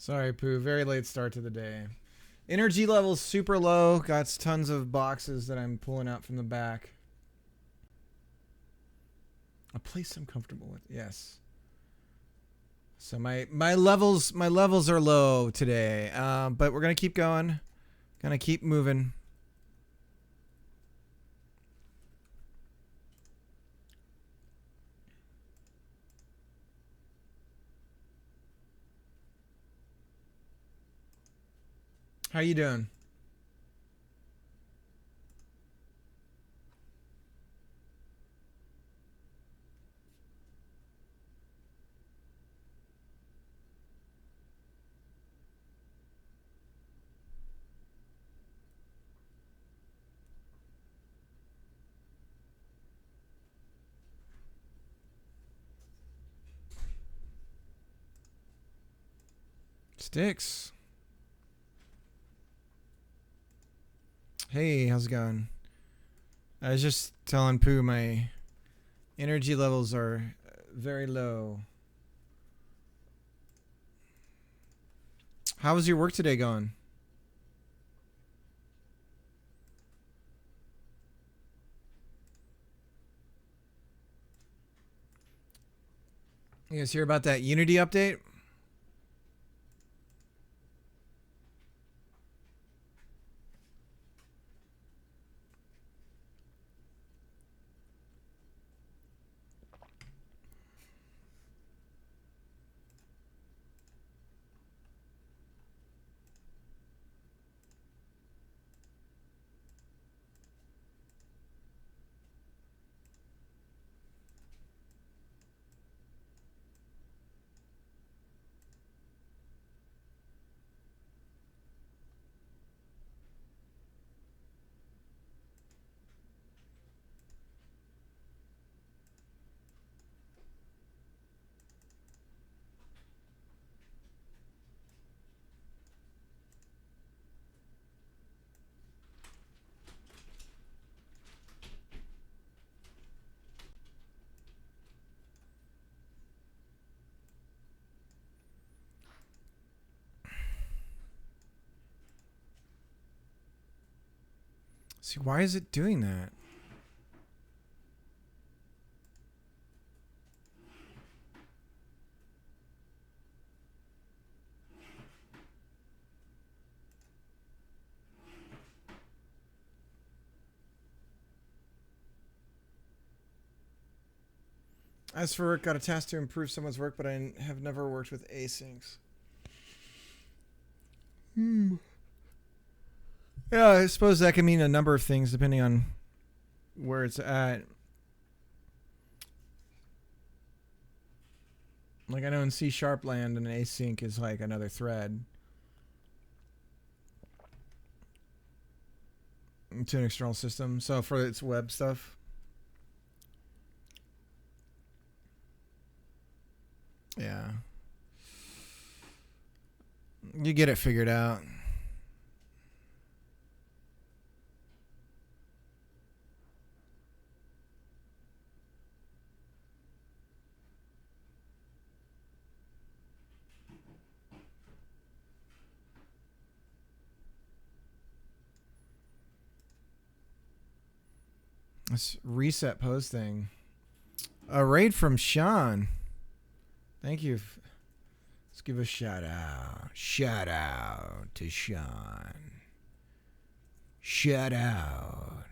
Sorry, Pooh. Very late start to the day. Energy levels super low. Got tons of boxes that I'm pulling out from the back. A place I'm comfortable with. Yes. So my levels are low today. But we're gonna keep going. Gonna keep moving. How you doing? Sticks. Hey, how's it going? I was just telling Pooh my energy levels are very low. How was your work today going? You guys hear about that Unity update? See, why is it doing that? As for work, got a task to improve someone's work, but I have never worked with asyncs. Yeah, I suppose that can mean a number of things depending on where it's at. Like I know in C# land, an async is like another thread to an external system. So for its web stuff. Yeah. You get it figured out. This reset pose thing. A raid from Sean. Thank you. Let's give a shout out. Shout out to Sean. Shout out.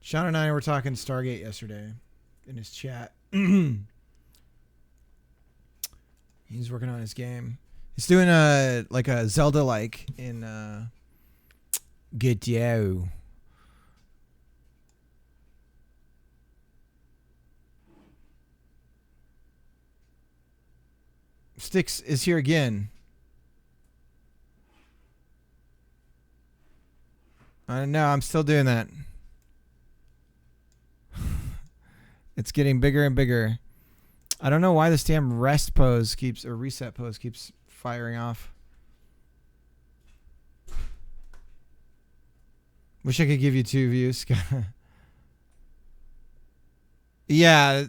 Sean and I were talking Stargate yesterday in his chat. He's working on his game. He's doing a Zelda like in Gityo. Sticks is here again. I know, I'm still doing that. It's getting bigger and bigger. I don't know why this damn reset pose keeps firing off. Wish I could give you 2 views. Yeah,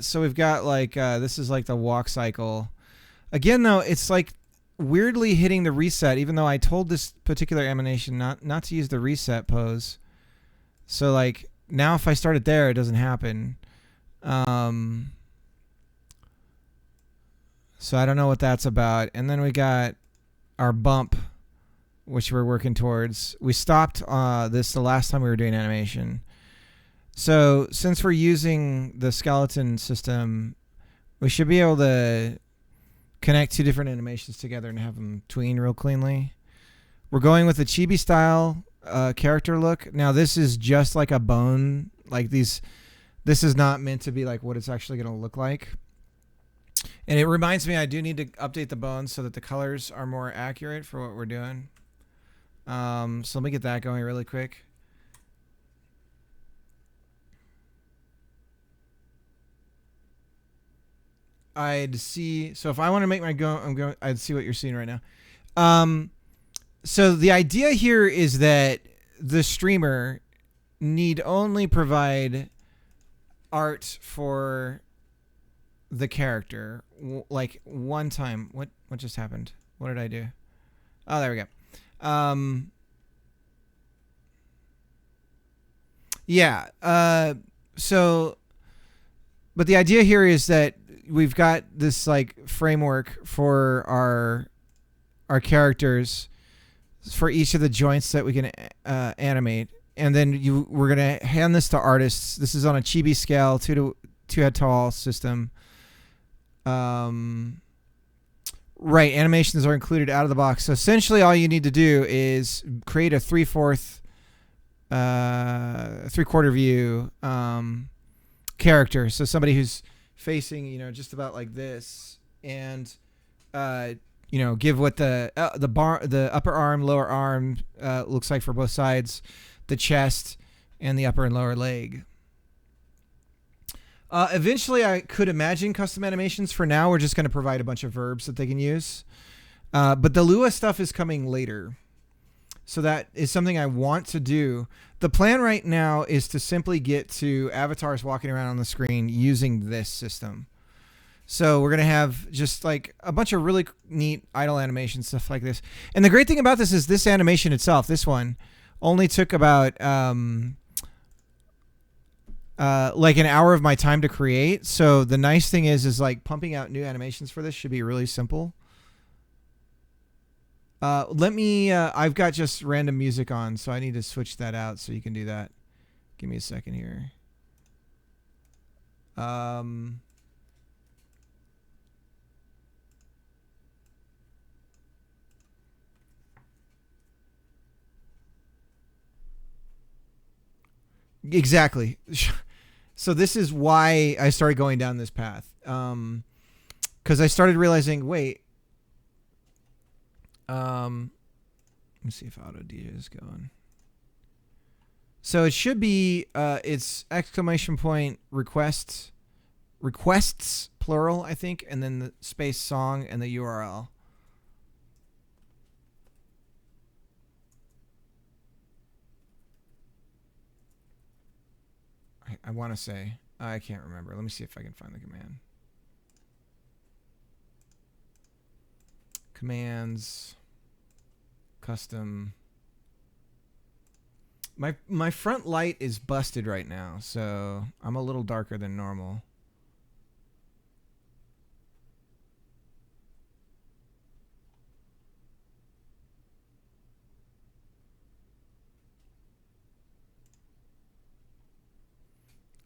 so we've got like this is like the walk cycle. Again, though, it's like weirdly hitting the reset, even though I told this particular animation not to use the reset pose. So like now if I start it there, it doesn't happen. So I don't know what that's about. And then we got our bump, which we're working towards. We stopped this the last time we were doing animation. So since we're using the skeleton system, we should be able to connect two different animations together and have them tween real cleanly. We're going with the chibi style character look. Now this is just like a bone. Like this is not meant to be like what it's actually going to look like. And it reminds me I do need to update the bones so that the colors are more accurate for what we're doing. So let me get that going really quick. I'd see. So if I want to make my go, I'd see what you're seeing right now. So the idea here is that the streamer need only provide art for the character like one time. What just happened? What did I do? Oh, there we go. Yeah. So, but the idea here is that we've got this like framework for our characters for each of the joints that we can animate, and then we're gonna hand this to artists. This is on a chibi scale, 2 head tall system. Right, animations are included out of the box. So essentially, all you need to do is create a 3/4 view character. So somebody who's facing, just about like this, and give what the upper arm, lower arm looks like for both sides, the chest, and the upper and lower leg. Eventually, I could imagine custom animations. For now, we're just going to provide a bunch of verbs that they can use. But the Lua stuff is coming later. So that is something I want to do. The plan right now is to simply get to avatars walking around on the screen using this system. So we're going to have just like a bunch of really neat idle animation stuff like this. And the great thing about this is this animation itself, this one, only took about like an hour of my time to create. So the nice thing is like pumping out new animations for this should be really simple. I've got just random music on, so I need to switch that out so you can do that. Give me a second here. Exactly. So this is why I started going down this path. Because I started realizing, wait, let me see if Auto DJ is going. So it should be it's exclamation point requests plural, I think, and then the space song and the URL. I want to say, I can't remember. Let me see if I can find the command. Commands, custom. My front light is busted right now, so I'm a little darker than normal.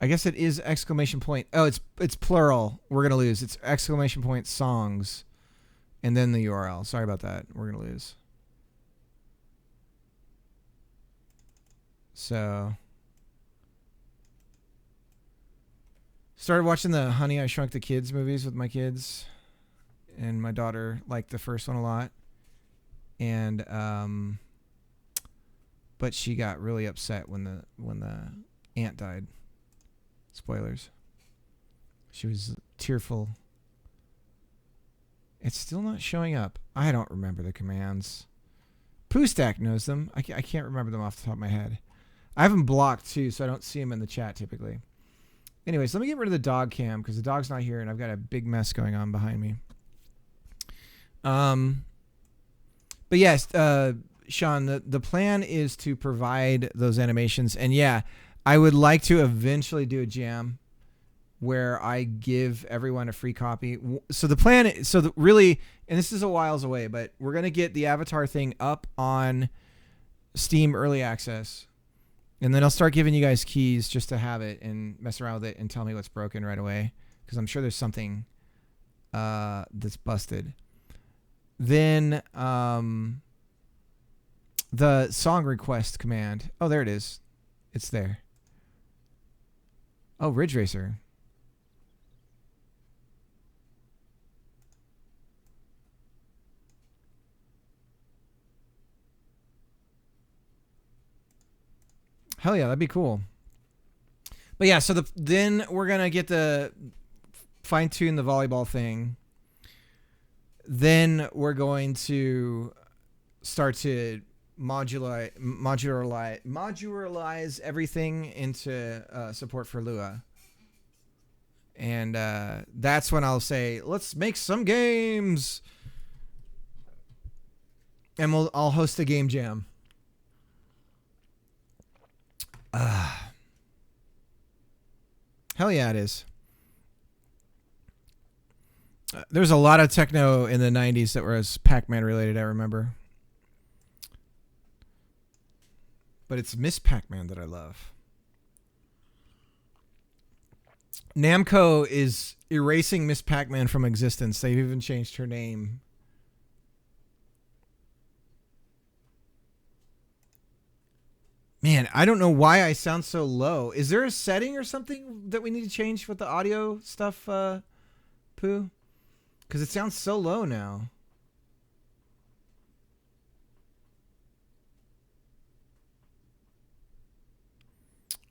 I guess it is exclamation point. Oh, it's plural. We're going to lose. It's exclamation point songs and then the URL. Sorry about that. We're going to lose. So started watching the Honey, I Shrunk the Kids movies with my kids, and my daughter liked the first one a lot. And but she got really upset when the aunt died. Spoilers. She was tearful. It's still not showing up. I don't remember the commands. Poostack knows them. I can't remember them off the top of my head. I have them blocked too, so I don't see them in the chat typically. Anyways, let me get rid of the dog cam because the dog's not here and I've got a big mess going on behind me. But yes, Sean, the plan is to provide those animations, and yeah, I would like to eventually do a jam where I give everyone a free copy. So the plan, really, and this is a whiles away, but we're gonna get the Avatar thing up on Steam Early Access, and then I'll start giving you guys keys just to have it and mess around with it and tell me what's broken right away, because I'm sure there's something that's busted. Then the song request command. Oh, there it is. It's there. Oh, Ridge Racer. Hell yeah, that'd be cool. But yeah, so then we're gonna get the fine tune the volleyball thing. Then we're going to start to modularize everything into support for Lua. And that's when I'll say, let's make some games. And I'll host a game jam. Hell yeah, it is. There's a lot of techno in the 90s that was Pac-Man related, I remember. But it's Miss Pac-Man that I love. Namco is erasing Miss Pac-Man from existence. They've even changed her name. Man, I don't know why I sound so low. Is there a setting or something that we need to change with the audio stuff, Pooh? Because it sounds so low now.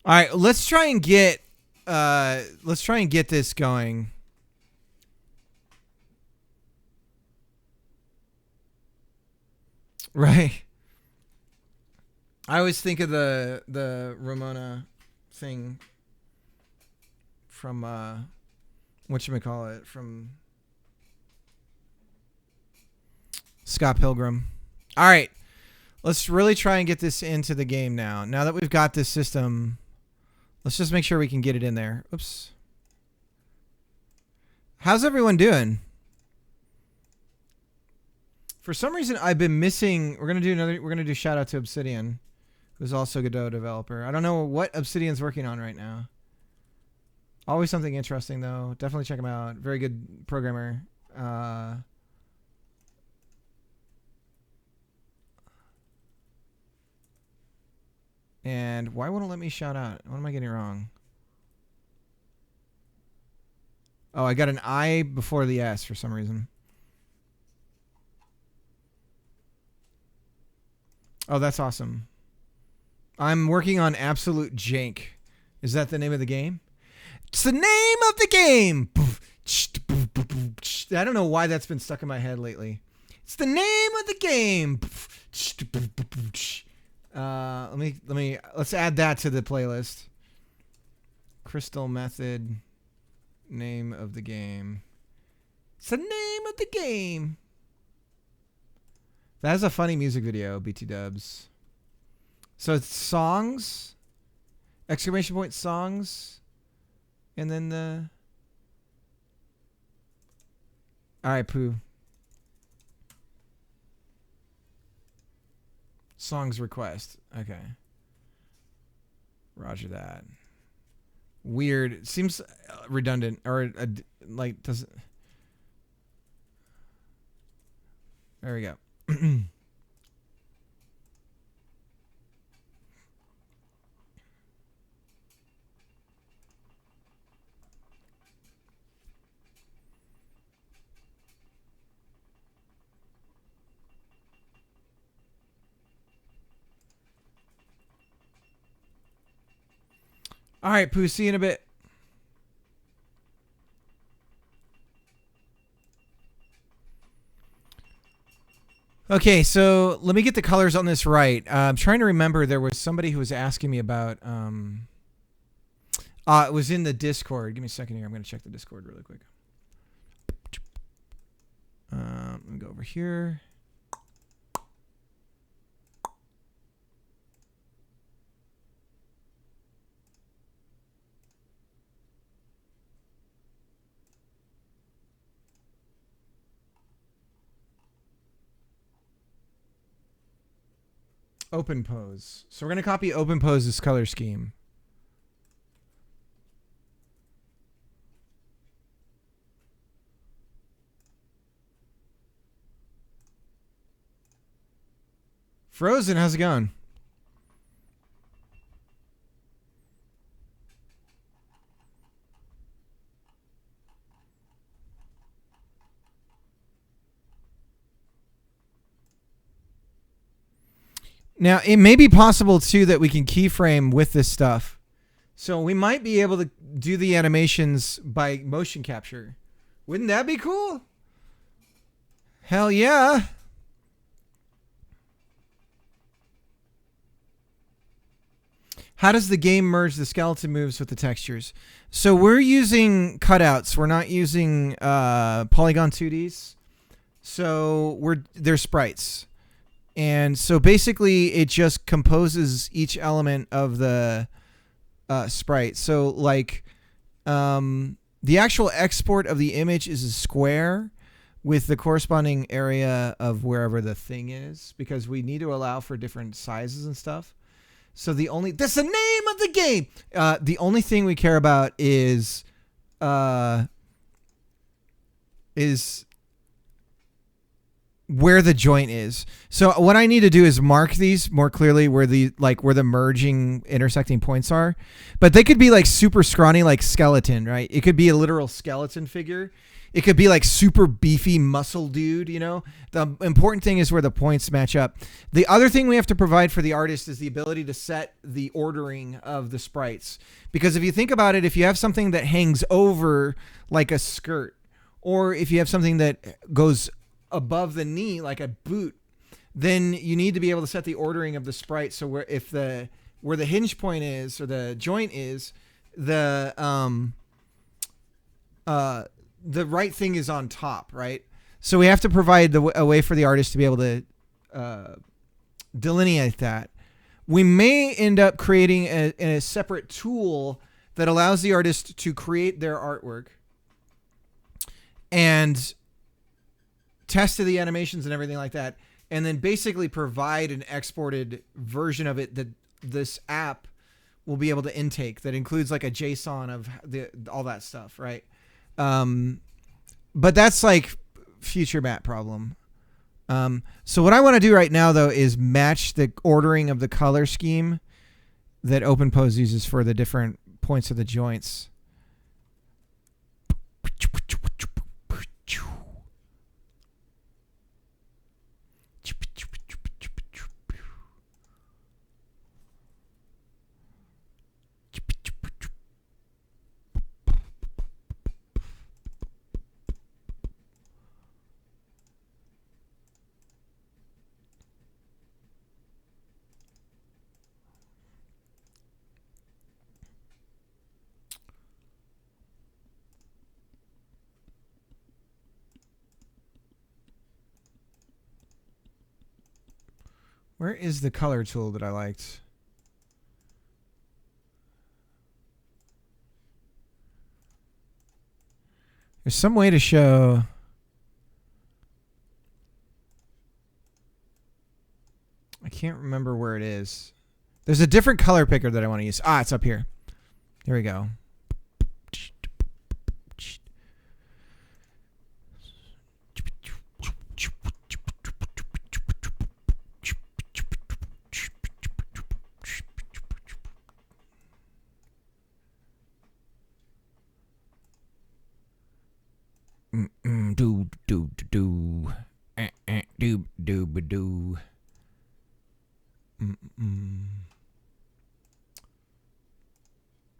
All right, let's try and get this going. Right. I always think of the Ramona thing from whatchamacallit, from Scott Pilgrim. All right. Let's really try and get this into the game now. Now that we've got this system, let's just make sure we can get it in there. Oops. How's everyone doing? For some reason, I've been missing. We're gonna do shout out to Obsidian, who's also a Godot developer. I don't know what Obsidian's working on right now. Always something interesting though. Definitely check him out. Very good programmer. And why won't it let me shout out? What am I getting wrong? Oh, I got an I before the S for some reason. Oh, that's awesome. I'm working on Absolute Jank. Is that the name of the game? It's the name of the game. I don't know why that's been stuck in my head lately. It's the name of the game. Let's add that to the playlist. Crystal Method, name of the game. It's the name of the game. That is a funny music video, BT Dubs. So it's songs, exclamation point songs, and then the. All right, Pooh. Songs request. Okay. Roger that. Weird. Seems redundant or like doesn't. There we go. All right, Pooh, see you in a bit. Okay, so let me get the colors on this right. I'm trying to remember. There was somebody who was asking me about. It was in the Discord. Give me a second here. I'm going to check the Discord really quick. Let me go over here. OpenPose. So we're going to copy OpenPose's color scheme. Frozen, how's it going? Now, it may be possible, too, that we can keyframe with this stuff. So we might be able to do the animations by motion capture. Wouldn't that be cool? Hell yeah. How does the game merge the skeleton moves with the textures? So we're using cutouts. We're not using Polygon 2Ds. So they're sprites. And so basically it just composes each element of the sprite. So like the actual export of the image is a square with the corresponding area of wherever the thing is, because we need to allow for different sizes and stuff. So that's the name of the game. The only thing we care about is where the joint is. So what I need to do is mark these more clearly where the merging intersecting points are. But they could be like super scrawny, like skeleton, right? It could be a literal skeleton figure. It could be like super beefy muscle dude, you know? The important thing is where the points match up. The other thing we have to provide for the artist is the ability to set the ordering of the sprites. Because if you think about it, if you have something that hangs over like a skirt, or if you have something that goes above the knee like a boot, then you need to be able to set the ordering of the sprite. So where the hinge point is, or the joint is, the right thing is on top, right? So we have to provide a way for the artist to be able to delineate that. We may end up creating a separate tool that allows the artist to create their artwork and test the animations and everything like that, and then basically provide an exported version of it that this app will be able to intake, that includes like a JSON of all that stuff, right? But that's like future Matt problem. So what I want to do right now, though, is match the ordering of the color scheme that OpenPose uses for the different points of the joints. Where is the color tool that I liked? There's some way to show. I can't remember where it is. There's a different color picker that I want to use. Ah, it's up here. Here we go. Do do do do do do.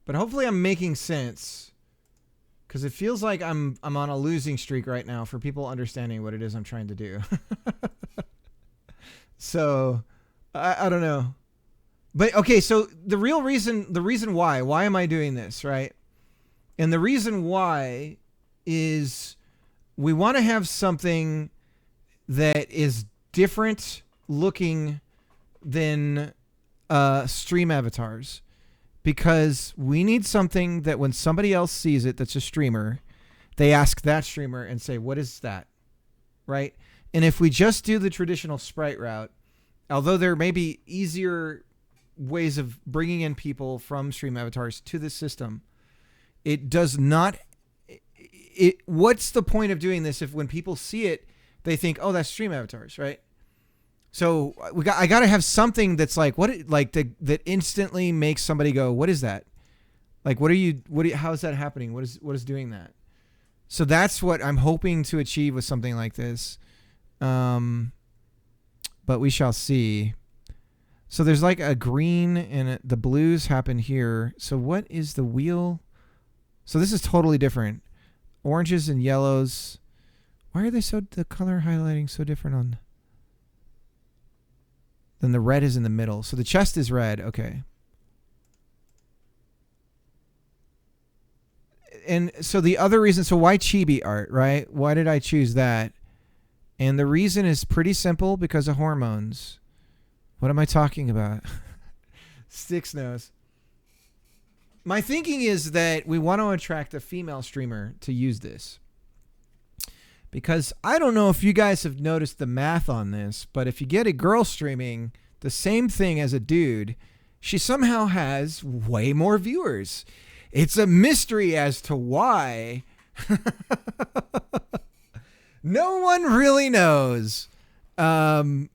But hopefully I'm making sense, because it feels like I'm on a losing streak right now for people understanding what it is I'm trying to do. So I don't know. But okay, so the reason why am I doing this, right? And the reason why is we want to have something that is different looking than stream avatars, because we need something that when somebody else sees it that's a streamer, they ask that streamer and say, what is that? Right? And if we just do the traditional sprite route, although there may be easier ways of bringing in people from stream avatars to the system, it does not. What's the point of doing this if when people see it, they think, oh, that's stream avatars, right? So I got to have something that's like that instantly makes somebody go, what is that? Like, how is that happening? What is doing that? So that's what I'm hoping to achieve with something like this. But we shall see. So there's like a green and the blues happen here. So what is the wheel? So this is totally different. Oranges and yellows. Why are the color highlighting so different on? Then the red is in the middle. So the chest is red. Okay. And so the other reason, so why chibi art, right? Why did I choose that? And the reason is pretty simple, because of hormones. What am I talking about? Sticks knows. My thinking is that we want to attract a female streamer to use this. Because I don't know if you guys have noticed the math on this, but if you get a girl streaming the same thing as a dude, she somehow has way more viewers. It's a mystery as to why. No one really knows. So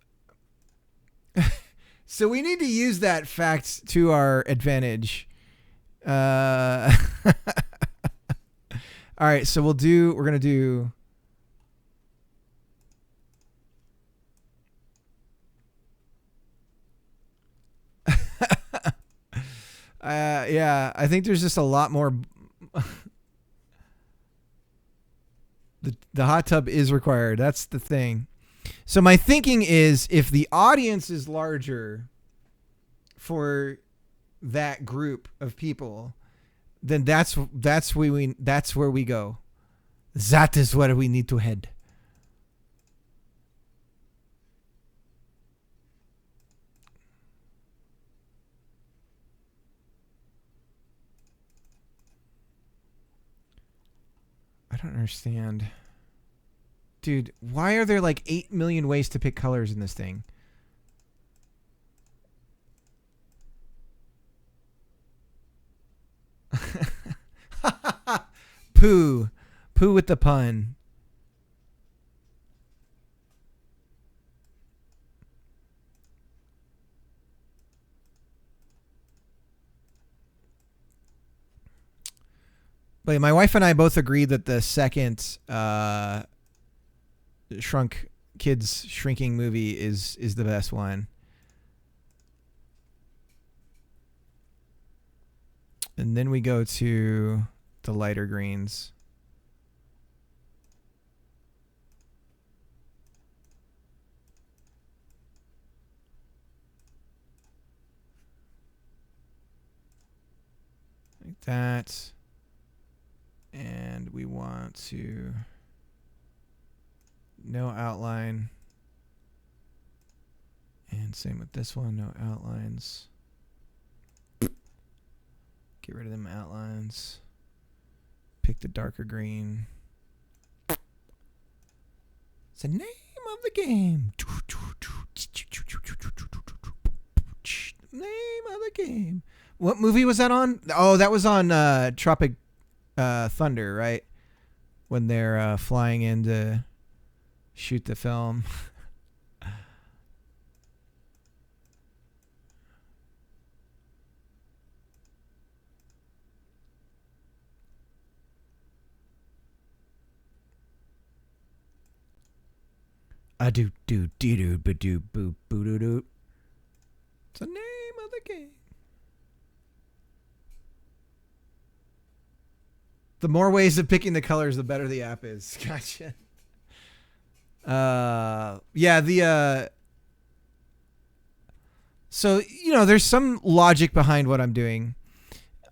we need to use that fact to our advantage. All right, so we're going to do... yeah, I think there's just a lot more. The hot tub is required. That's the thing. So my thinking is, if the audience is larger for that group of people, then that's where we go. That is where we need to head. I don't understand. Dude, why are there like 8 million ways to pick colors in this thing? Pooh. Pooh with the pun. But my wife and I both agree that the second Shrunk Kids Shrinking movie is the best one. And then we go to the lighter greens. Like that. And we want to no outline. And same with this one, no outlines. Get rid of them outlines. Pick the darker green. It's the name of the game. Name of the game. What movie was that on? Oh, that was on Tropic Thunder, right? When they're flying in to shoot the film. A do do dee do ba do boo boo doo doo. It's the name of the game. The more ways of picking the colors, the better the app is. Gotcha. Yeah, so, you know, there's some logic behind what I'm doing,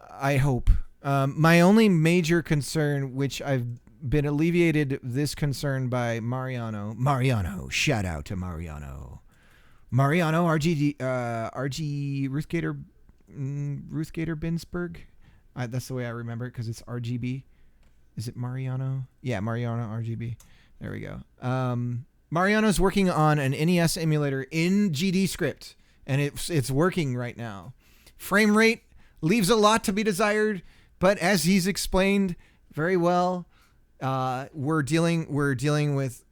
I hope. My only major concern, which I've been alleviated this concern by Mariano. Mariano, shout out to Mariano. Mariano, RG Ruth Gator Binsberg. That's the way I remember it because it's RGB. Is it Mariano? Yeah, Mariano RGB. There we go. Mariano's working on an NES emulator in GD script, and it's working right now. Frame rate leaves a lot to be desired, but as he's explained very well, we're dealing with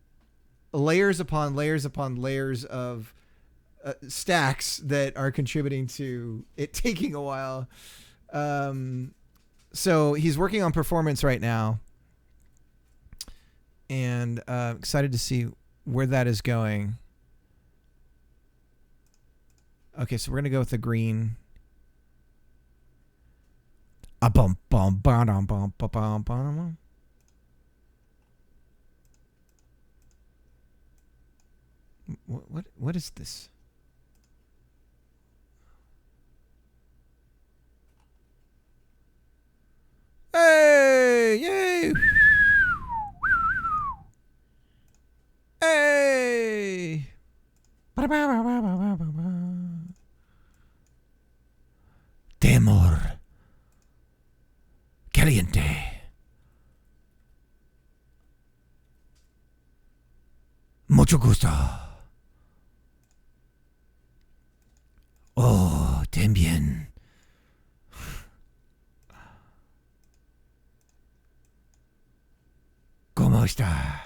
layers upon layers upon layers of stacks that are contributing to it taking a while. So he's working on performance right now, and excited to see where that is going. Okay, so we're gonna go with the green. What is this? Hey! Yay! Hey! Temor. Caliente. Mucho gusto. Oh, también. ¿Cómo está?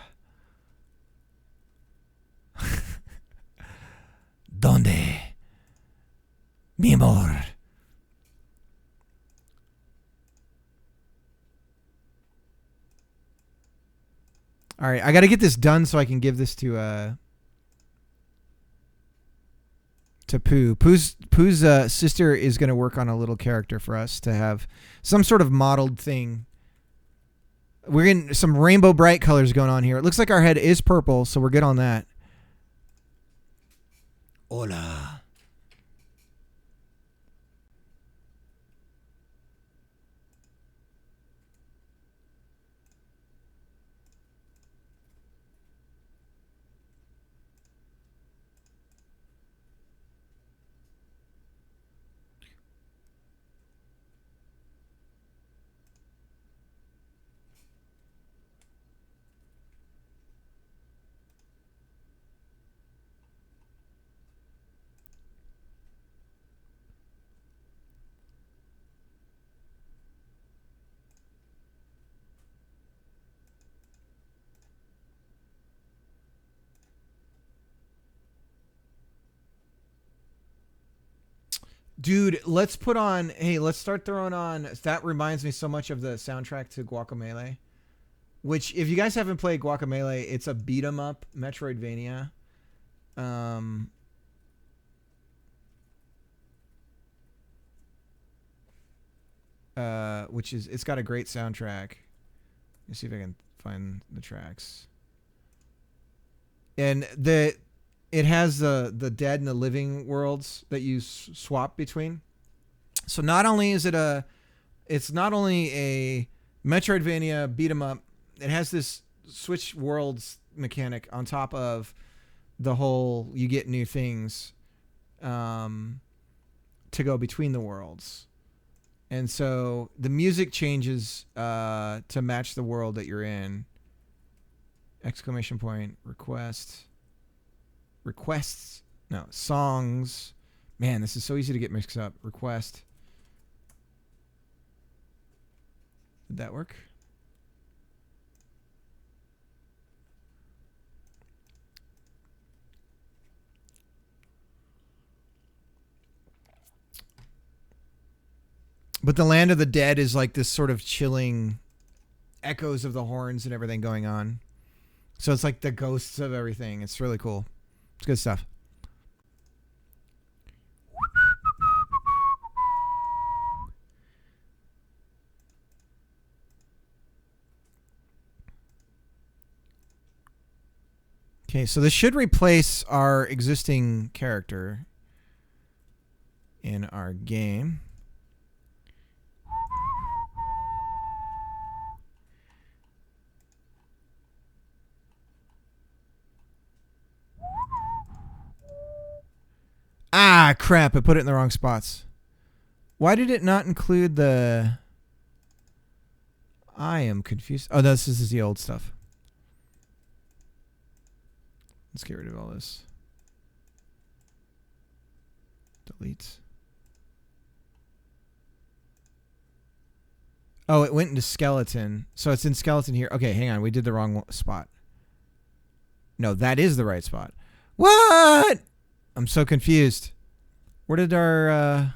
¿Dónde? Mi amor. All right, I got to get this done so I can give this to Pooh. Pooh's sister is going to work on a little character for us to have some sort of modeled thing. We're getting some rainbow bright colors going on here. It looks like our head is purple, so we're good on that. Hola. Dude, let's start throwing on. That reminds me so much of the soundtrack to Guacamelee, which, if you guys haven't played Guacamelee, it's a beat 'em up Metroidvania. Which is, it's got a great soundtrack. Let's see if I can find the tracks. And it has the dead and the living worlds that you swap between. So not only is it's not only a Metroidvania beat 'em up, it has this switch worlds mechanic on top of the whole, you get new things to go between the worlds. And so the music changes to match the world that you're in. Exclamation point, requests. No, songs. Man, this is so easy to get mixed up. Request. Did that work? But the land of the dead is like this sort of chilling echoes of the horns and everything going on. So it's like the ghosts of everything. It's really cool. It's good stuff. Okay, so this should replace our existing character in our game. Ah, crap. I put it in the wrong spots. Why did it not include the... I am confused. Oh, this is the old stuff. Let's get rid of all this. Delete. Oh, it went into skeleton. So it's in skeleton here. Okay, hang on. We did the wrong spot. No, that is the right spot. What? I'm so confused. Where did our...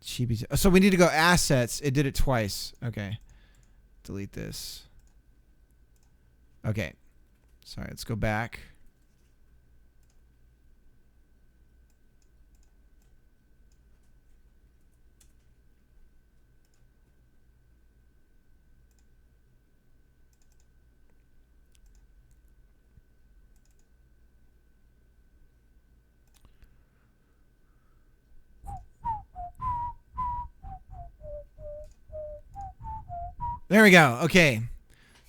Chibi... So we need to go assets. It did it twice. Okay. Delete this. Okay. Sorry, let's go back. There we go. Okay.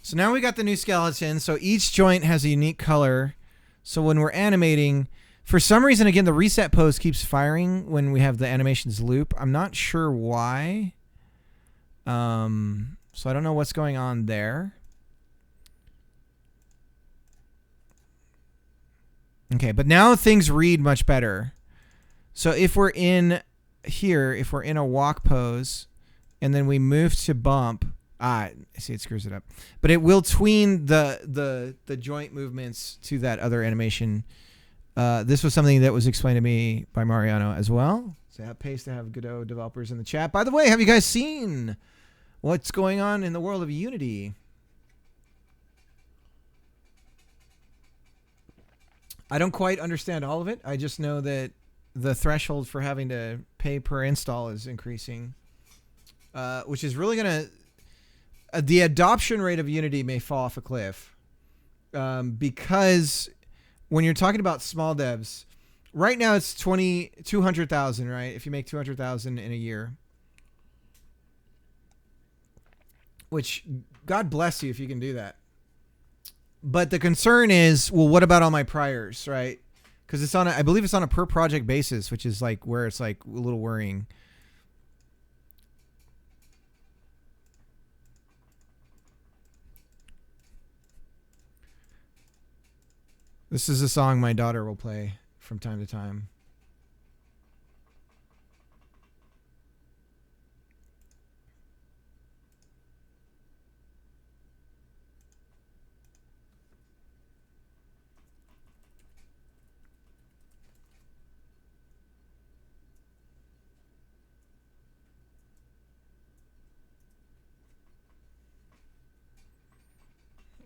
So now we got the new skeleton. So each joint has a unique color. So when we're animating, for some reason, again, the reset pose keeps firing when we have the animations loop. I'm not sure why. So I don't know what's going on there. Okay, but now things read much better. So if we're in here, if we're in a walk pose, and then we move to bump, see, it screws it up. But it will tween the joint movements to that other animation. This was something that was explained to me by Mariano as well. So it pays to have Godot developers in the chat. By the way, have you guys seen what's going on in the world of Unity? I don't quite understand all of it. I just know that the threshold for having to pay per install is increasing, which is really going to... the adoption rate of Unity may fall off a cliff because when you're talking about small devs, right now it's 200,000, right? If you make 200,000 in a year, which God bless you if you can do that. But the concern is, well, what about all my priors, right? Because it's on, I believe it's on a per project basis, which is like where it's like a little worrying. This is a song my daughter will play from time to time.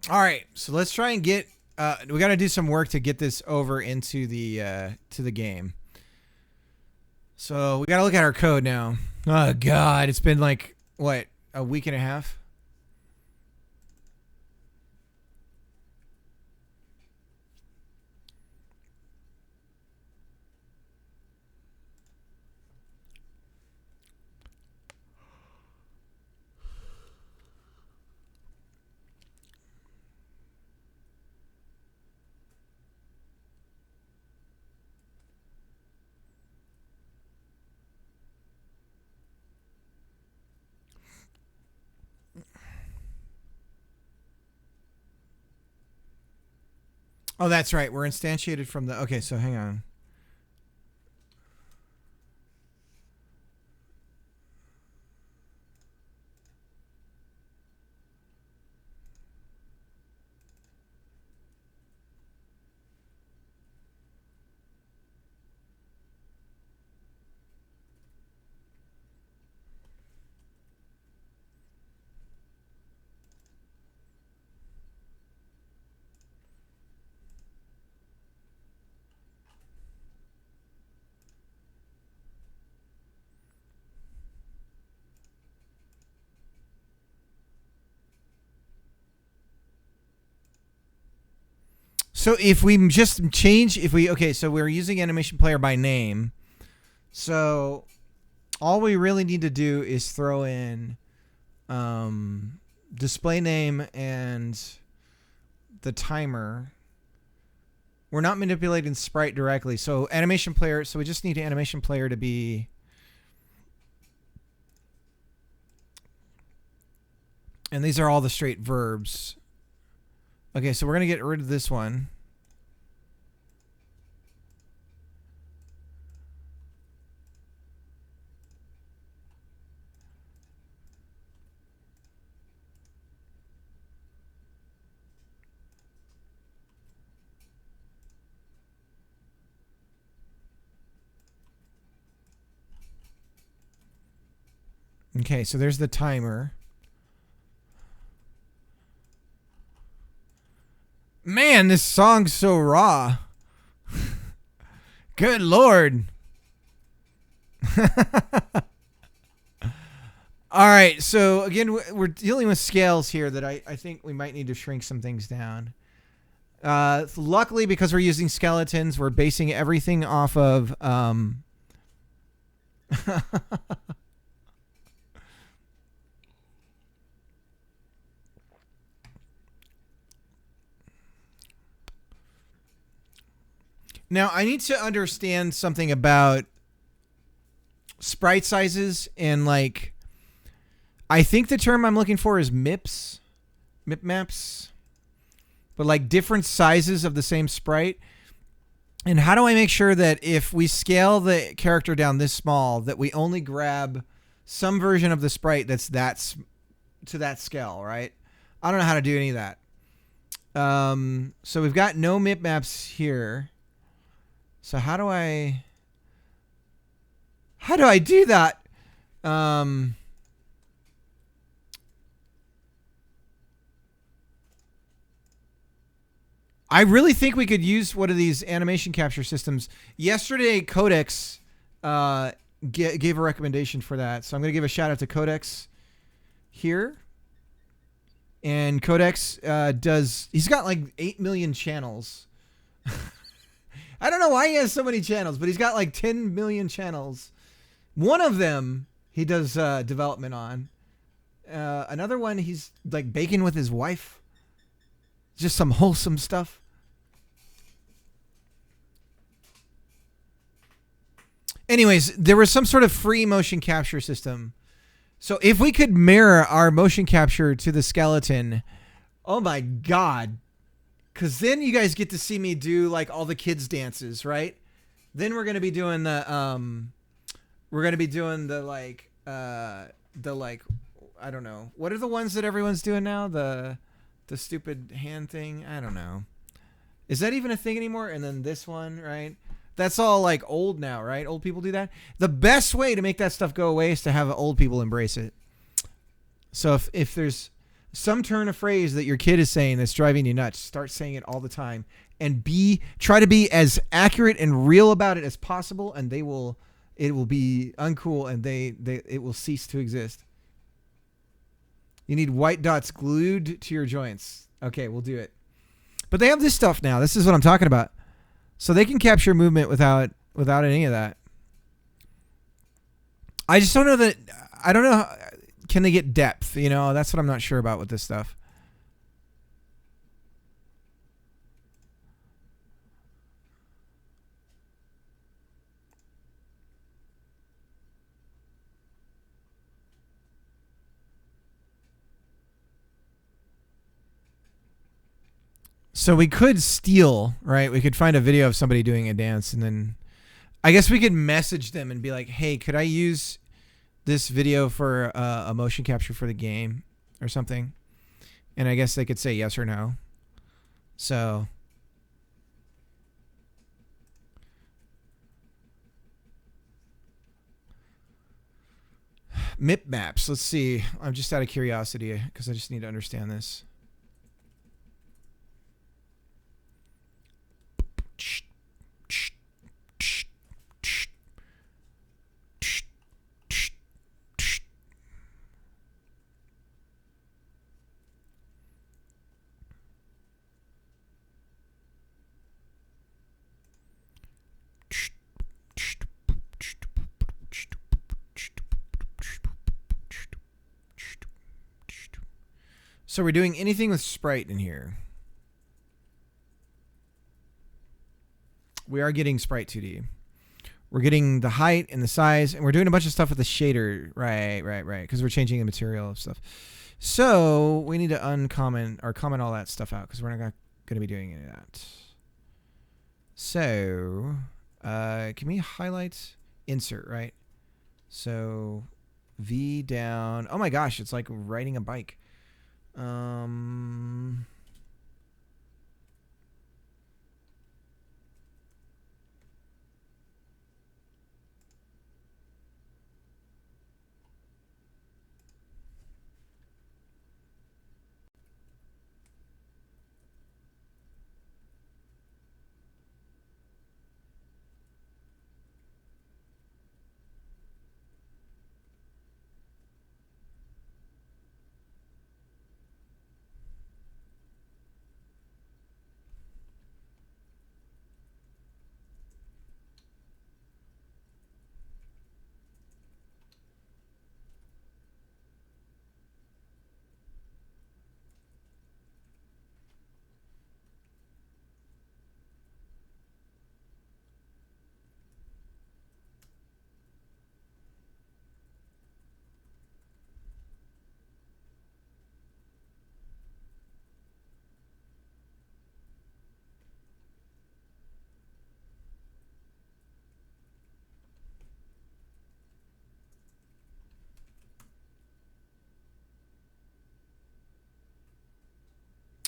All right, so let's try and get... we got to do some work to get this over into the to the game. So we got to look at our code now. Oh God, it's been like what, a week and a half. Oh, that's right. We're instantiated from the... Okay, so hang on. So if we just change, okay, so we're using animation player by name. So all we really need to do is throw in display name and the timer. We're not manipulating sprite directly. So animation player, so we just need animation player to be... And these are all the straight verbs. Okay, so we're going to get rid of this one. Okay, so there's the timer. Man, this song's so raw. Good Lord. All right, so again, we're dealing with scales here that I think we might need to shrink some things down. Luckily, because we're using skeletons, we're basing everything off of... Now, I need to understand something about sprite sizes and, like, I think the term I'm looking for is MIPS, MIP maps, but like different sizes of the same sprite. And how do I make sure that if we scale the character down this small, that we only grab some version of the sprite that's to that scale, right? I don't know how to do any of that. So we've got no MIP maps here. So how do I do that? I really think we could use one of these animation capture systems. Yesterday, Codex gave a recommendation for that. So I'm going to give a shout out to Codex here. And Codex he's got like 8 million channels. I don't know why he has so many channels, but he's got like 10 million channels. One of them he does development on. Another one he's like baking with his wife. Just some wholesome stuff. Anyways, there was some sort of free motion capture system. So if we could mirror our motion capture to the skeleton, oh my God. Because then you guys get to see me do like all the kids dances, right? Then we're going to be doing the I don't know. What are the ones that everyone's doing now? The stupid hand thing? I don't know. Is that even a thing anymore? And then this one, right? That's all like old now, right? Old people do that. The best way to make that stuff go away is to have old people embrace it. So if there's some turn of phrase that your kid is saying that's driving you nuts, start saying it all the time and try to be as accurate and real about it as possible, and it will be uncool and it will cease to exist. You need white dots glued to your joints. Okay, we'll do it. But they have this stuff now. This is what I'm talking about. So they can capture movement without any of that. I just don't know that. I don't know. Can they get depth? You know, that's what I'm not sure about with this stuff. So we could steal, right? We could find a video of somebody doing a dance, and then I guess we could message them and be like, hey, could I use this video for a motion capture for the game or something? And I guess they could say yes or no. So MIP maps. Let's see. I'm just out of curiosity because I just need to understand this. So we're doing anything with sprite in here. we are getting Sprite 2D. We're getting the height and the size, and we're doing a bunch of stuff with the shader. Right. Because we're changing the material of stuff. So we need to uncomment or comment all that stuff out because we're not going to be doing any of that. So can we highlight insert, right? So V down. Oh my gosh, it's like riding a bike.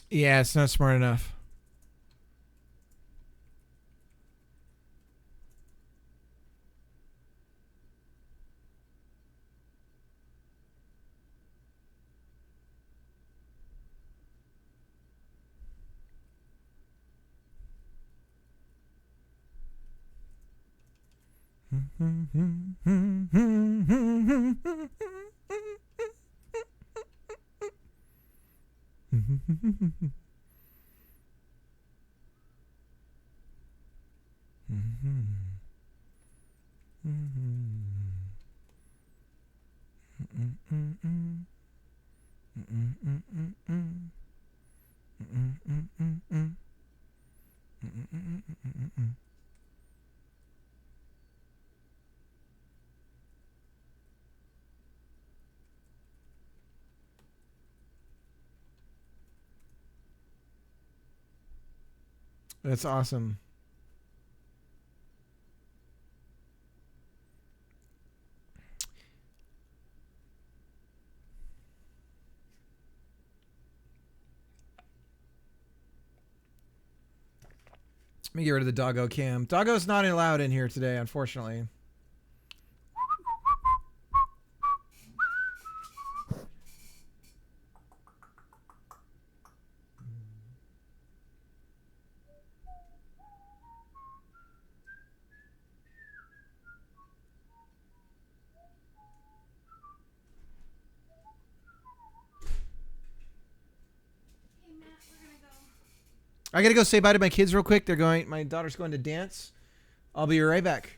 Yeah, it's not smart enough. That's awesome. Let me get rid of the doggo cam. Doggo's not allowed in here today, unfortunately. I gotta go say bye to my kids real quick. My daughter's going to dance. I'll be right back.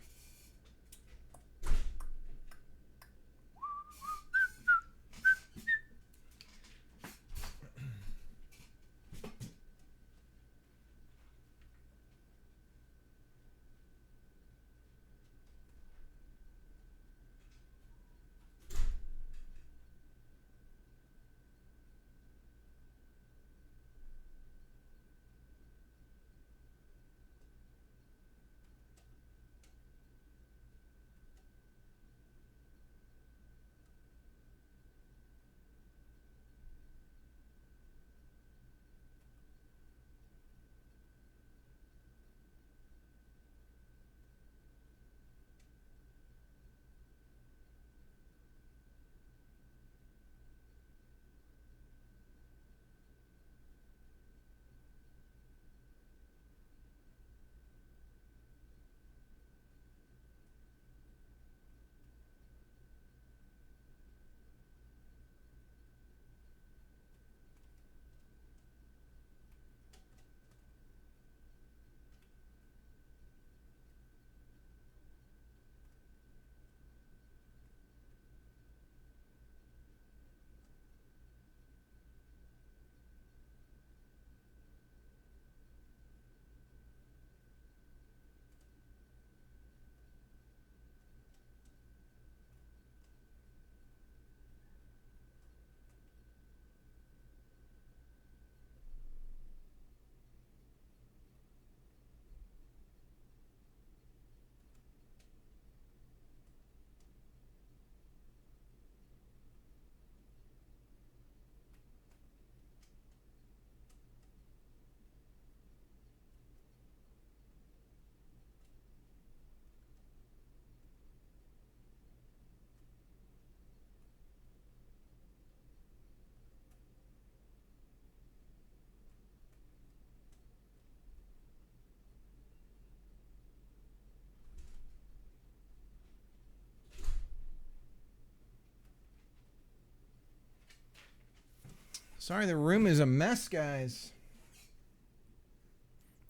Sorry, the room is a mess, guys.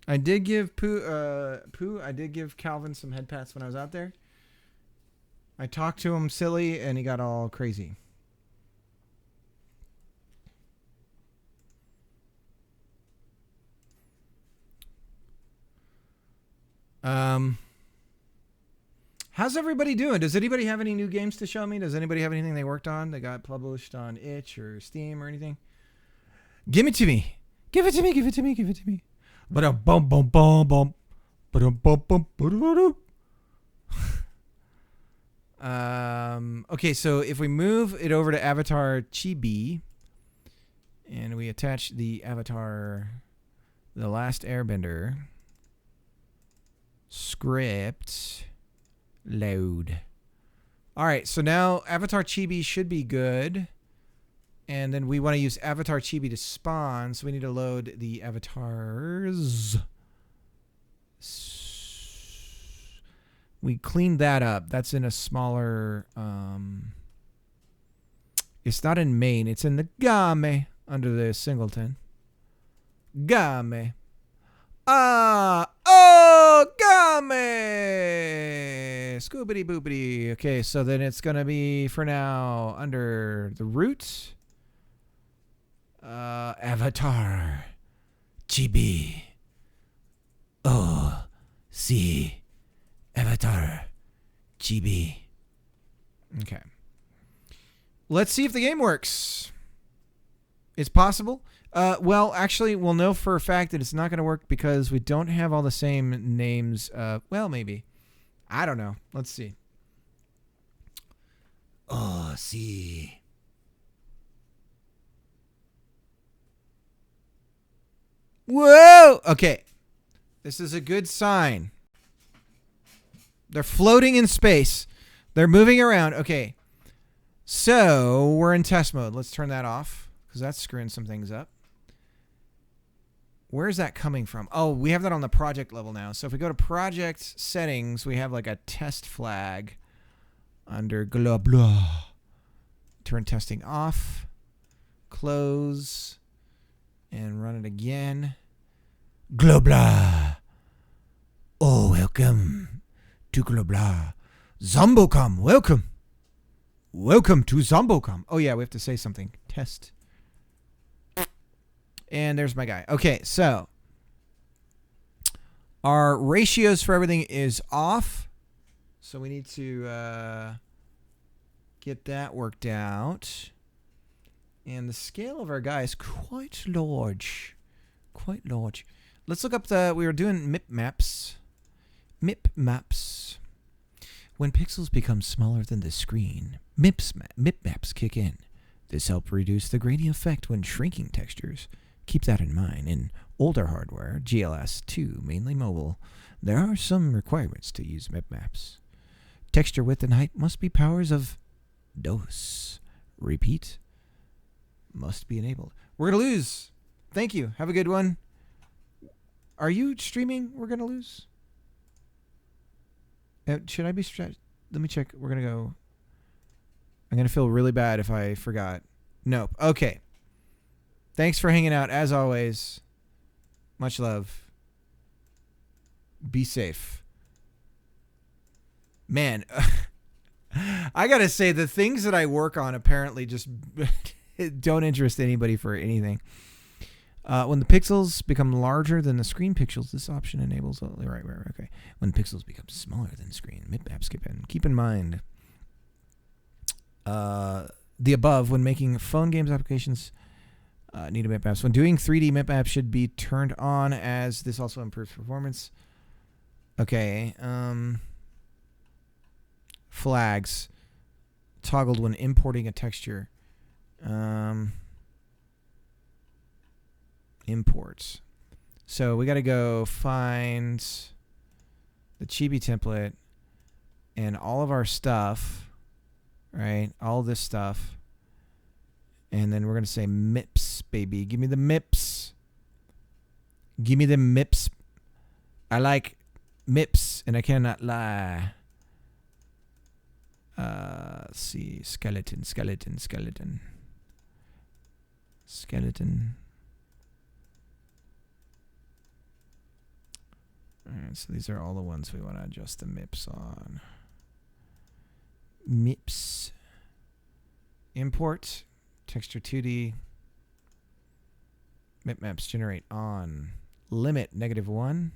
I did give Pooh, I did give Calvin some head pats when I was out there. I talked to him silly, and he got all crazy. How's everybody doing? Does anybody have any new games to show me? Does anybody have anything they worked on that got published on itch or Steam or anything? Give it to me. Give it to me. Give it to me. Give it to me. Bum bum bum bum. Okay, so if we move it over to Avatar Chibi and we attach the Avatar The Last Airbender script load. All right, so now Avatar Chibi should be good. And then we want to use Avatar Chibi to spawn, so we need to load the avatars. We cleaned that up. That's in a smaller... it's not in main. It's in the game under the singleton. Game. Oh, game. Scoobity boopity. Okay, so then it's going to be, for now, under the root. Avatar. Chibi. Oh, see. Avatar. Chibi. Okay. Let's see if the game works. It's possible. Well, actually, we'll know for a fact that it's not going to work because we don't have all the same names. Well, maybe. I don't know. Let's see. Oh, see. Whoa! Okay. This is a good sign. They're floating in space. They're moving around. Okay. So, we're in test mode. Let's turn that off because that's screwing some things up. Where's that coming from? Oh, we have that on the project level now. So if we go to project settings, we have like a test flag under blah blah. Turn testing off. Close. And run it again. Globla. Oh, welcome to Globla. Zombocom, welcome. Welcome to Zombocom. Oh, yeah, we have to say something. Test. And there's my guy. Okay, so our ratios for everything is off. So we need to get that worked out. And the scale of our guy is quite large. Quite large. Let's look up we were doing MIP maps. MIP maps. When pixels become smaller than the screen, MIP maps kick in. This helps reduce the grainy effect when shrinking textures. Keep that in mind. In older hardware, GLS2, mainly mobile, there are some requirements to use MIP maps. Texture width and height must be powers of DOS. Repeat. Must be enabled. We're going to lose. Thank you. Have a good one. Are you streaming? We're going to lose. Should I be... Let me check. We're going to go... I'm going to feel really bad if I forgot. Nope. Okay. Thanks for hanging out, as always. Much love. Be safe. Man, I got to say, the things that I work on apparently just don't interest anybody for anything. When the pixels become larger than the screen pixels, this option enables... Right, okay. When pixels become smaller than screen, MIP maps skip in. Keep in mind, the above, when making phone games applications... need a MIP maps. When doing 3D, MIP maps should be turned on, as this also improves performance. Okay. Flags. Toggled when importing a texture. Imports. So we got to go find the Chibi template and all of our stuff. Right? All this stuff. And then we're going to say MIPS, baby. Give me the MIPS. Give me the MIPS. I like MIPS, and I cannot lie. Let's see. Skeleton. Skeleton. Alright, so these are all the ones we want to adjust the MIPS on. MIPS. Import. Texture 2D. Mipmaps generate on. Limit -1.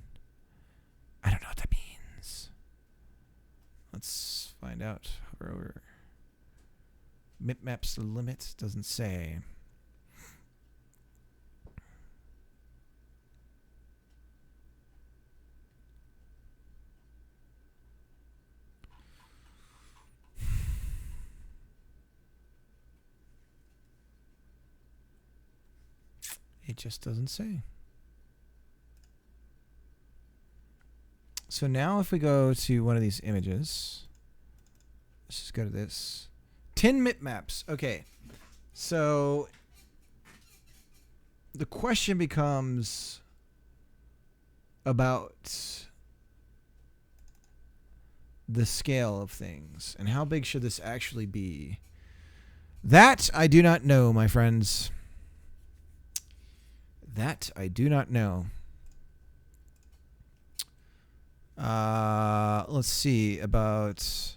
I don't know what that means. Let's find out. Hover over. Mipmaps limit doesn't say. It just doesn't say. So now if we go to one of these images, let's just go to this. 10 mipmaps. Okay. So the question becomes about the scale of things and how big should this actually be. That I do not know, my friends. That I do not know. Let's see about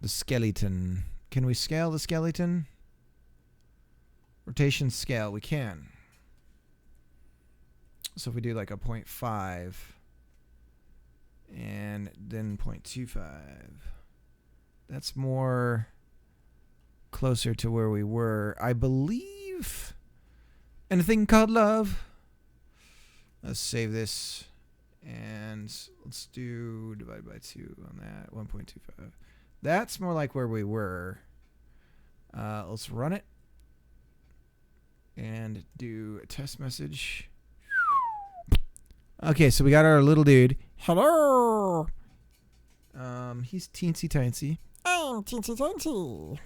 the skeleton. Can we scale the skeleton? Rotation scale. We can. So if we do like a 0.5 and then 0.25, that's more closer to where we were, I believe. And a thing called love. Let's save this. And let's do divided by 2 on that. 1.25. That's more like where we were. Let's run it. And do a test message. Okay, so we got our little dude. Hello. He's teensy tiny. I'm teensy tiny.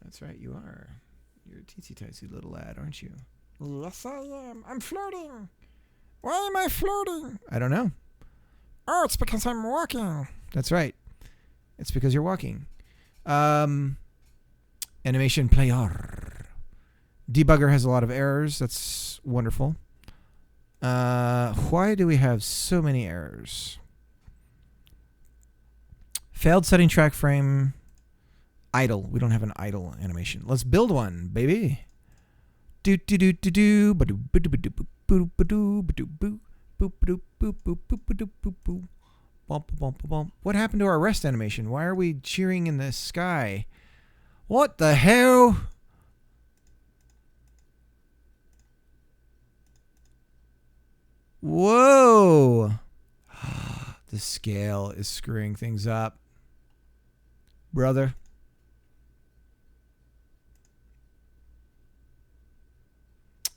That's right, you are. You're a teensy tiny little lad, aren't you? Yes, I am. I'm floating. Why am I floating? I don't know. Oh, it's because I'm walking. That's right. It's because you're walking. Animation player. Debugger has a lot of errors. That's wonderful. Why do we have so many errors? Failed setting track frame. Idle. We don't have an idle animation. Let's build one, baby. Do do do do do ba do ba do ba do boo ba do ba do boo boop ba do boop boop boop ba do boop boo. Bump bump bump. What happened to our rest animation? Why are we cheering in the sky? What the hell? Whoa. The scale is screwing things up. Brother.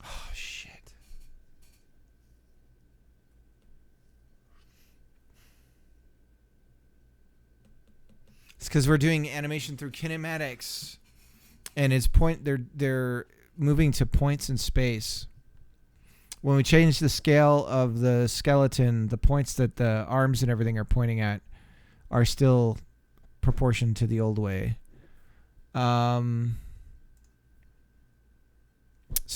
Oh, shit. It's because we're doing animation through kinematics. And it's they're moving to points in space. When we change the scale of the skeleton, the points that the arms and everything are pointing at are still proportioned to the old way. So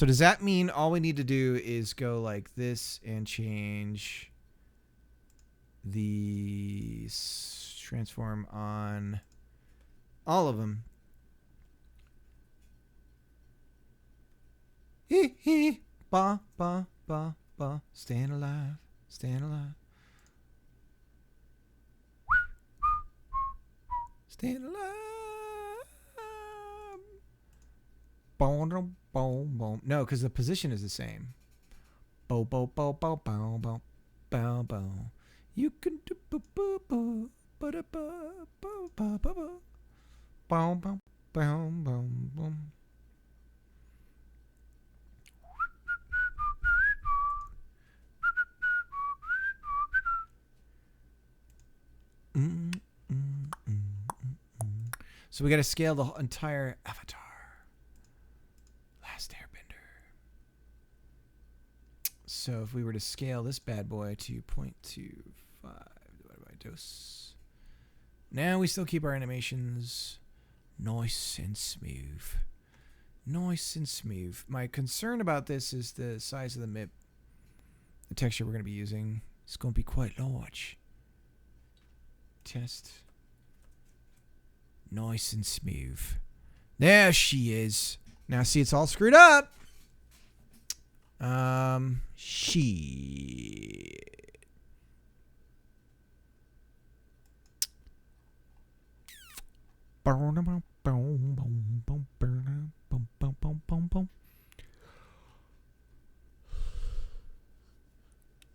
does that mean all we need to do is go like this and change the transform on all of them? Hee hee ba ba ba ba, staying alive, staying alive, staying alive. Boom, boom, boom. No, because the position is the same. Bo bo bo bo bo bo bo bo. You can do bo bo bo ba da ba bo ba ba ba. Boom boom boom boom boom. So we got to scale the entire Avatar. Last Airbender. So if we were to scale this bad boy to 0.25 divided by dose. Now we still keep our animations nice and smooth. Nice and smooth. My concern about this is the size of the MIP. The texture we're going to be using is going to be quite large. Test. Nice and smooth. There she is. Now see, it's all screwed up. Shit.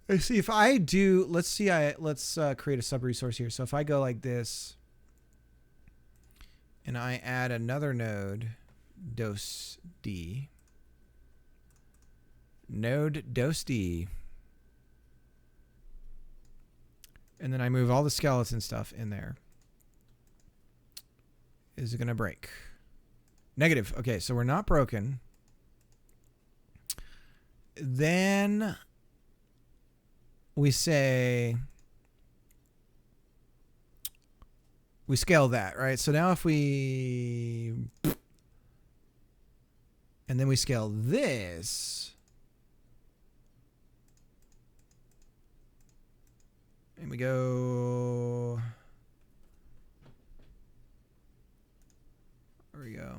Let's see if I do. Let's create a sub resource here. So if I go like this, and I add another node, dos d, node dos d, and then I move all the skeleton stuff in there. Is it going to break? Negative. Okay, so we're not broken. Then we say we scale that, right? So now if we, and then we scale this, and we go, there we go.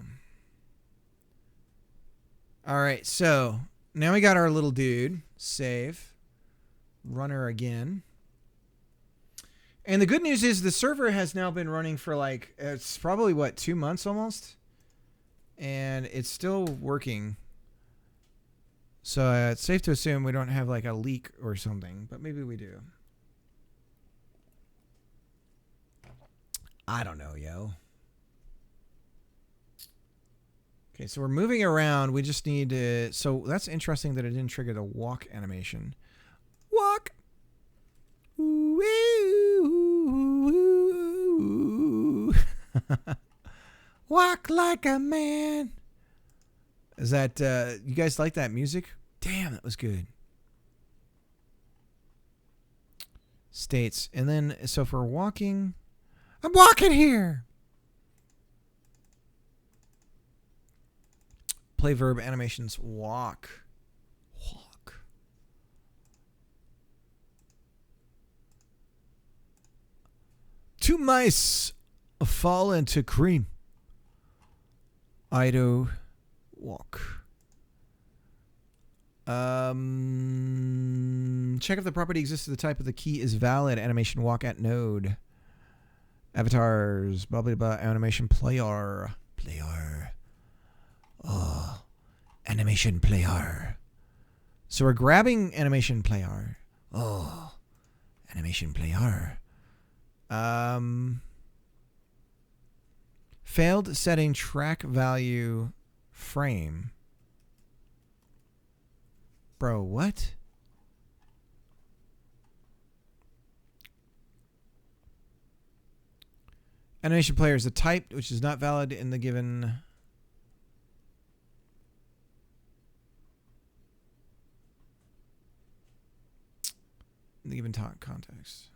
All right, so now we got our little dude. Save. Runner again. And the good news is the server has now been running for like, it's probably what, 2 months almost? And it's still working. So it's safe to assume we don't have like a leak or something, but maybe we do. I don't know, yo. Okay, so we're moving around. We just need to... So that's interesting that it didn't trigger the walk animation. Walk! Walk like a man. Is that... you guys like that music? Damn, that was good. States. And then, so if we're walking... I'm walking here! Play verb animations. Walk. Walk. Two mice fall into cream. Ido walk. Check if the property exists to the type of the key is valid. Animation walk at node. Avatars. Blah blah blah. Animation player. Player. Oh, animation player. So we're grabbing animation player. Oh, animation player. Failed setting track value frame. Bro, what? Animation player is a type which is not valid in the given... in the given context.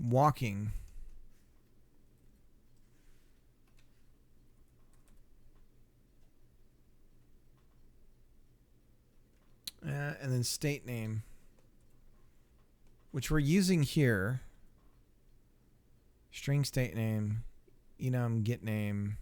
Walking. And then state name, which we're using here. String state name, enum get name.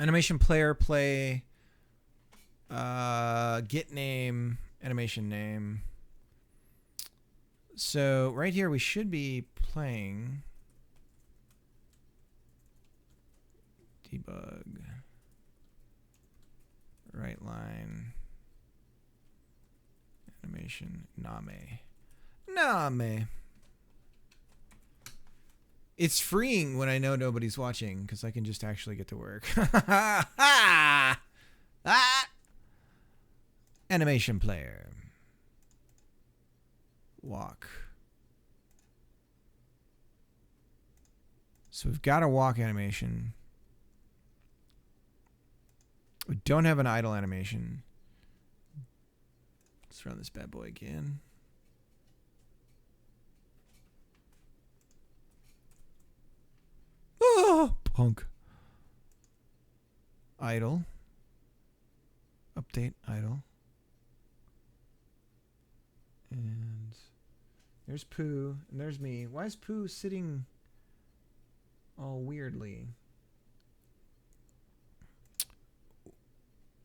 Animation player play get name, animation name. So right here we should be playing debug right line animation name. It's freeing when I know nobody's watching because I can just actually get to work. Animation player. Walk. So we've got a walk animation. We don't have an idle animation. Let's run this bad boy again. Oh, punk. Idle. Update idle. And there's Pooh, and there's me. Why is Pooh sitting all weirdly?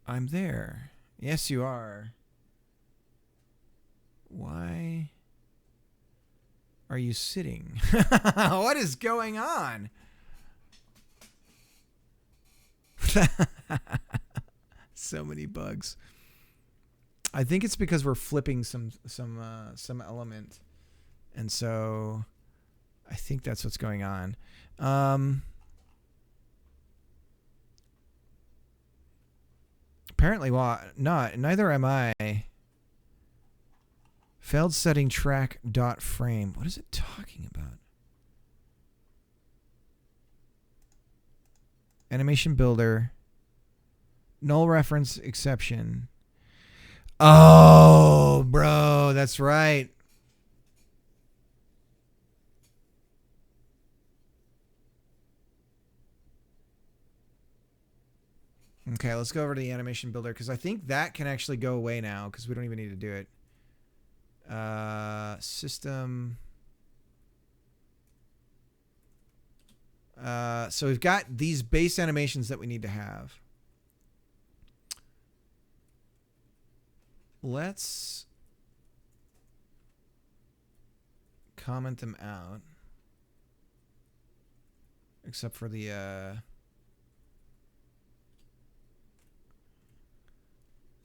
I'm there. Yes, you are. Why are you sitting? What is going on? So many bugs. I think it's because we're flipping some element, and so I think that's what's going on. Apparently, well, not. Neither am I. Failed setting track dot frame. What is it talking about? Animation builder. Null reference exception. Oh, bro, that's right. Okay, let's go over to the animation builder because I think that can actually go away now because we don't even need to do it. System. So we've got these base animations that we need to have. Let's comment them out. Except for the...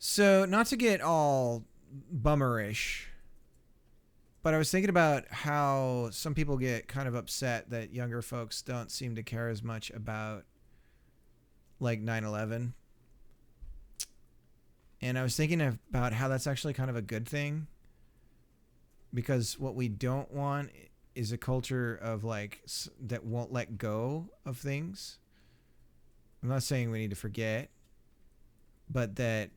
So, not to get all bummerish, but I was thinking about how some people get kind of upset that younger folks don't seem to care as much about, like, 9/11. And I was thinking about how that's actually kind of a good thing. Because what we don't want is a culture of, like, that won't let go of things. I'm not saying we need to forget, but that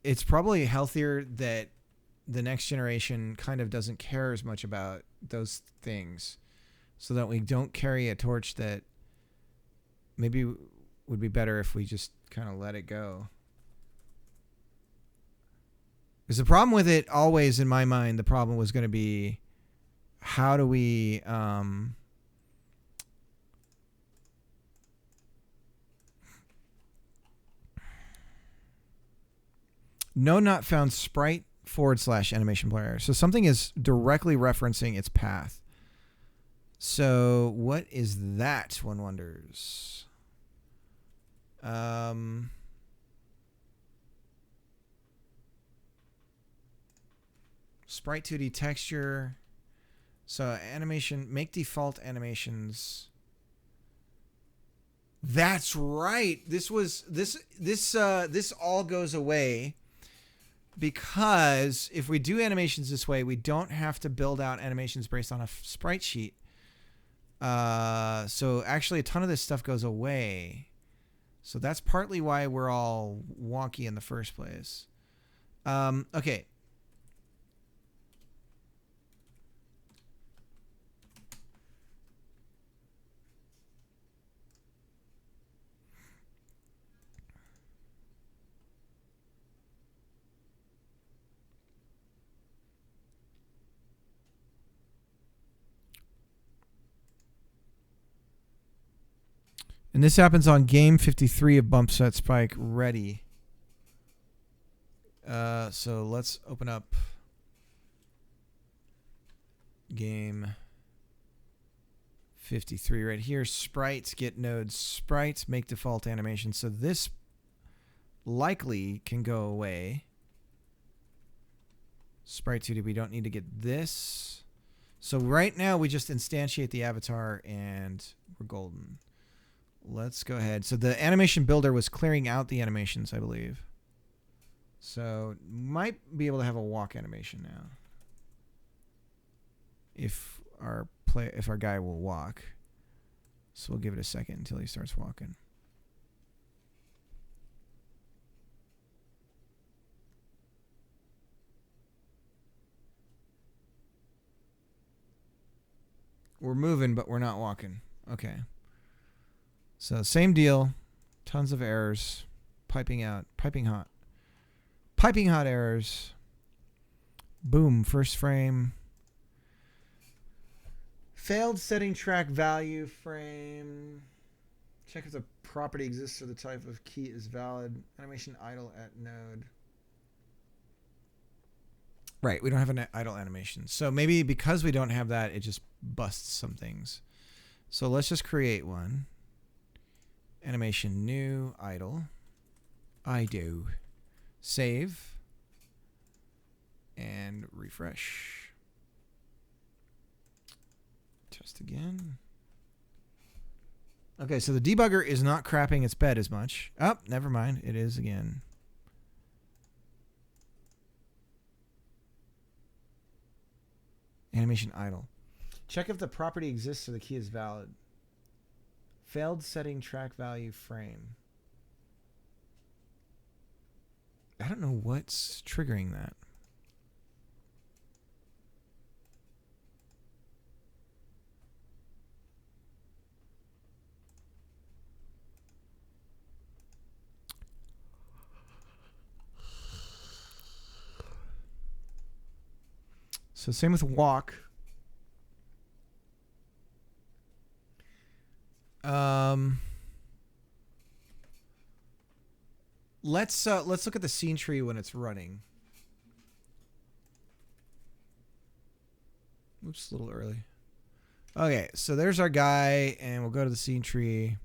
it's probably healthier that the next generation kind of doesn't care as much about those things so that we don't carry a torch that maybe would be better if we just kind of let it go. Because the problem with it always, in my mind, the problem was going to be how do we no not found sprite / animation player. So something is directly referencing its path. So what is that, one wonders? Sprite 2D texture. So animation, make default animations. That's right. This all goes away because if we do animations this way, we don't have to build out animations based on a sprite sheet. So actually a ton of this stuff goes away. So that's partly why we're all wonky in the first place. Okay. And this happens on game 53 of Bump Set Spike Ready. So let's open up game 53 right here. Sprites, get nodes. Sprites, make default animation. So this likely can go away. Sprite 2D, we don't need to get this. So right now we just instantiate the avatar and we're golden. Let's go ahead. So the animation builder was clearing out the animations, I believe. So might be able to have a walk animation now. If our guy will walk. So we'll give it a second until he starts walking. We're moving, but we're not walking. Okay. So same deal. Tons of errors. Piping out. Piping hot. Piping hot errors. Boom. First frame. Failed setting track value frame. Check if the property exists or the type of key is valid. Animation idle at node. Right, we don't have an idle animation. So maybe because we don't have that, it just busts some things. So let's just create one. Animation new, idle. I do. Save. And refresh. Test again. Okay, so the debugger is not crapping its bed as much. Oh, never mind. It is again. Animation idle. Check if the property exists or the key is valid. Failed setting track value frame. I don't know what's triggering that. So same with walk. Let's look at the scene tree when it's running. Oops, a little early. Okay, so there's our guy, and we'll go to the scene tree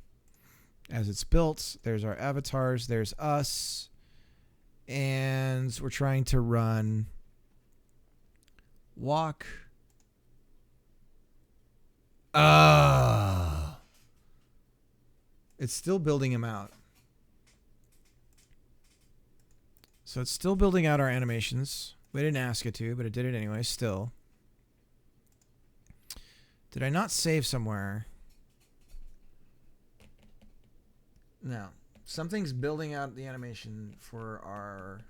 as it's built. There's our avatars. There's us, and we're trying to run walk. It's still building him out. So it's still building out our animations. We didn't ask it to, but it did it anyway, still. Did I not save somewhere? No. Something's building out the animation for our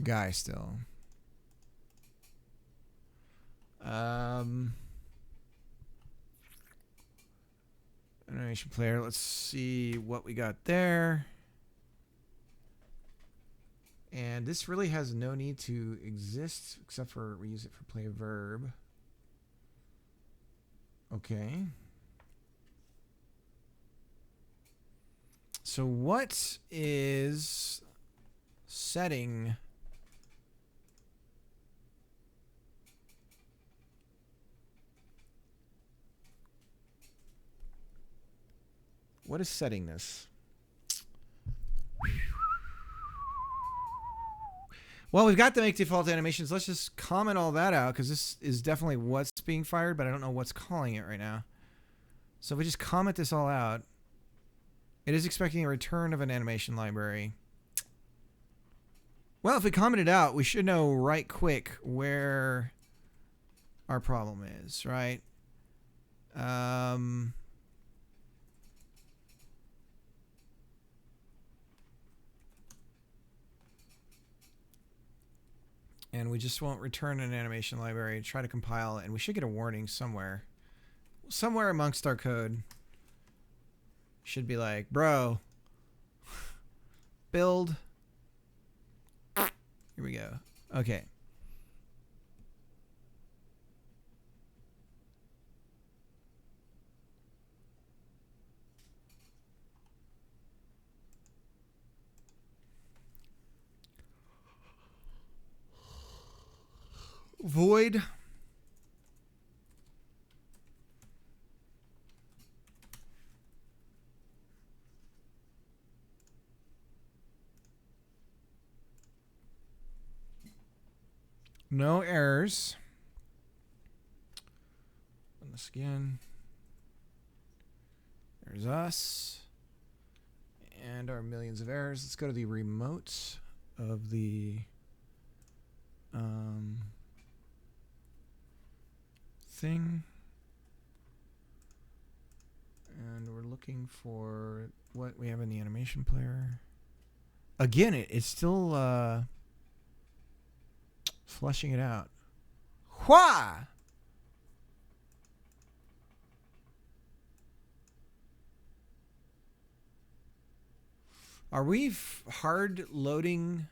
guy still. Animation player. Let's see what we got there. And this really has no need to exist except for we use it for play verb. Okay. So what is setting? What is setting this? Well, we've got the make default animations. Let's just comment all that out because this is definitely what's being fired, but I don't know what's calling it right now. So if we just comment this all out, it is expecting a return of an animation library. Well, if we comment it out, we should know right quick where our problem is, right? And we just won't return an animation library. Try to compile, and we should get a warning somewhere. Somewhere amongst our code. Should be like, bro, build. Here we go. Okay. Void. No errors. Run this again. There's us. And our millions of errors. Let's go to the remote of the thing. And we're looking for what we have in the animation player. Again, it's still flushing it out. Why? Are we hard loading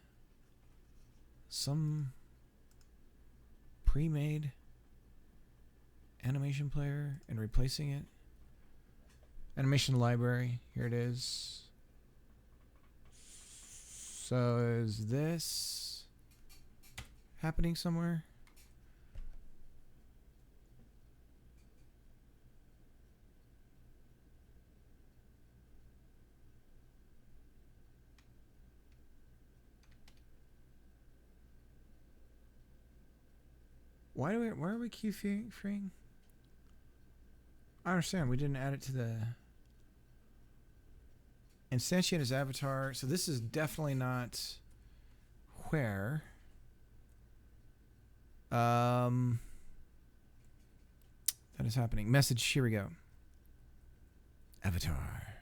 some pre-made animation player and replacing it? Animation library. Here it is. So is this happening somewhere? Why are we keyframing? I understand. We didn't add it to the instantiate as avatar. So this is definitely not where. That is happening. Message. Here we go. Avatar.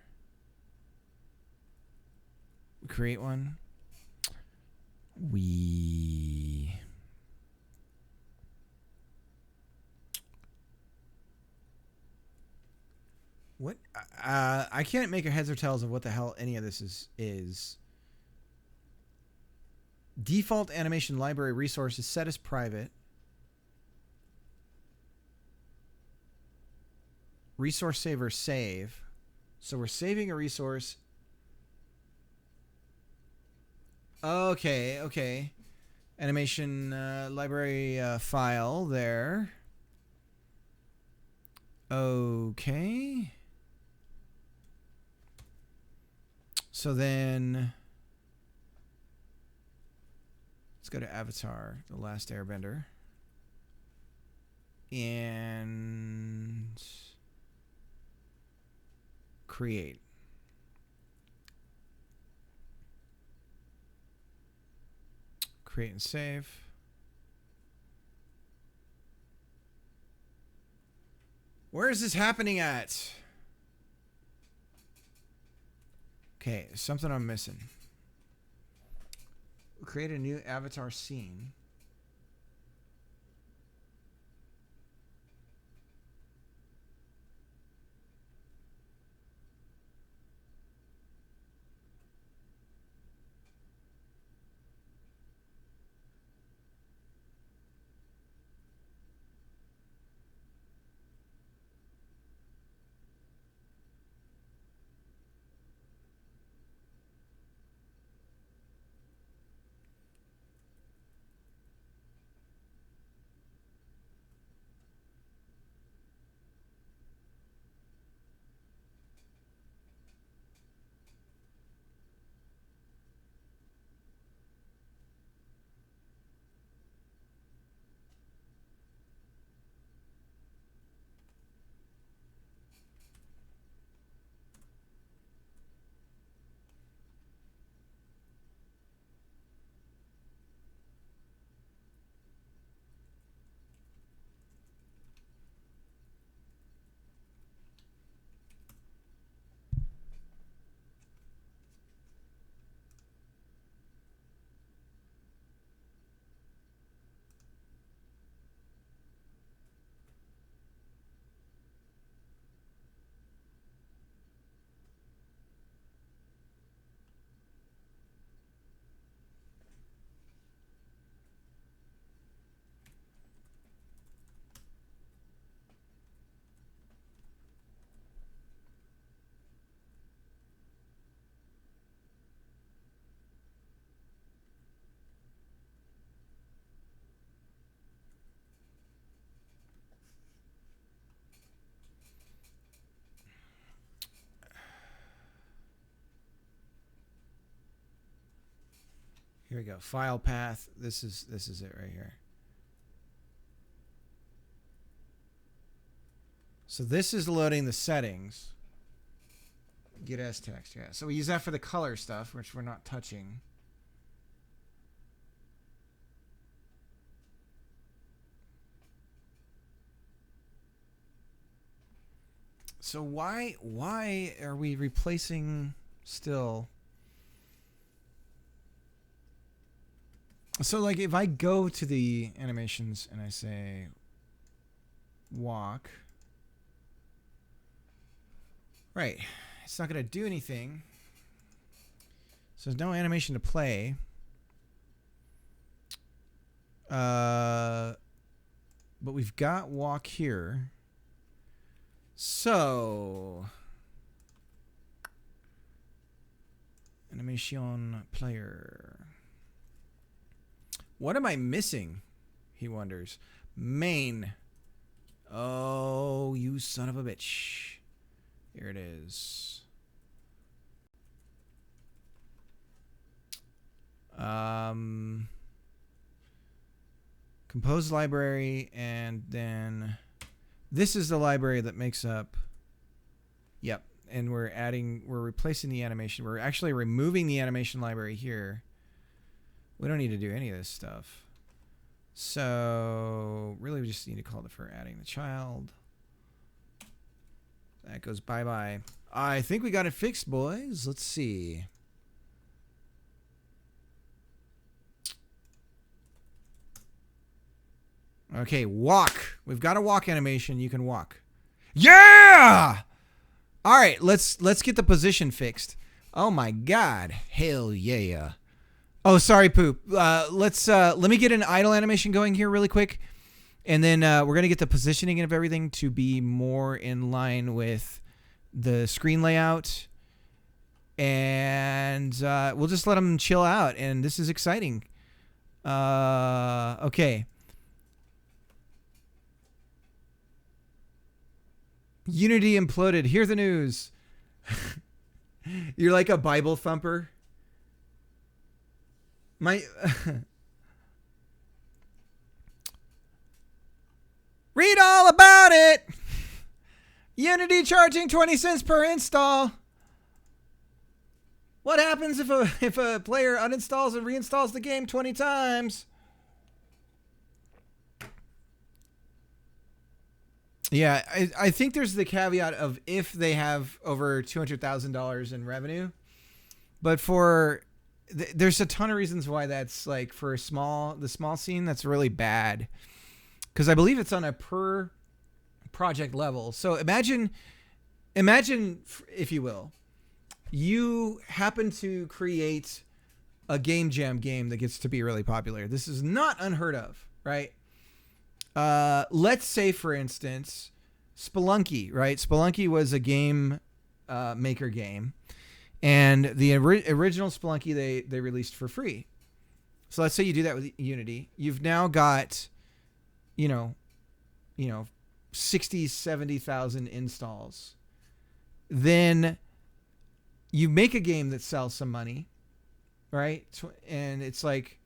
We create one. What? I can't make a heads or tails of what the hell any of this is. Default animation library resource is set as private. Resource saver save. So we're saving a resource. Okay. Animation library file there. Okay. So then let's go to Avatar, The Last Airbender. And create. Create and save. Where is this happening at? Okay, something I'm missing. We'll create a new avatar scene. Here we go. File path. This is it right here. So this is loading the settings. Get as text, yeah. So we use that for the color stuff, which we're not touching. So why are we replacing still? So like if I go to the animations and I say walk, right, it's not going to do anything. So there's no animation to play. But we've got walk here. So animation player. What am I missing? He wonders. Main. Oh, you son of a bitch. Here it is. Compose library, and then this is the library that makes up. Yep. And we're replacing the animation. We're actually removing the animation library here. We don't need to do any of this stuff. So really we just need to call it for adding the child. That goes bye-bye. I think we got it fixed, boys. Let's see. Okay, walk. We've got a walk animation. You can walk. Yeah! All right, let's get the position fixed. Oh my god. Hell yeah. Oh, sorry, Poop. Let me get an idle animation going here really quick. And then we're going to get the positioning of everything to be more in line with the screen layout. And we'll just let them chill out. And this is exciting. Okay. Unity imploded. Hear the news. You're like a Bible thumper. Read all about it. Unity charging 20 cents per install. What happens if a player uninstalls and reinstalls the game 20 times? Yeah, I think there's the caveat of if they have over $200,000 in revenue. But there's a ton of reasons why that's like for the small scene that's really bad. Because I believe it's on a per project level. So imagine, if you will, you happen to create a game jam game that gets to be really popular. This is not unheard of, right? Let's say, for instance, Spelunky, right? Spelunky was a game maker game. And the original Spelunky they released for free. So let's say you do that with Unity. You've now got, 60, 70,000 installs. Then you make a game that sells some money, right? And it's like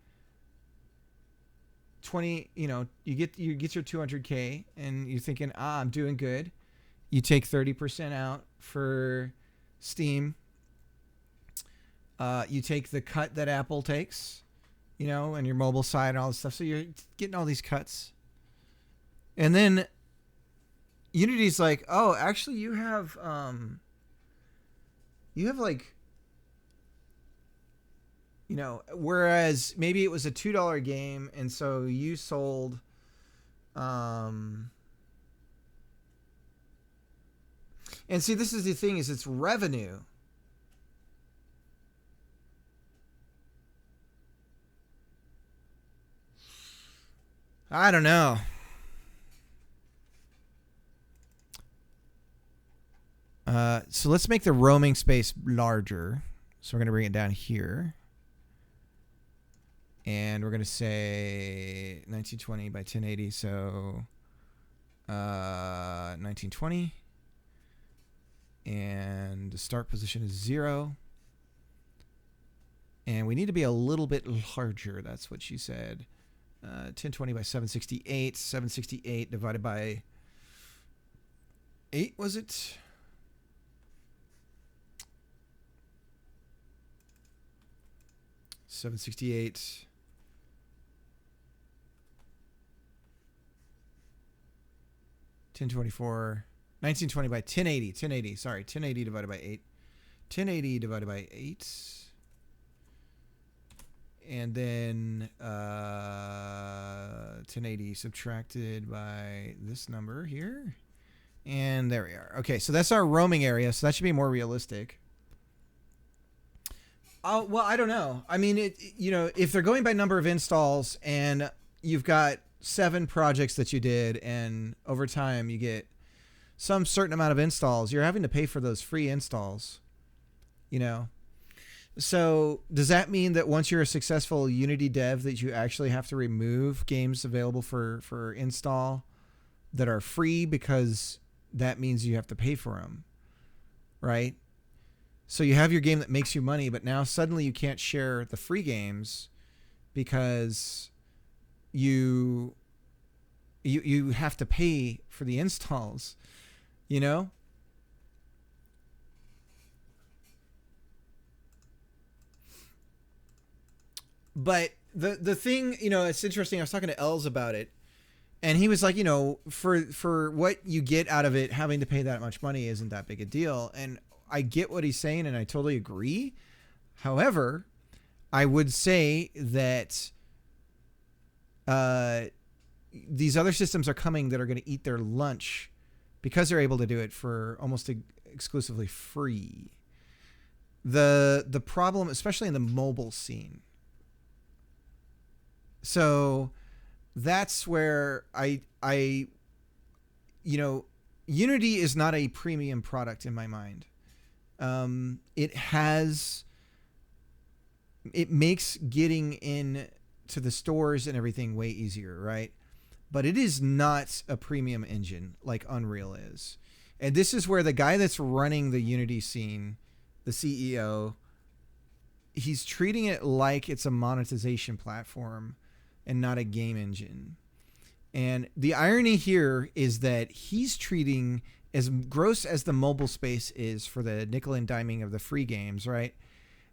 20, you get your 200K and you're thinking, I'm doing good. You take 30% out for Steam. You take the cut that Apple takes, and your mobile side and all this stuff. So you're getting all these cuts. And then Unity's like, oh, actually you have like, whereas maybe it was a $2 game. And so you sold, and see, this is the thing is it's revenue. I don't know. So let's make the roaming space larger. So we're going to bring it down here. And we're going to say 1920 by 1080. So 1920. And the start position is 0. And we need to be a little bit larger. That's what she said. 1020 by 768. 768 divided by 8, was it? $768. 1024. 1920 by 1080. 1080. Sorry, 1080 divided by 8. 1080 divided by 8. And then 1080 subtracted by this number here. And there we are. Okay, so that's our roaming area. So that should be more realistic. Oh, well, I don't know. I mean, if they're going by number of installs and you've got 7 projects that you did, and over time you get some certain amount of installs, you're having to pay for those free installs, So does that mean that once you're a successful Unity dev that you actually have to remove games available for install that are free, because that means you have to pay for them, right? So you have your game that makes you money, but now suddenly you can't share the free games because you have to pay for the installs, But the thing, it's interesting. I was talking to Els about it, and he was like, for what you get out of it, having to pay that much money isn't that big a deal. And I get what he's saying, and I totally agree. However, I would say that these other systems are coming that are going to eat their lunch because they're able to do it for almost exclusively free. The problem, especially in the mobile scene. So that's where Unity is not a premium product in my mind. It makes getting in to the stores and everything way easier, right? But it is not a premium engine like Unreal is. And this is where the guy that's running the Unity scene, the CEO, he's treating it like it's a monetization platform and not a game engine. And the irony here is that he's treating, as gross as the mobile space is for the nickel and diming of the free games, right?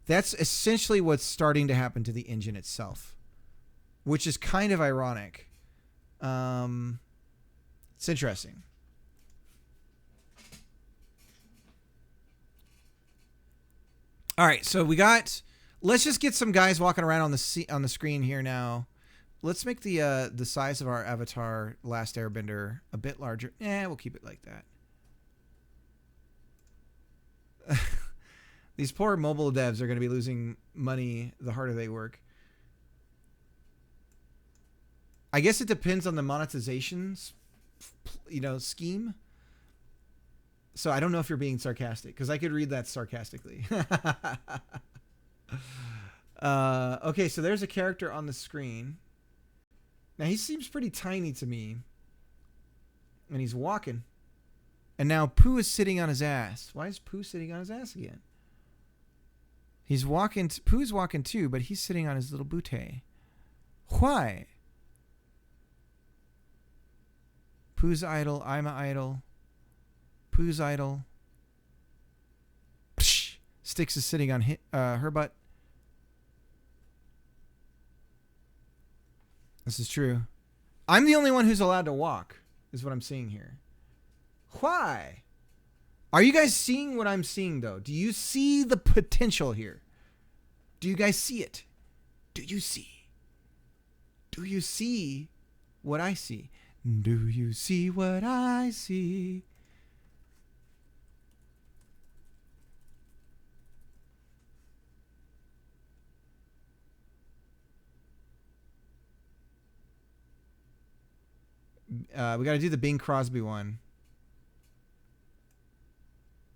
That's essentially what's starting to happen to the engine itself, which is kind of ironic. It's interesting. All right, so let's just get some guys walking around on the screen here now. Let's make the size of our avatar, Last Airbender, a bit larger. We'll keep it like that. These poor mobile devs are going to be losing money the harder they work. I guess it depends on the monetization, scheme. So I don't know if you're being sarcastic, because I could read that sarcastically. Okay, so there's a character on the screen. Now, he seems pretty tiny to me. And he's walking. And now Pooh is sitting on his ass. Why is Pooh sitting on his ass again? He's walking. Pooh's walking too, but he's sitting on his little bootay. Why? Pooh's idle. I'm an idle. Pooh's idle. Psh! Styx is sitting on her butt. This is true. I'm the only one who's allowed to walk, is what I'm seeing here. Why? Are you guys seeing what I'm seeing, though? Do you see the potential here? Do you guys see it? Do you see? Do you see what I see? Do you see what I see? We got to do the Bing Crosby one.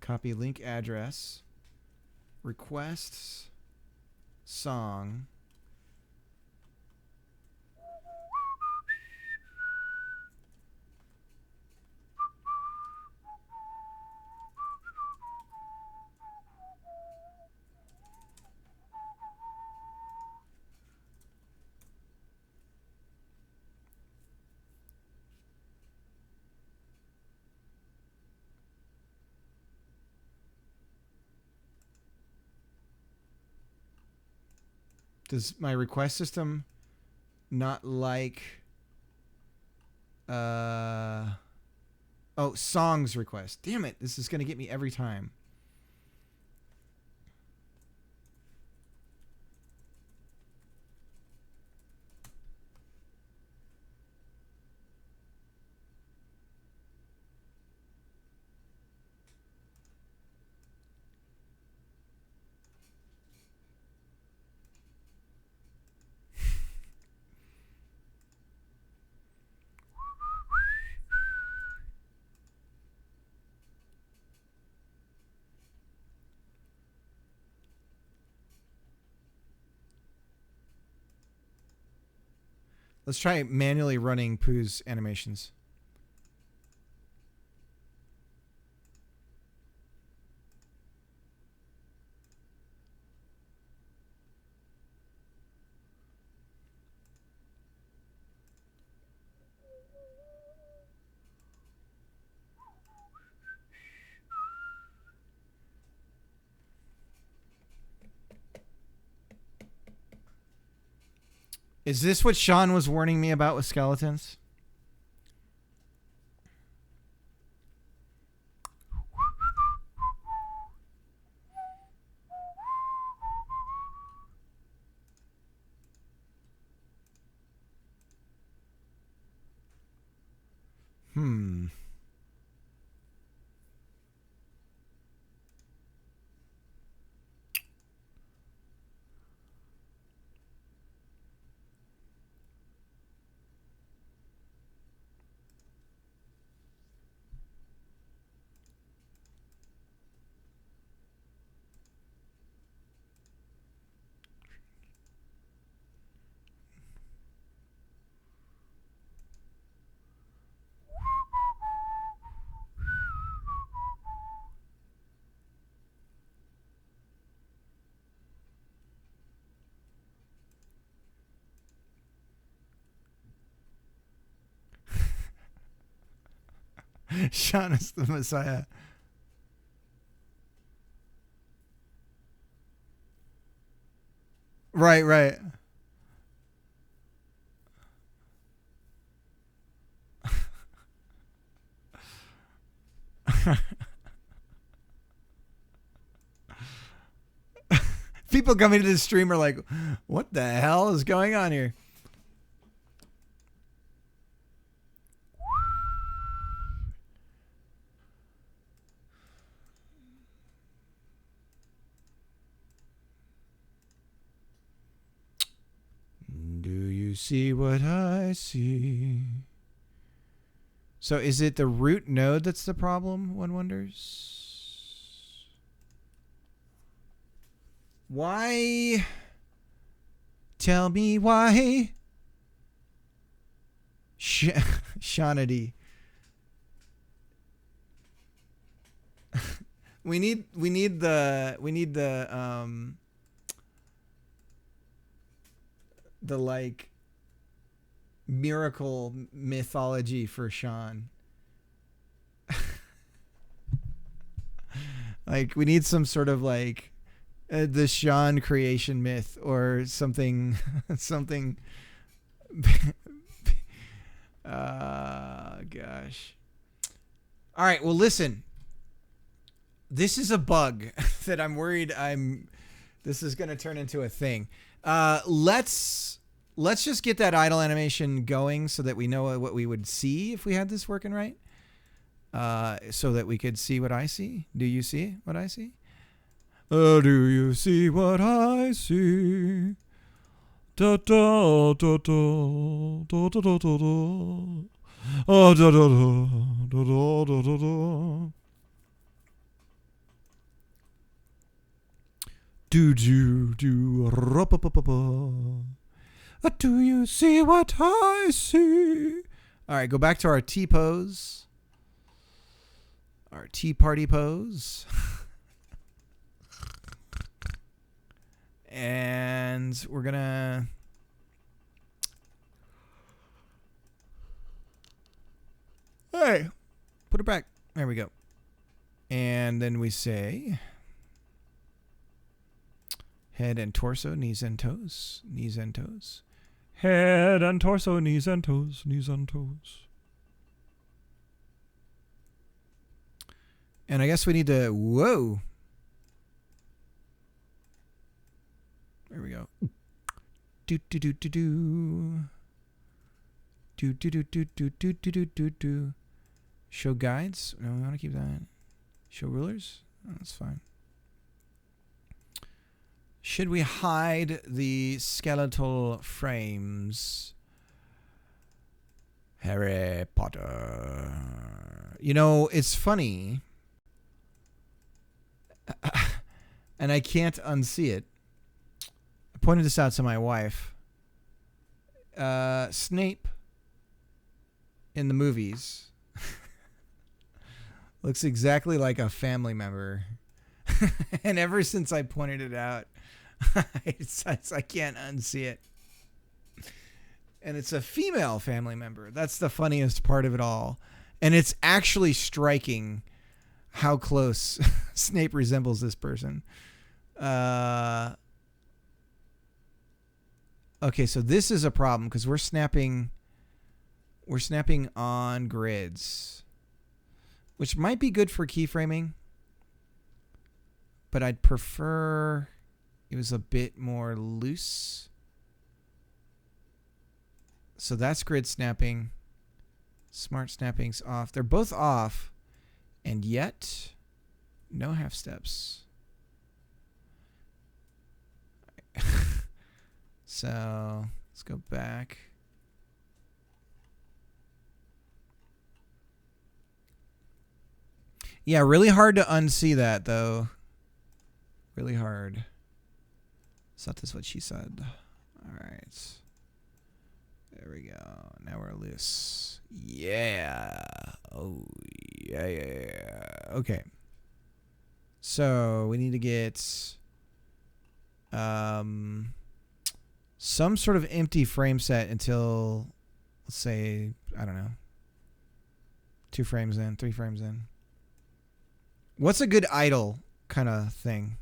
Copy link address. Requests. Song. Does my request system not like songs request? Damn it, this is gonna get me every time. Let's try manually running Pooh's animations. Is this what Sean was warning me about with skeletons? Sean is the Messiah. Right, right. People coming to the stream are like, what the hell is going on here? Do you see what I see? So is it the root node that's the problem, one wonders? Why? Tell me why. Shaunity. we need the like miracle mythology for Sean. Like we need some sort of like the Sean creation myth or something something. Gosh. All right, well listen. This is a bug that I'm worried this is going to turn into a thing. Let's just get that idle animation going so that we know what we would see if we had this working right. So that we could see what I see. Do you see what I see? Do you see what I see? Da da da da da da da da da. Oh da da da da da da da. Do do do ra pa pa pa pa. Do you see what I see? All right, go back to our T pose. Our tea party pose. And we're gonna hey, put it back. There we go. And then we say Head and torso, knees and toes, knees and toes. Head and torso, knees and toes, knees and toes. And I guess we need to, whoa. There we go. Do do do do do. Do do do do do do do do do do. Show guides. No, we want to keep that. Show rulers. Oh, that's fine. Should we hide the skeletal frames? Harry Potter. You know, it's funny. And I can't unsee it. I pointed this out to my wife. Snape in the movies looks exactly like a family member. And ever since I pointed it out, I can't unsee it. And it's a female family member. That's the funniest part of it all. And it's actually striking how close Snape resembles this person. Okay, so this is a problem because we're snapping on grids, which might be good for keyframing, but I'd prefer it was a bit more loose. So that's grid snapping. Smart snapping's off. They're both off, and yet no half steps. So let's go back. Yeah, really hard to unsee that though. Really hard. So that's what she said. All right. There we go. Now we're loose. Yeah. Oh, yeah. Okay. So we need to get some sort of empty frame set until, let's say, I don't know, 2 frames in, 3 frames in. What's a good idle kind of thing?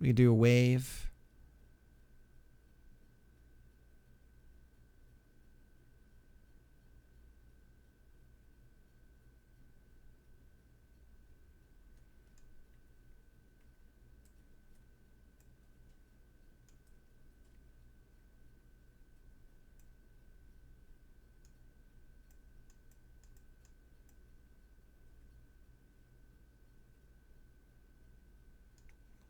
We could do a wave.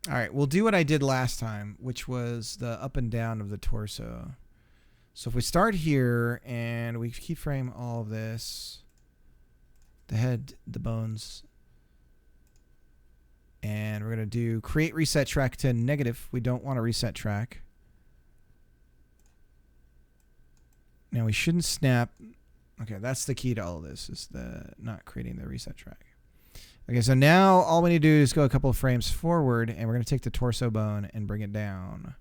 All right, we'll do what I did last time, which was the up and down of the torso. So if we start here and we keyframe all of this, the head, the bones, and we're going to do create reset track to negative. We don't want to reset track. Now we shouldn't snap. Okay, that's the key to all of this, is the not creating the reset track. Okay, so now all we need to do is go a couple of frames forward, and we're going to take the torso bone and bring it down.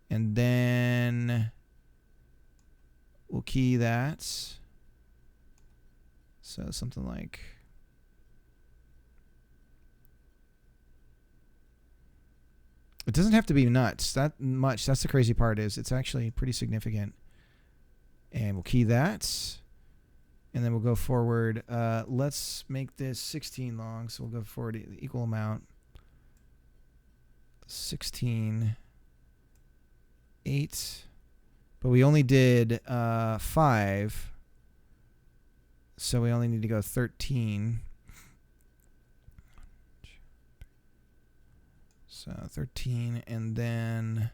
And then we'll key that. So something like... It doesn't have to be nuts that much. That's the crazy part, is it's actually pretty significant. And we'll key that. And then we'll go forward. Let's make this 16 long. So we'll go forward the equal amount. 16. 8. But we only did 5. So we only need to go 13. So 13, and then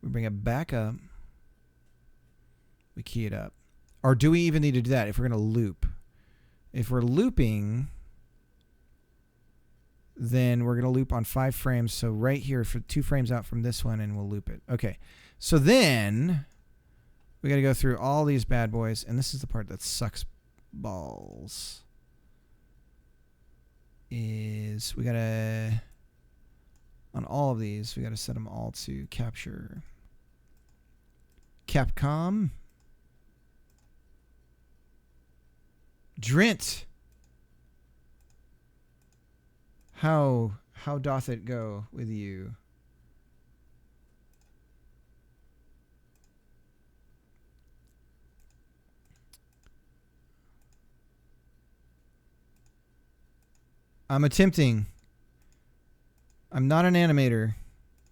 we bring it back up. We key it up. Or do we even need to do that if we're going to loop? If we're looping, then we're going to loop on 5 frames. So right here, for 2 frames out from this one, and we'll loop it. Okay. So then we got to go through all these bad boys, and this is the part that sucks balls. Is we got to... On all of these, we got to set them all to capture. Capcom. Drint. How doth it go with you? I'm attempting. I'm not an animator.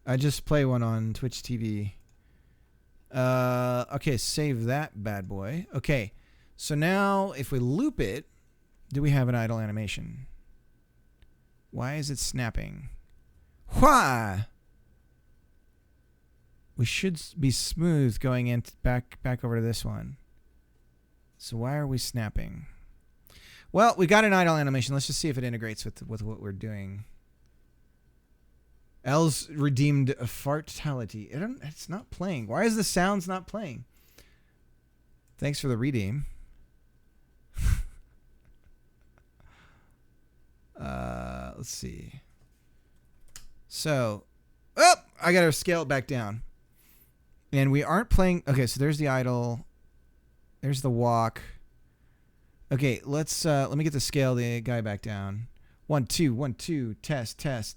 I just play one on Twitch TV. Okay, save that bad boy. Okay, so now if we loop it, do we have an idle animation? Why is it snapping? Why? We should be smooth going in back over to this one. So why are we snapping? Well, we got an idle animation. Let's just see if it integrates with what we're doing. L's redeemed a fartality. It's not playing. Why is the sounds not playing? Thanks for the redeem. Let's see. So, I got to scale it back down. And we aren't playing. Okay, so there's the idle. There's the walk. Okay, let me get the scale the guy back down. 1 2 1 2 test.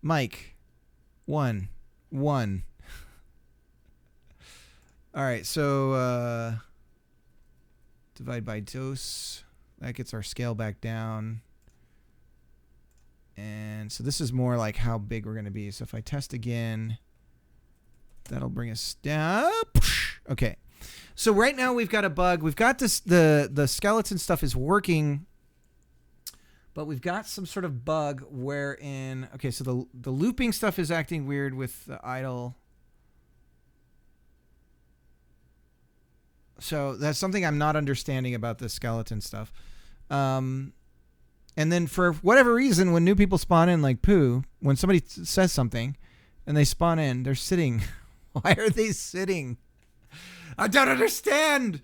Mike. 1 1. All right, so divide by dose. That gets our scale back down. And so this is more like how big we're going to be. So if I test again, that'll bring us down. Okay. So right now we've got a bug. We've got this, the skeleton stuff is working, but we've got some sort of bug wherein, okay, so the looping stuff is acting weird with the idle. So that's something I'm not understanding about the skeleton stuff. And then for whatever reason, when new people spawn in, like Pooh, when somebody says something and they spawn in, they're sitting. Why are they sitting? I don't understand.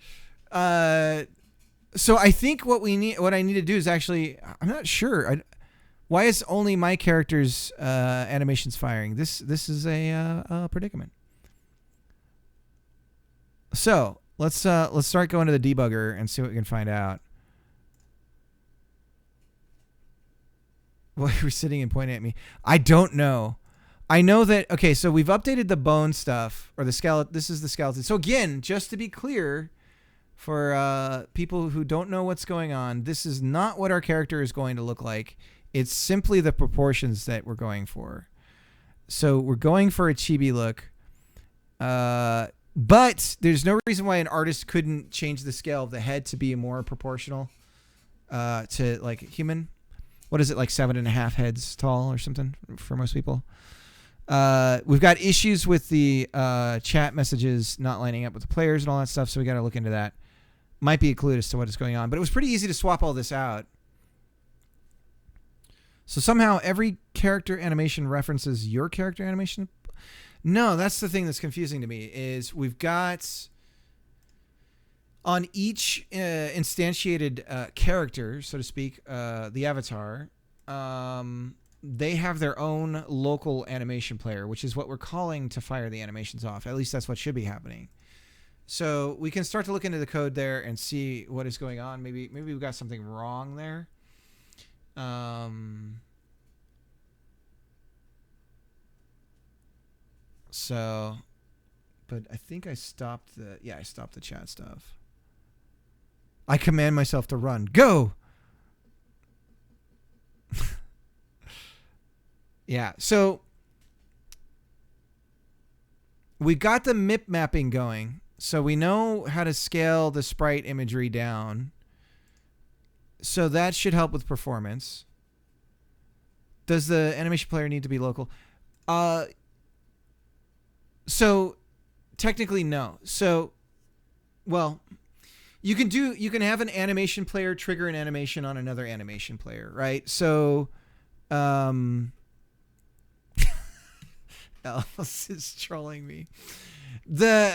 So I think what I need to do is actually, I'm not sure. Why is only my character's animations firing? This is a predicament. So let's start going to the debugger and see what we can find out. Why you're sitting and pointing at me? I don't know. I know that, okay, so we've updated the bone stuff, or the skeleton. This is the skeleton. So again, just to be clear, for people who don't know what's going on, this is not what our character is going to look like. It's simply the proportions that we're going for. So we're going for a chibi look. But there's no reason why an artist couldn't change the scale of the head to be more proportional to like human. What is it, like 7.5 heads tall or something for most people? We've got issues with the chat messages not lining up with the players and all that stuff, so we got to look into that. Might be a clue as to what is going on, but it was pretty easy to swap all this out. So somehow every character animation references your character animation. No, that's the thing that's confusing to me, is we've got on each instantiated character, so to speak, the avatar, they have their own local animation player, which is what we're calling to fire the animations off. At least that's what should be happening. So we can start to look into the code there and see what is going on. Maybe we've got something wrong there. So, but I think I stopped I stopped the chat stuff. I command myself to run. Go! Yeah, so we got the MIP mapping going. So we know how to scale the sprite imagery down. So that should help with performance. Does the animation player need to be local? So technically no. So, well, you can have an animation player trigger an animation on another animation player, right? So, Els is trolling me. The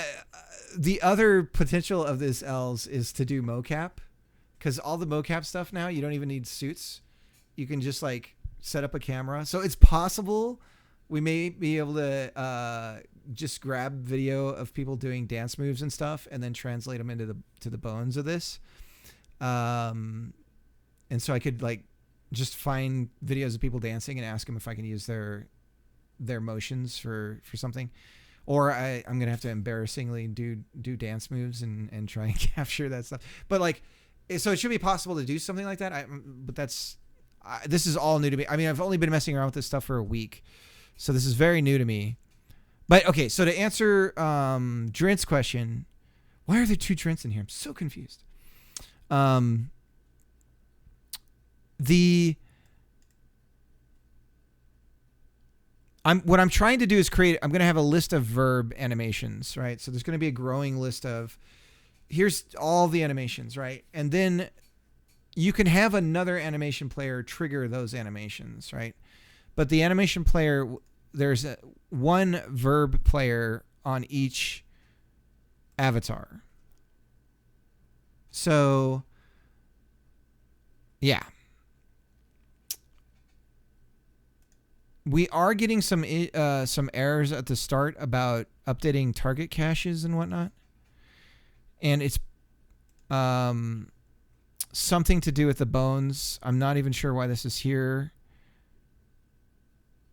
other potential of this Els is to do mocap, because all the mocap stuff now, you don't even need suits. You can just like set up a camera. So it's possible we may be able to just grab video of people doing dance moves and stuff, and then translate them into the bones of this. And so I could like just find videos of people dancing and ask them if I can use their motions for something. Or I'm gonna have to embarrassingly do dance moves and try and capture that stuff. But like, so it should be possible to do something like that. But this is all new to me. I mean, I've only been messing around with this stuff for a week, so this is very new to me. But okay, so to answer Drint's question, why are there 2 Drints in here? I'm so confused. What I'm trying to do is I'm going to have a list of verb animations, right? So there's going to be a growing list of, here's all the animations, right? And then you can have another animation player trigger those animations, right? But the animation player, there's one verb player on each avatar. So, yeah. We are getting some errors at the start about updating target caches and whatnot, and it's something to do with the bones. I'm not even sure why this is here,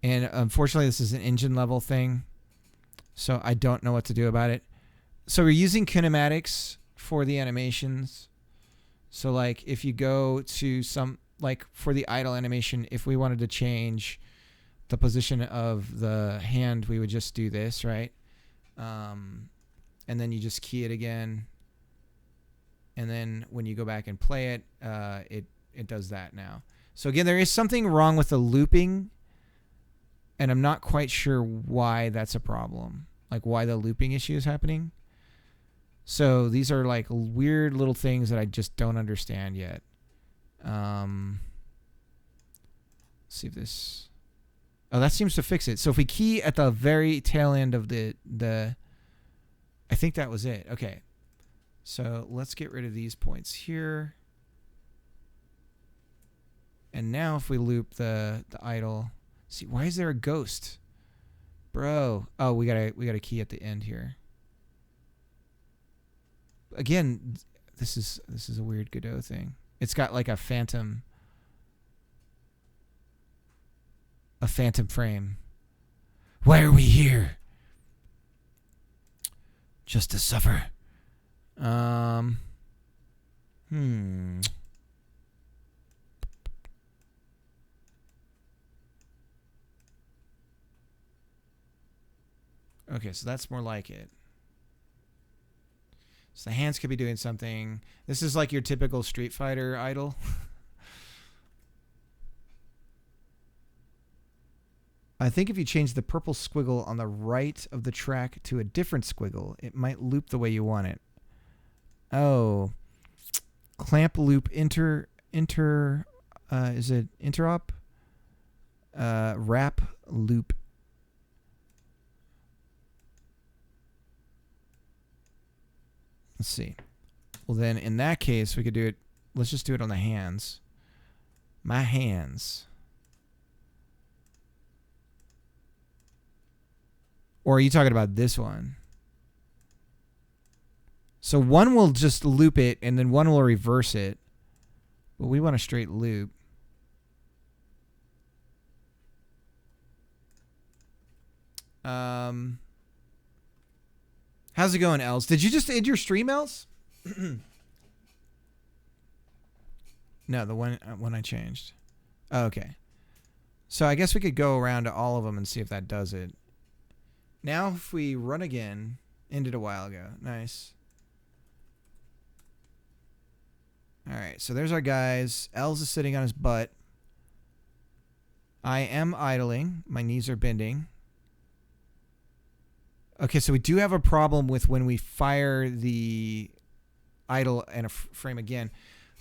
and unfortunately, this is an engine level thing, so I don't know what to do about it. So we're using kinematics for the animations. So like, if you go to for the idle animation, if we wanted to change the position of the hand, we would just do this, right? And then you just key it again. And then when you go back and play it, it does that now. So again, there is something wrong with the looping, and I'm not quite sure why that's a problem. Like why the looping issue is happening. So these are like weird little things that I just don't understand yet. Let's see if this... Oh, that seems to fix it. So if we key at the very tail end of the I think that was it. Okay. So let's get rid of these points here. And now if we loop the idle, see, why is there a ghost? Bro. Oh, we gotta key at the end here. Again, this is a weird Godot thing. It's got like a phantom frame. Why are we here? Just to suffer. Okay, so that's more like it. So the hands could be doing something. This is like your typical Street Fighter idle. I think if you change the purple squiggle on the right of the track to a different squiggle, it might loop the way you want it. Oh. Clamp loop is it interop? Wrap loop. Let's see. Well, then in that case, we could do it. Let's just do it on the hands. My hands. Or are you talking about this one? So one will just loop it, and then one will reverse it. But we want a straight loop. How's it going, Els? Did you just end your stream, Els? No, the one I changed. Oh, okay. So I guess we could go around to all of them and see if that does it. Now, if we run again, ended a while ago. Nice. All right, so there's our guys. Els is sitting on his butt. I am idling. My knees are bending. Okay, so we do have a problem with when we fire the idle and a frame again.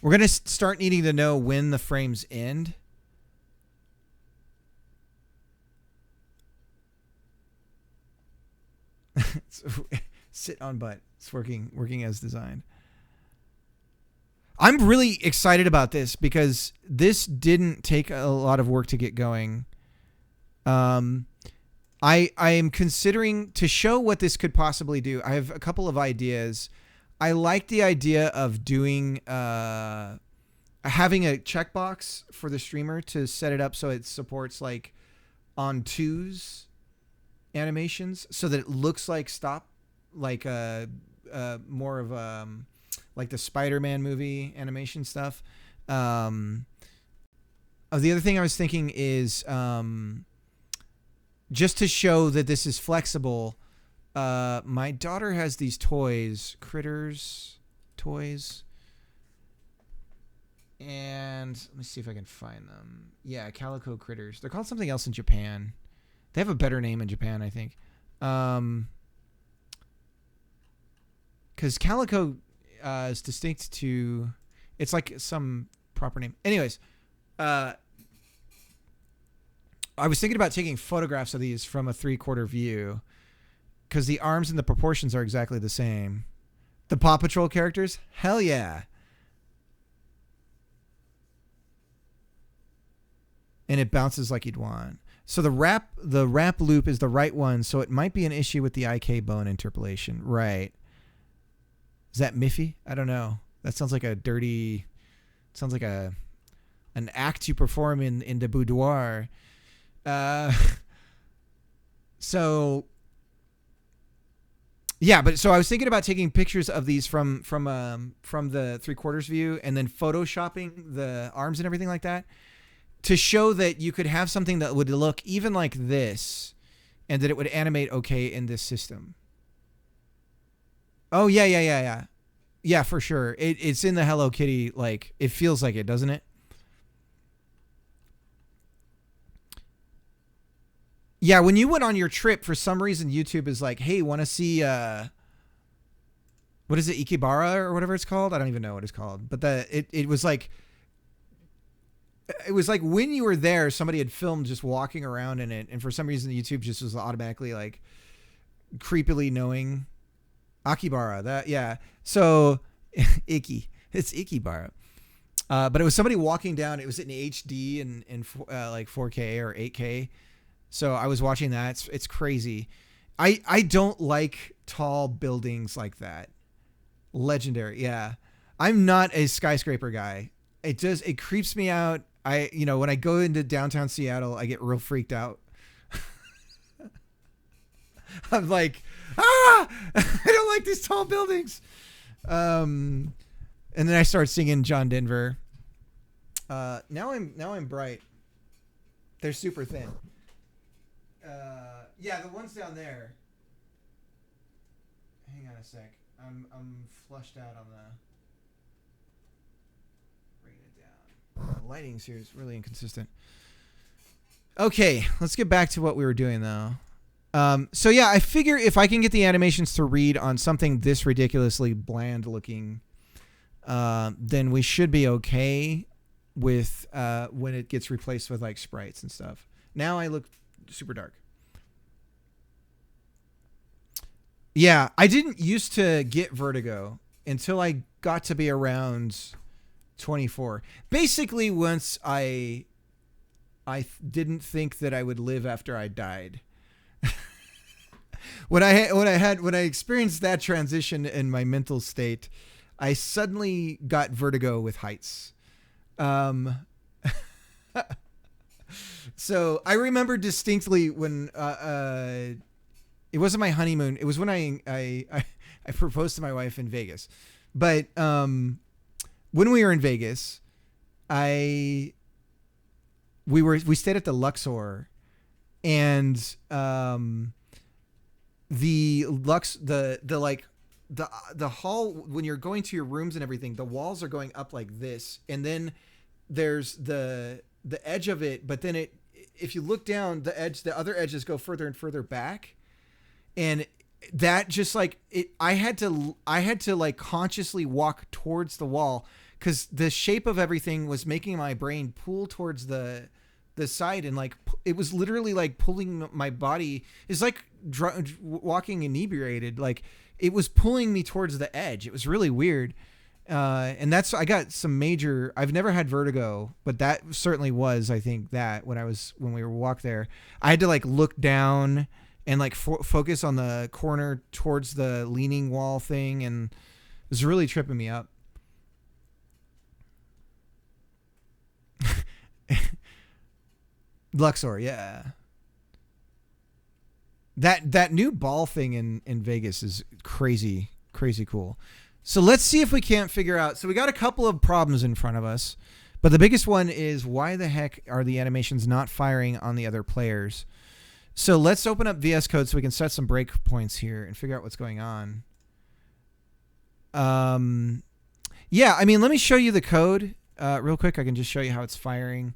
We're going to start needing to know when the frames end. Sit on butt. It's working as designed. I'm really excited about this because this didn't take a lot of work to get going. I am considering to show what this could possibly do. I have a couple of ideas. I like the idea of doing having a checkbox for the streamer to set it up so it supports like on twos animations, so that it looks like stop, like more of like the Spider-Man movie animation stuff. The other thing I was thinking is just to show that this is flexible. My daughter has these toys, Critters toys. And let me see if I can find them. Yeah, Calico Critters. They're called something else in Japan. They have a better name in Japan, I think. Because Calico is distinct to... It's like some proper name. Anyways, I was thinking about taking photographs of these from a 3/4 view, because the arms and the proportions are exactly the same. The Paw Patrol characters? Hell yeah. And it bounces like you'd want. So the wrap loop is the right one, so it might be an issue with the IK bone interpolation. Right. Is that Miffy? I don't know. That sounds like a dirty... Sounds like an act you perform in the boudoir. So... Yeah, but so I was thinking about taking pictures of these from the 3/4 view and then photoshopping the arms and everything like that, to show that you could have something that would look even like this and that it would animate okay in this system. Oh, yeah. Yeah, for sure. It's in the Hello Kitty, like, it feels like it, doesn't it? Yeah, when you went on your trip, for some reason, YouTube is like, hey, want to see, what is it, Ikebara or whatever it's called? I don't even know what it's called. But it was like... It was like when you were there, somebody had filmed just walking around in it, and for some reason YouTube just was automatically like creepily knowing Akibara. That, yeah. So it's Ikebara. But it was somebody walking down. It was in HD and like 4K or 8K. So I was watching that. It's crazy. I don't like tall buildings like that. Legendary, yeah. I'm not a skyscraper guy. It creeps me out. When I go into downtown Seattle, I get real freaked out. I'm like, I don't like these tall buildings. And then I start singing John Denver. Now I'm bright. They're super thin. Yeah, the ones down there. Hang on a sec. I'm flushed out on the... The lighting here is really inconsistent. Okay, let's get back to what we were doing, though. So yeah, I figure if I can get the animations to read on something this ridiculously bland looking, then we should be okay with when it gets replaced with like sprites and stuff. Now I look super dark. Yeah, I didn't used to get vertigo until I got to be around 24. Basically, once I didn't think that I would live after I died. when I experienced that transition in my mental state, I suddenly got vertigo with heights. So I remember distinctly when it wasn't my honeymoon. It was when I proposed to my wife in Vegas, but when we were in Vegas, we stayed at the Luxor, and the hall, when you're going to your rooms and everything, the walls are going up like this, and then there's the edge of it, but then if you look down, the other edges go further and further back, and that just like it, I had to like consciously walk towards the wall, because the shape of everything was making my brain pull towards the side, and like it was literally like pulling my body. It's like walking inebriated. Like it was pulling me towards the edge. It was really weird. And that's, I got some major, I've never had vertigo, but that certainly was, I think that when we were walk there, I had to like look down and like focus on the corner towards the leaning wall thing. And it was really tripping me up. Luxor. Yeah. That new ball thing in Vegas is crazy cool. So let's see if we can't figure out. So we got a couple of problems in front of us, but the biggest one is why the heck are the animations not firing on the other players? So let's open up VS Code so we can set some breakpoints here and figure out what's going on. Yeah, I mean, let me show you the code real quick. I can just show you how it's firing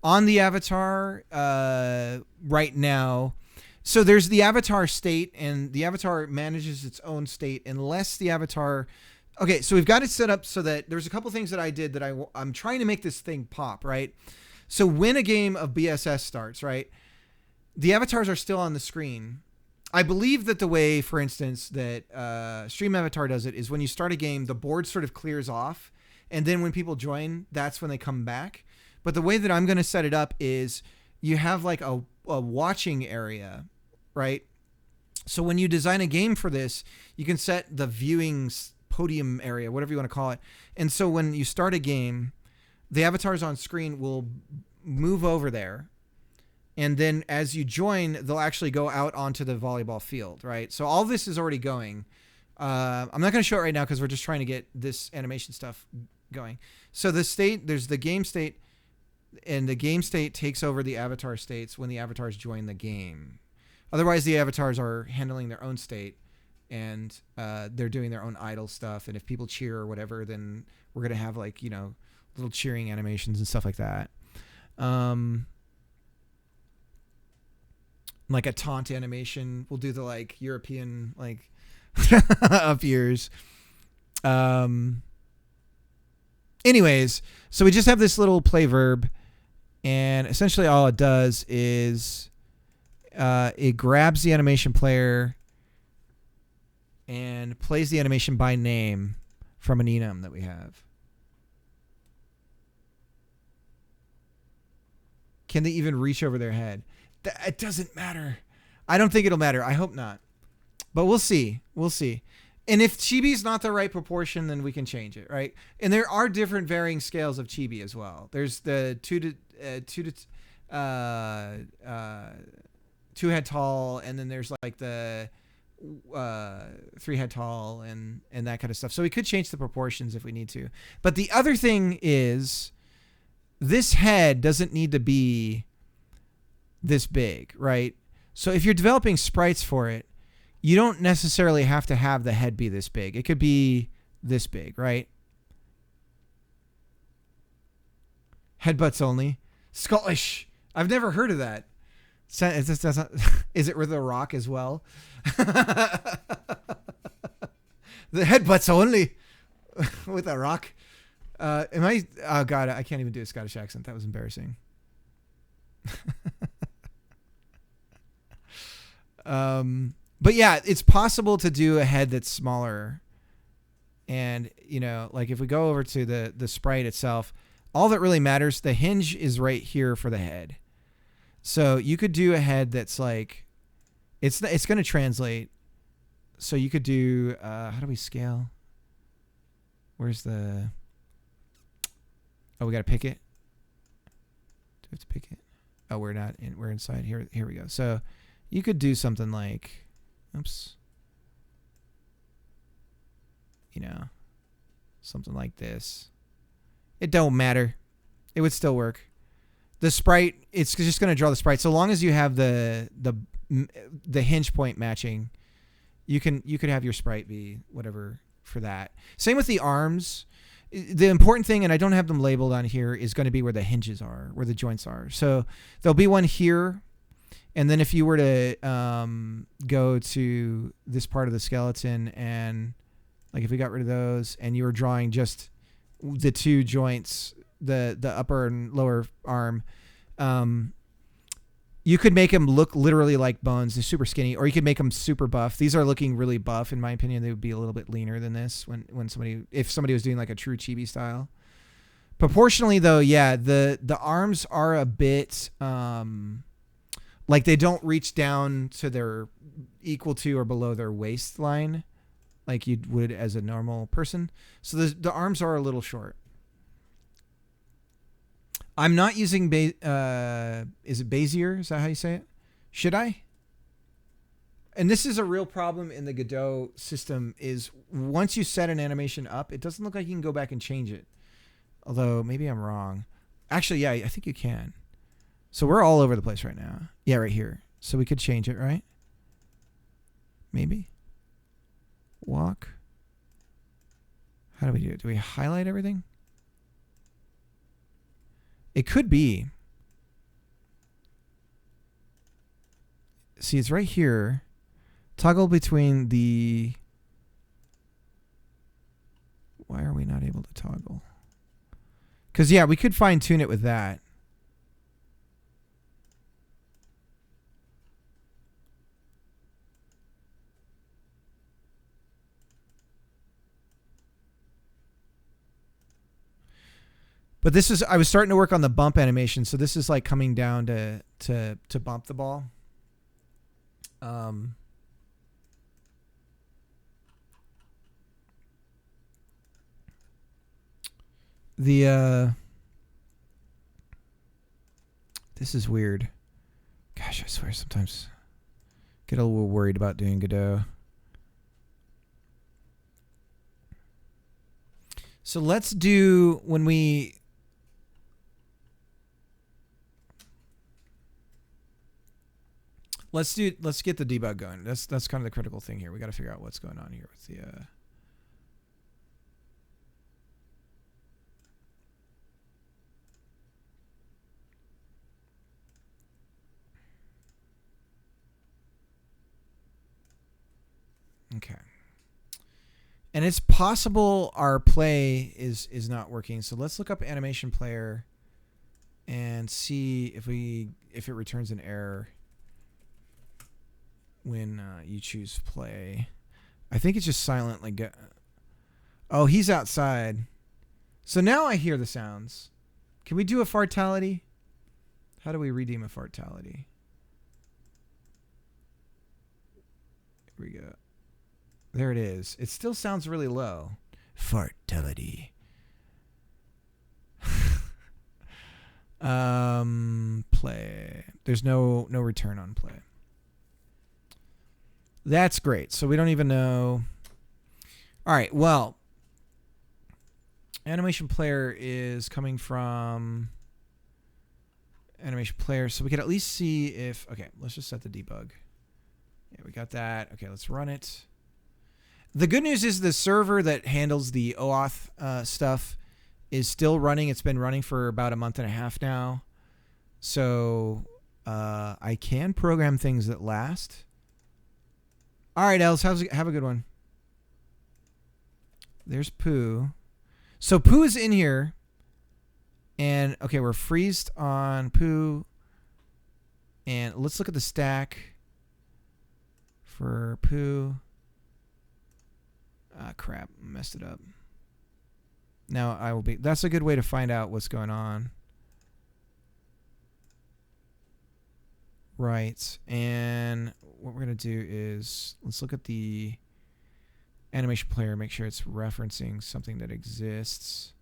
on the avatar right now. So there's the avatar state, and the avatar manages its own state unless the avatar... Okay, so we've got it set up so that there's a couple things that I did that I'm trying to make this thing pop, right? So when a game of BSS starts, right, the avatars are still on the screen. I believe that the way, for instance, that Stream Avatar does it is when you start a game, the board sort of clears off, and then when people join, that's when they come back. But the way that I'm going to set it up is you have like a watching area, right? So when you design a game for this, you can set the viewing podium area, whatever you want to call it. And so when you start a game, the avatars on screen will move over there. And then as you join, they'll actually go out onto the volleyball field, right? So all this is already going. I'm not going to show it right now because we're just trying to get this animation stuff going. So the state, there's the game state, and the game state takes over the avatar states when the avatars join the game. Otherwise, the avatars are handling their own state, and they're doing their own idle stuff. And if people cheer or whatever, then we're going to have like, you know, little cheering animations and stuff like that. Like a taunt animation. We'll do the like European, like up ears. Anyways, so we just have this little play verb, and essentially all it does is it grabs the animation player and plays the animation by name from an enum that we have. Can they even reach over their head? It doesn't matter. I don't think it'll matter. I hope not. But we'll see. We'll see. And if chibi's not the right proportion, then we can change it, right? And there are different varying scales of chibi as well. There's the 2 head tall, and then there's like the 3 head tall and that kind of stuff. So we could change the proportions if we need to. But the other thing is, this head doesn't need to be this big, right? So if you're developing sprites for it, you don't necessarily have to have the head be this big. It could be this big, right? Headbutts only. Scottish. I've never heard of that. Is it with a rock as well? The headbutts only with a rock. Am I? Oh God, I can't even do a Scottish accent. That was embarrassing. But yeah, it's possible to do a head that's smaller. And, you know, like if we go over to the sprite itself, all that really matters, the hinge is right here for the head. So you could do a head that's like, it's going to translate. So you could do, how do we scale? Where's the, oh, we got to pick it. Do we have to pick it? Oh, we're not in, we're inside here. Here we go. So you could do something like, oops, you know, something like this. It don't matter. It would still work. The sprite, it's just going to draw the sprite. So long as you have the hinge point matching, you could have your sprite be whatever for that. Same with the arms. The important thing, and I don't have them labeled on here, is going to be where the hinges are, where the joints are. So there'll be one here. And then if you were to go to this part of the skeleton, and like if we got rid of those and you were drawing just the 2 joints, the upper and lower arm, You could make them look literally like bones. They're super skinny, or you could make them super buff. These are looking really buff, in my opinion. They would be a little bit leaner than this if somebody was doing like a true chibi style. Proportionally, though, yeah, the arms are a bit like they don't reach down to their equal to or below their waistline like you would as a normal person. So the arms are a little short. I'm not using is it Bezier? Is that how you say it? Should I? And this is a real problem in the Godot system is once you set an animation up, it doesn't look like you can go back and change it. Although maybe I'm wrong. Actually, yeah, I think you can. So we're all over the place right now. Yeah, right here. So we could change it, right? Maybe. Walk. How do we do it? Do we highlight everything? It could be. See, it's right here. Toggle between the... Why are we not able to toggle? Because, yeah, we could fine-tune it with that. But this is, I was starting to work on the bump animation, so this is like coming down to bump the ball. This is weird. Gosh, I swear sometimes get a little worried about doing Godot. So let's do when we... Let's get the debug going. That's kind of the critical thing here. We got to figure out what's going on here with the Okay. And it's possible our play is not working. So let's look up animation player and see if it returns an error when you choose play. I think it's just silently Oh, he's outside. So now I hear the sounds. Can we do a fartality? How do we redeem a fartality? Here we go. There it is. It still sounds really low. Fartality. Play. There's no return on play. That's great. So we don't even know. All right. Well, animation player is coming from animation player. So we could at least see if, okay, let's just set the debug. Yeah, we got that. Okay, let's run it. The good news is the server that handles the OAuth stuff is still running. It's been running for about a month and a half now. So I can program things that last. All right, Els, have a good one. There's Pooh. So Pooh is in here. And, okay, we're freezed on Pooh. And let's look at the stack for Pooh. Ah, crap. Messed it up. Now I will be... That's a good way to find out what's going on. Right. And what we're going to do is... Let's look at the animation player. Make sure it's referencing something that exists.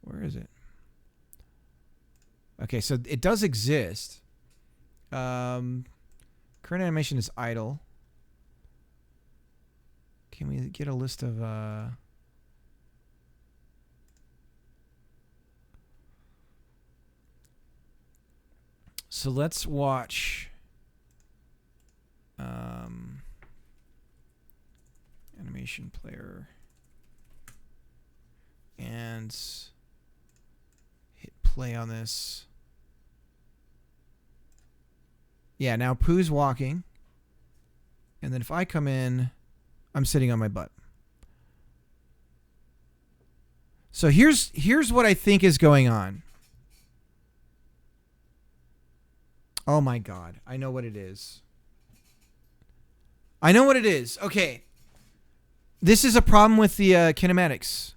Where is it? Okay, so it does exist. Current animation is idle. Can we get a list of so let's watch animation player and hit play on this. Yeah, now Pooh's walking. And then if I come in, I'm sitting on my butt. So here's what I think is going on. Oh my God. I know what it is. I know what it is. Okay. This is a problem with the kinematics.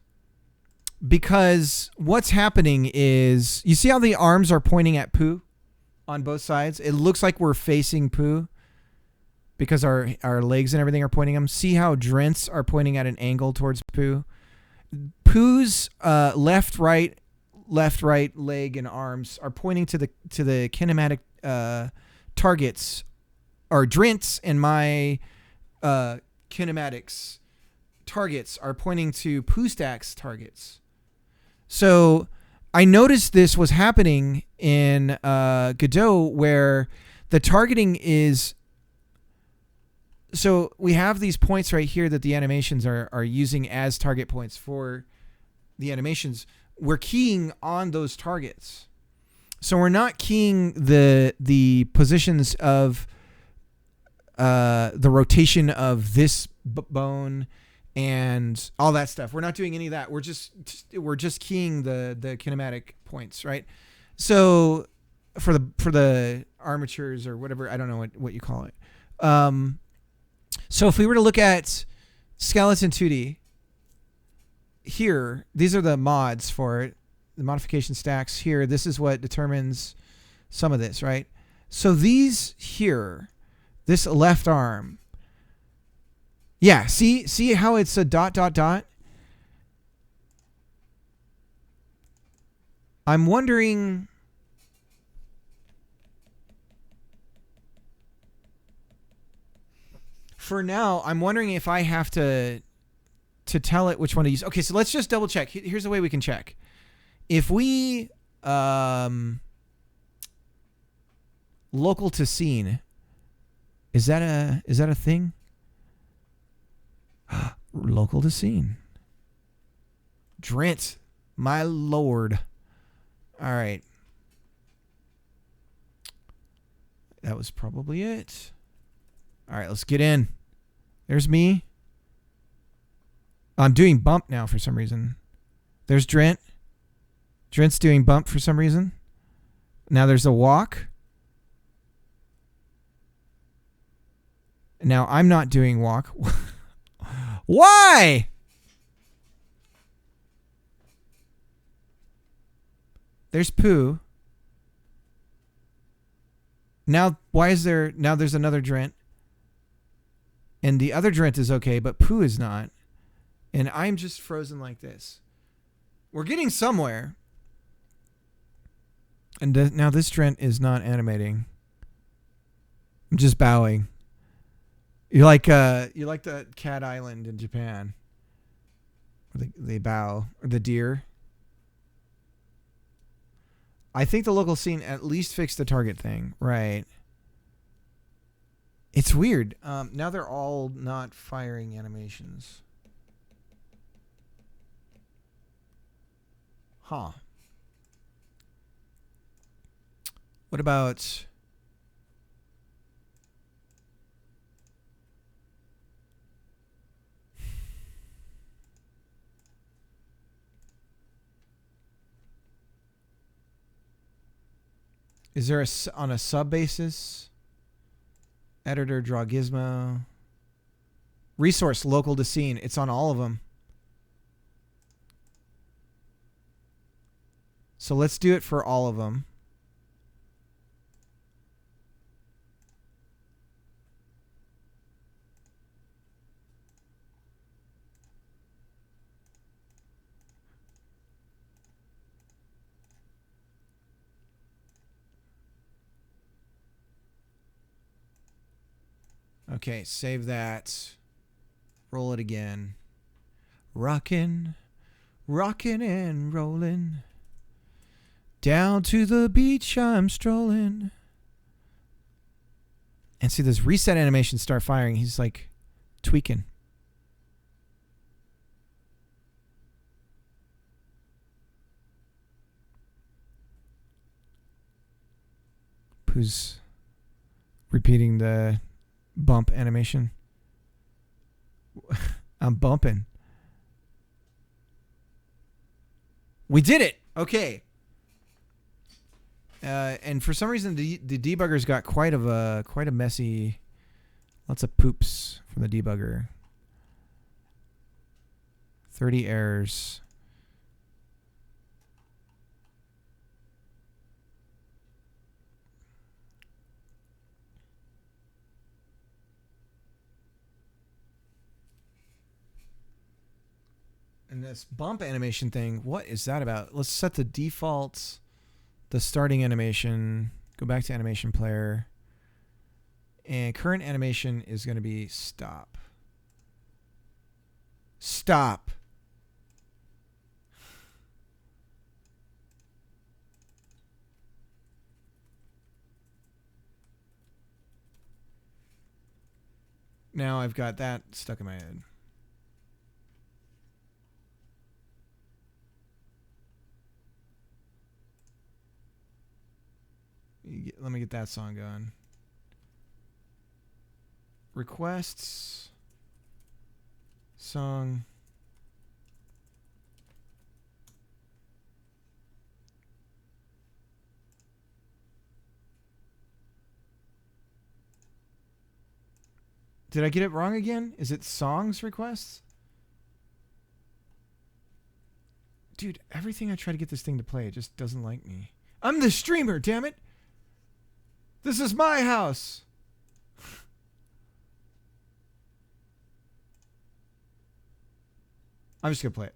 Because what's happening is, you see how the arms are pointing at Pooh on both sides? It looks like we're facing Pooh because our legs and everything are pointing him. See how Drents are pointing at an angle towards Pooh? Pooh's left, right leg and arms are pointing to the kinematic targets, or Drents and my kinematics targets are pointing to Poohstack's targets. So I noticed this was happening in Godot, where the targeting is, so we have these points right here that the animations are using as target points for the animations. We're keying on those targets. So we're not keying the positions of the rotation of this bone and all that stuff. We're not doing any of that. We're just keying the kinematic points, right? So for the armatures or whatever, I don't know what you call it. So if we were to look at Skeleton 2D here, these are the mods for it, the modification stacks here. This is what determines some of this, right? So these here, this left arm, yeah, see how it's a dot, dot, dot? I'm wondering, for now, I'm wondering if I have to tell it which one to use. Okay, so let's just double check. Here's the way we can check. If we local to scene, is that a thing? Local to scene. Drent, my lord. All right. That was probably it. All right, let's get in. There's me. I'm doing bump now for some reason. There's Drent. Drent's doing bump for some reason. Now there's a walk. Now I'm not doing walk. Why? There's Pooh. Now there's another Drent. And the other Drent is okay, but Pooh is not. And I'm just frozen like this. We're getting somewhere. And now this Drent is not animating. I'm just bowing. You're like the Cat Island in Japan. Where they bow. Or the deer. I think the local scene at least fixed the target thing. Right. It's weird. Now they're all not firing animations. Huh. What about... Is there on a sub basis? Editor, draw gizmo. Resource, local to scene. It's on all of them. So let's do it for all of them. Okay, save that. Roll it again. Rockin', rockin' and rollin'. Down to the beach I'm strolling. And see this reset animation start firing. He's like tweaking. Who's repeating the bump animation? I'm bumping. We did it. Okay. And for some reason, the debugger's got quite a messy, lots of poops from the debugger. 30 errors. And this bump animation thing, what is that about? Let's set the default, the starting animation, go back to animation player. And current animation is going to be stop. Stop. Now I've got that stuck in my head. Let me get that song going. Requests. Song. Did I get it wrong again? Is it songs requests? Dude, everything I try to get this thing to play, it just doesn't like me. I'm the streamer, damn it! This is my house! I'm just gonna play it.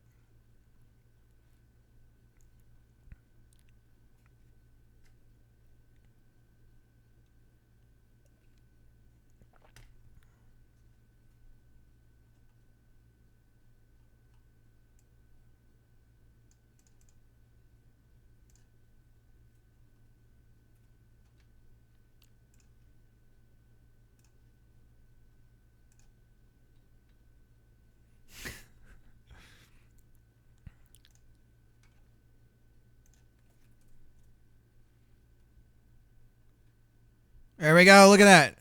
There we go. Look at that.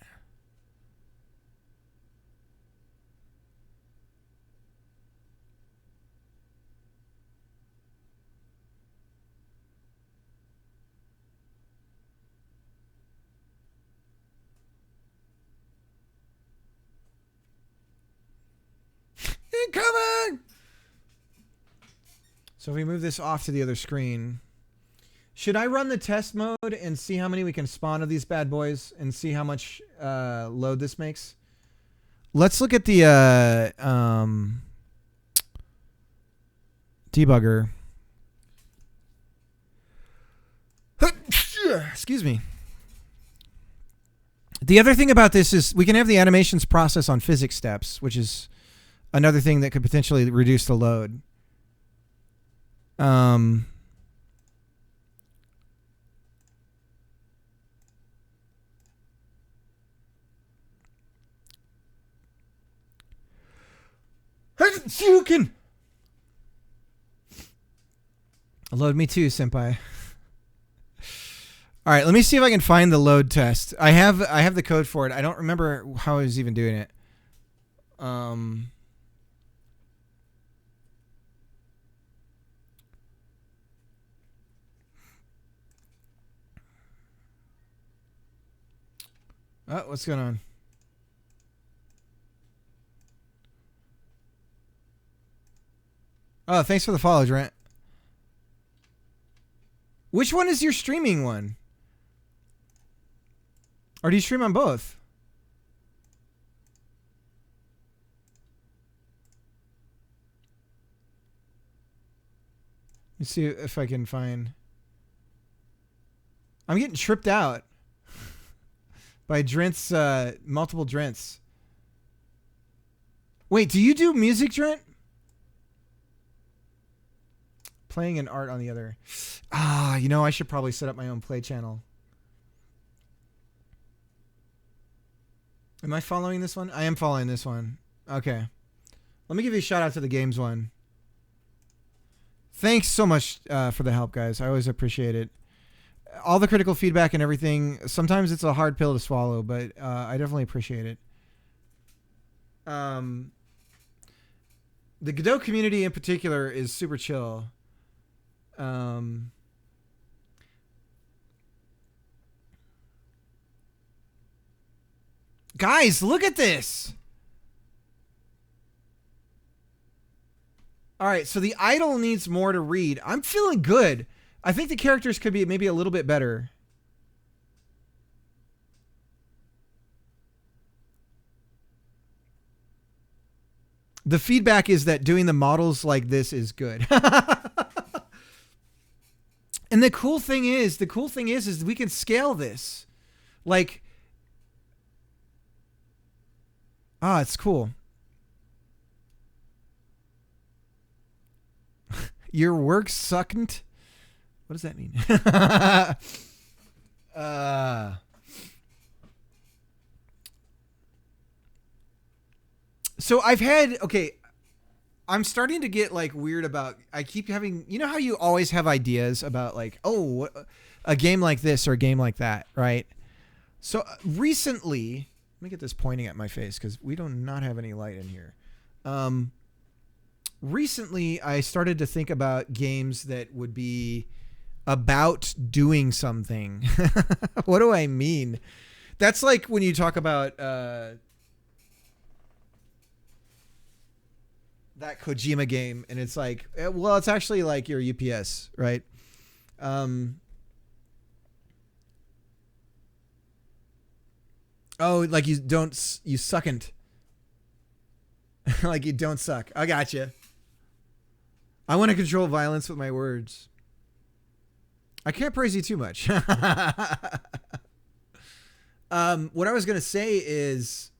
Incoming! So if we move this off to the other screen, should I run the test mode and see how many we can spawn of these bad boys and see how much load this makes? Let's look at the debugger. Excuse me. The other thing about this is we can have the animations process on physics steps, which is another thing that could potentially reduce the load. Load me too, senpai. All right, let me see if I can find the load test. I have the code for it. I don't remember how I was even doing it. Oh, what's going on? Oh, thanks for the follow, Drent. Which one is your streaming one? Or do you stream on both? Let's see if I can find... I'm getting tripped out by Drent's, multiple Drents. Wait, do you do music, Drent? Playing and art on the other. Ah, you know, I should probably set up my own play channel. Am I following this one? I am following this one. Okay. Let me give you a shout out to the games one. Thanks so much for the help, guys. I always appreciate it. All the critical feedback and everything. Sometimes it's a hard pill to swallow, but I definitely appreciate it. The Godot community in particular is super chill. Guys, look at this. All right, so the idol needs more to read. I'm feeling good. I think the characters could be maybe a little bit better. The feedback is that doing the models like this is good. And the cool thing is we can scale this. Like, it's cool. Your work sucked? What does that mean? So I've had, I'm starting to get like weird about, I keep having, you know how you always have ideas about like, a game like this or a game like that, right? So recently, let me get this pointing at my face because we do not have any light in here. Recently, I started to think about games that would be about doing something. What do I mean? That's like when you talk about that Kojima game, and it's like, well, it's actually like your UPS, right? Like you suckn't. Like you don't suck. I gotcha. I want to control violence with my words. I can't praise you too much. What I was going to say is,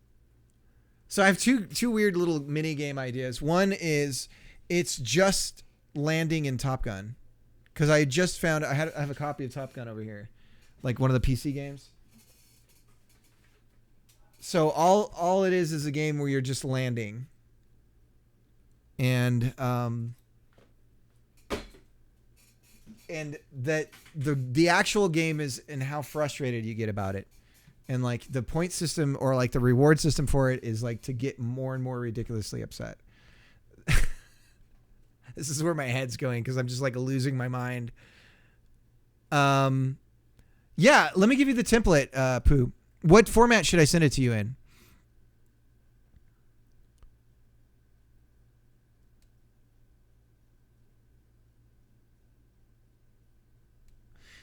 so I have two weird little mini game ideas. One is it's just landing in Top Gun. Cause I just found, I have a copy of Top Gun over here. Like one of the PC games. So all it is a game where you're just landing. And that the actual game is in how frustrated you get about it. And like the point system or like the reward system for it is like to get more and more ridiculously upset. This is where my head's going because I'm just like losing my mind. Yeah, let me give you the template, Pooh. What format should I send it to you in?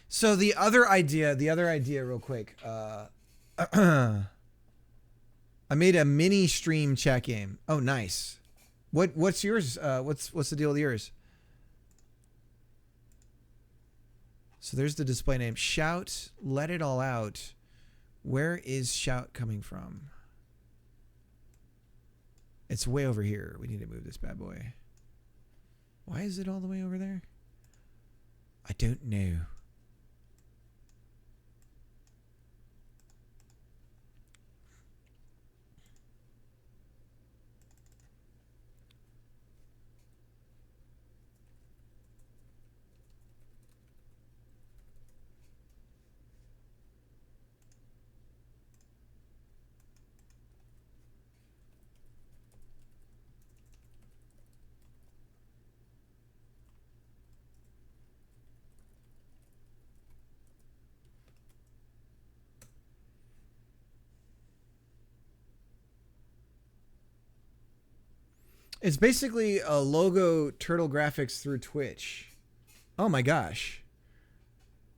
So the other idea real quick. I made a mini stream chat game. Oh, nice. What's yours? What's the deal with yours? So there's the display name. Shout, let it all out. Where is shout coming from? It's way over here. We need to move this bad boy. Why is it all the way over there? I don't know. It's basically a logo turtle graphics through Twitch. Oh my gosh.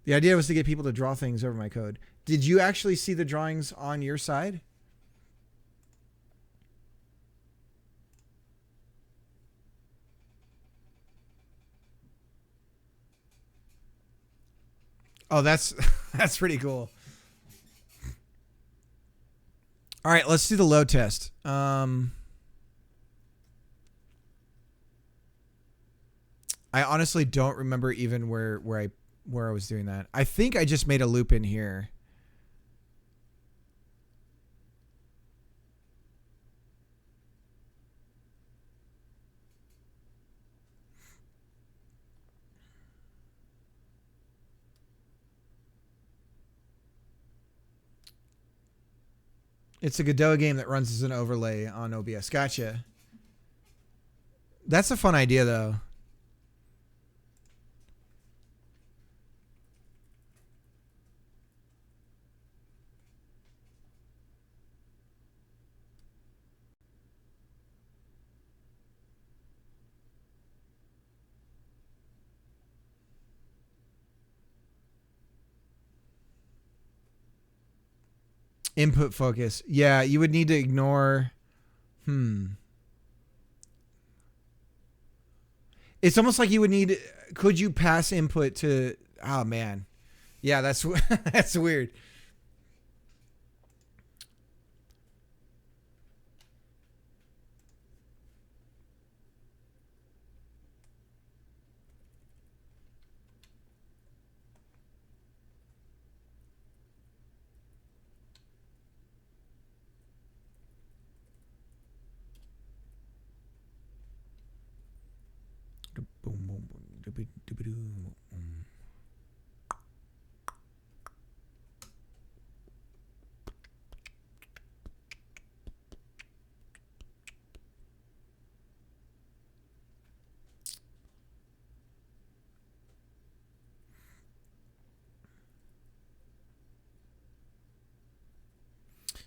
The idea was to get people to draw things over my code. Did you actually see the drawings on your side? Oh, that's pretty cool. All right, let's do the load test. I honestly don't remember even where I was doing that. I think I just made a loop in here. It's a Godot game that runs as an overlay on OBS. Gotcha. That's a fun idea, though. Input focus. Yeah, you would need to ignore. It's almost like you would need. Could you pass input to? Oh man, yeah, that's that's weird.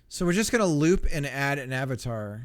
So we're just gonna loop and add an avatar.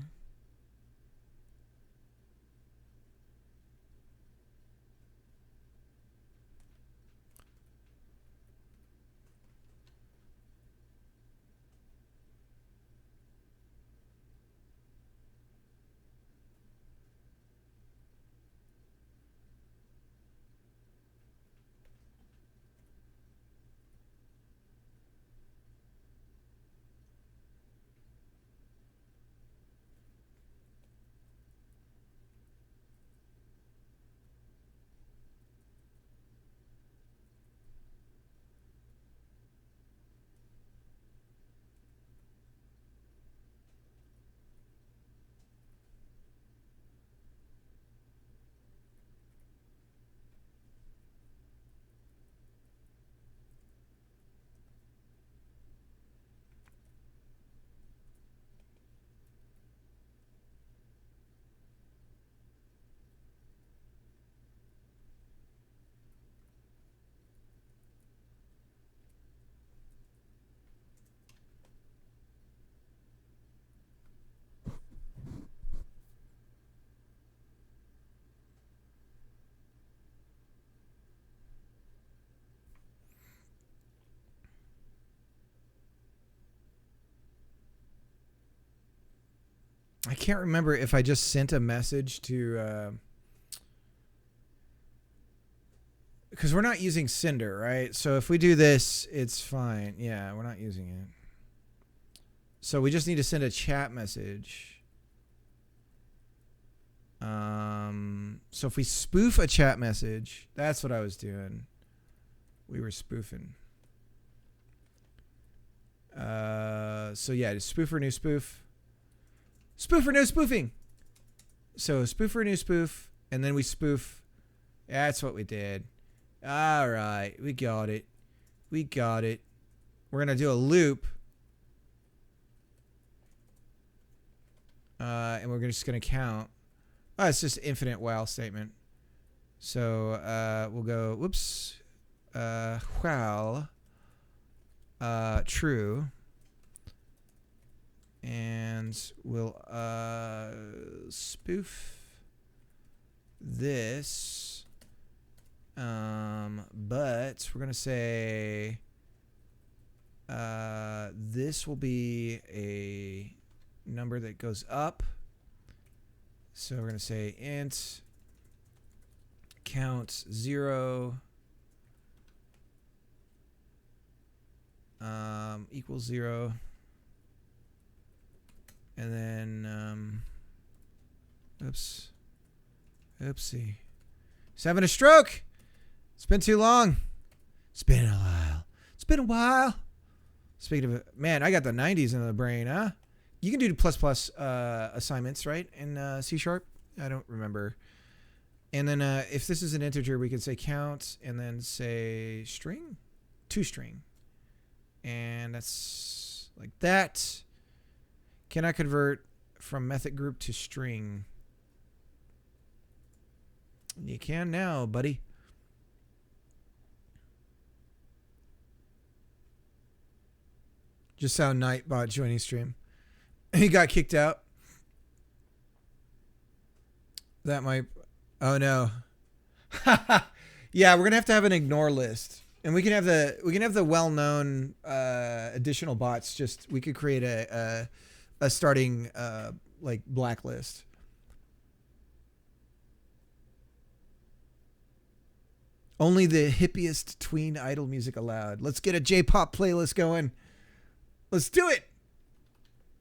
I can't remember if I just sent a message to, because we're not using Cinder, right? So if we do this, it's fine. Yeah, we're not using it. So we just need to send a chat message. So if we spoof a chat message, that's what I was doing. We were spoofing. So yeah, just spoofer, new spoof. Spoofer, no spoofing. So spoofer, new spoof, and then we spoof. That's what we did. All right, we got it. We got it. We're gonna do a loop, and we're just gonna count. Oh, it's just infinite while statement. So we'll go. Whoops. While. True. And we'll spoof this, but we're gonna say this will be a number that goes up. So we're gonna say int count 0 equals 0. And then, oops, oopsie. He's having a stroke. It's been too long. It's been a while. It's been a while. Speaking of it, man, I got the 90s in the brain, huh? You can do plus assignments, right? In C#. I don't remember. And then if this is an integer, we can say count and then say string, toString. And that's like that. Can I convert from method group to string? You can now, buddy. Just saw Nightbot joining stream. He got kicked out. That might... Oh, no. Yeah, we're going to have an ignore list. And we can have the well-known additional bots. Just we could create a starting like blacklist. Only the hippiest tween idol music allowed. Let's get a J-pop playlist going. Let's do it.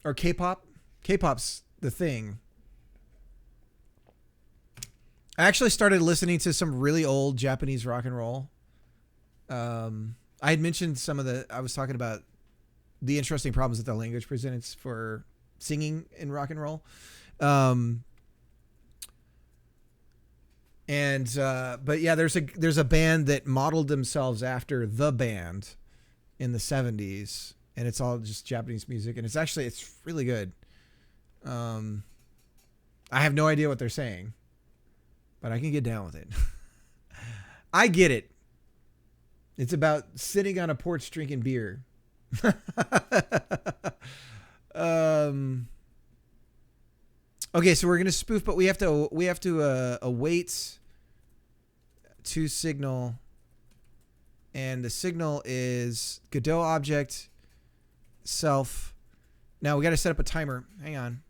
Or K-pop. K-pop's the thing. I actually started listening to some really old Japanese rock and roll. I had mentioned I was talking about the interesting problems that the language presents for singing in rock and roll. But yeah, there's a band that modeled themselves after the band in the 70s, and it's all just Japanese music, and it's really good. I have no idea what they're saying, but I can get down with it. I get it. It's about sitting on a porch drinking beer. Okay, so we're gonna spoof, but we have to await to signal, and the signal is Godot object self. Now we got to set up a timer. Hang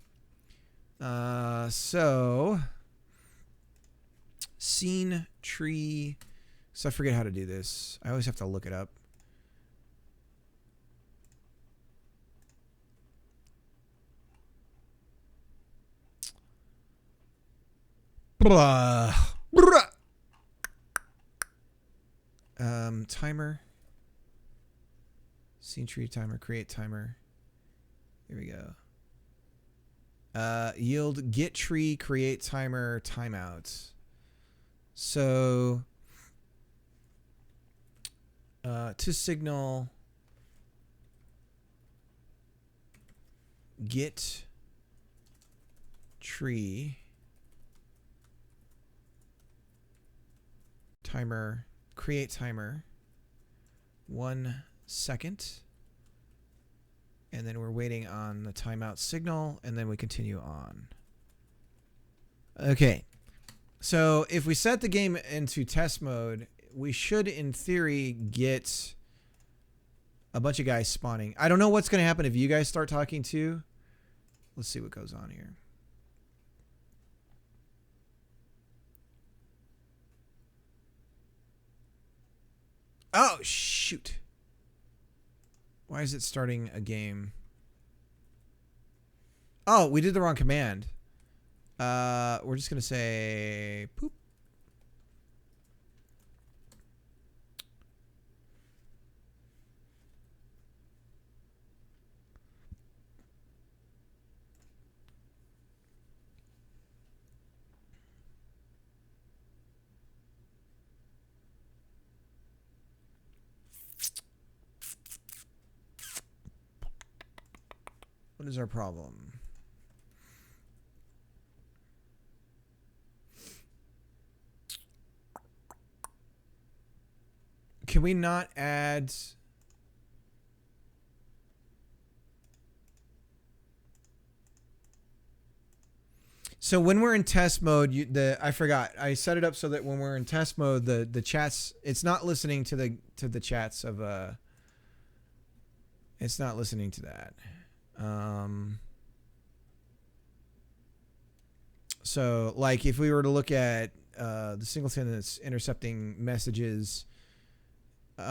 on. So scene tree. So I forget how to do this. I always have to look it up. Timer. Scene tree timer. Create timer. Here we go. Yield get tree create timer timeout. So to signal get tree timer create timer 1 second, and then we're waiting on the timeout signal, and then we continue on. Okay, so if we set the game into test mode, we should in theory get a bunch of guys spawning. I don't know what's going to happen if you guys start talking too. Let's see what goes on here. Oh, shoot. Why is it starting a game? Oh, we did the wrong command. We're just going to say poop. What is our problem? Can we not add... So when we're in test mode, I forgot. I set it up so that when we're in test mode, the chats, it's not listening to the chats of it's not listening to that. So like if we were to look at the singleton that's intercepting messages, we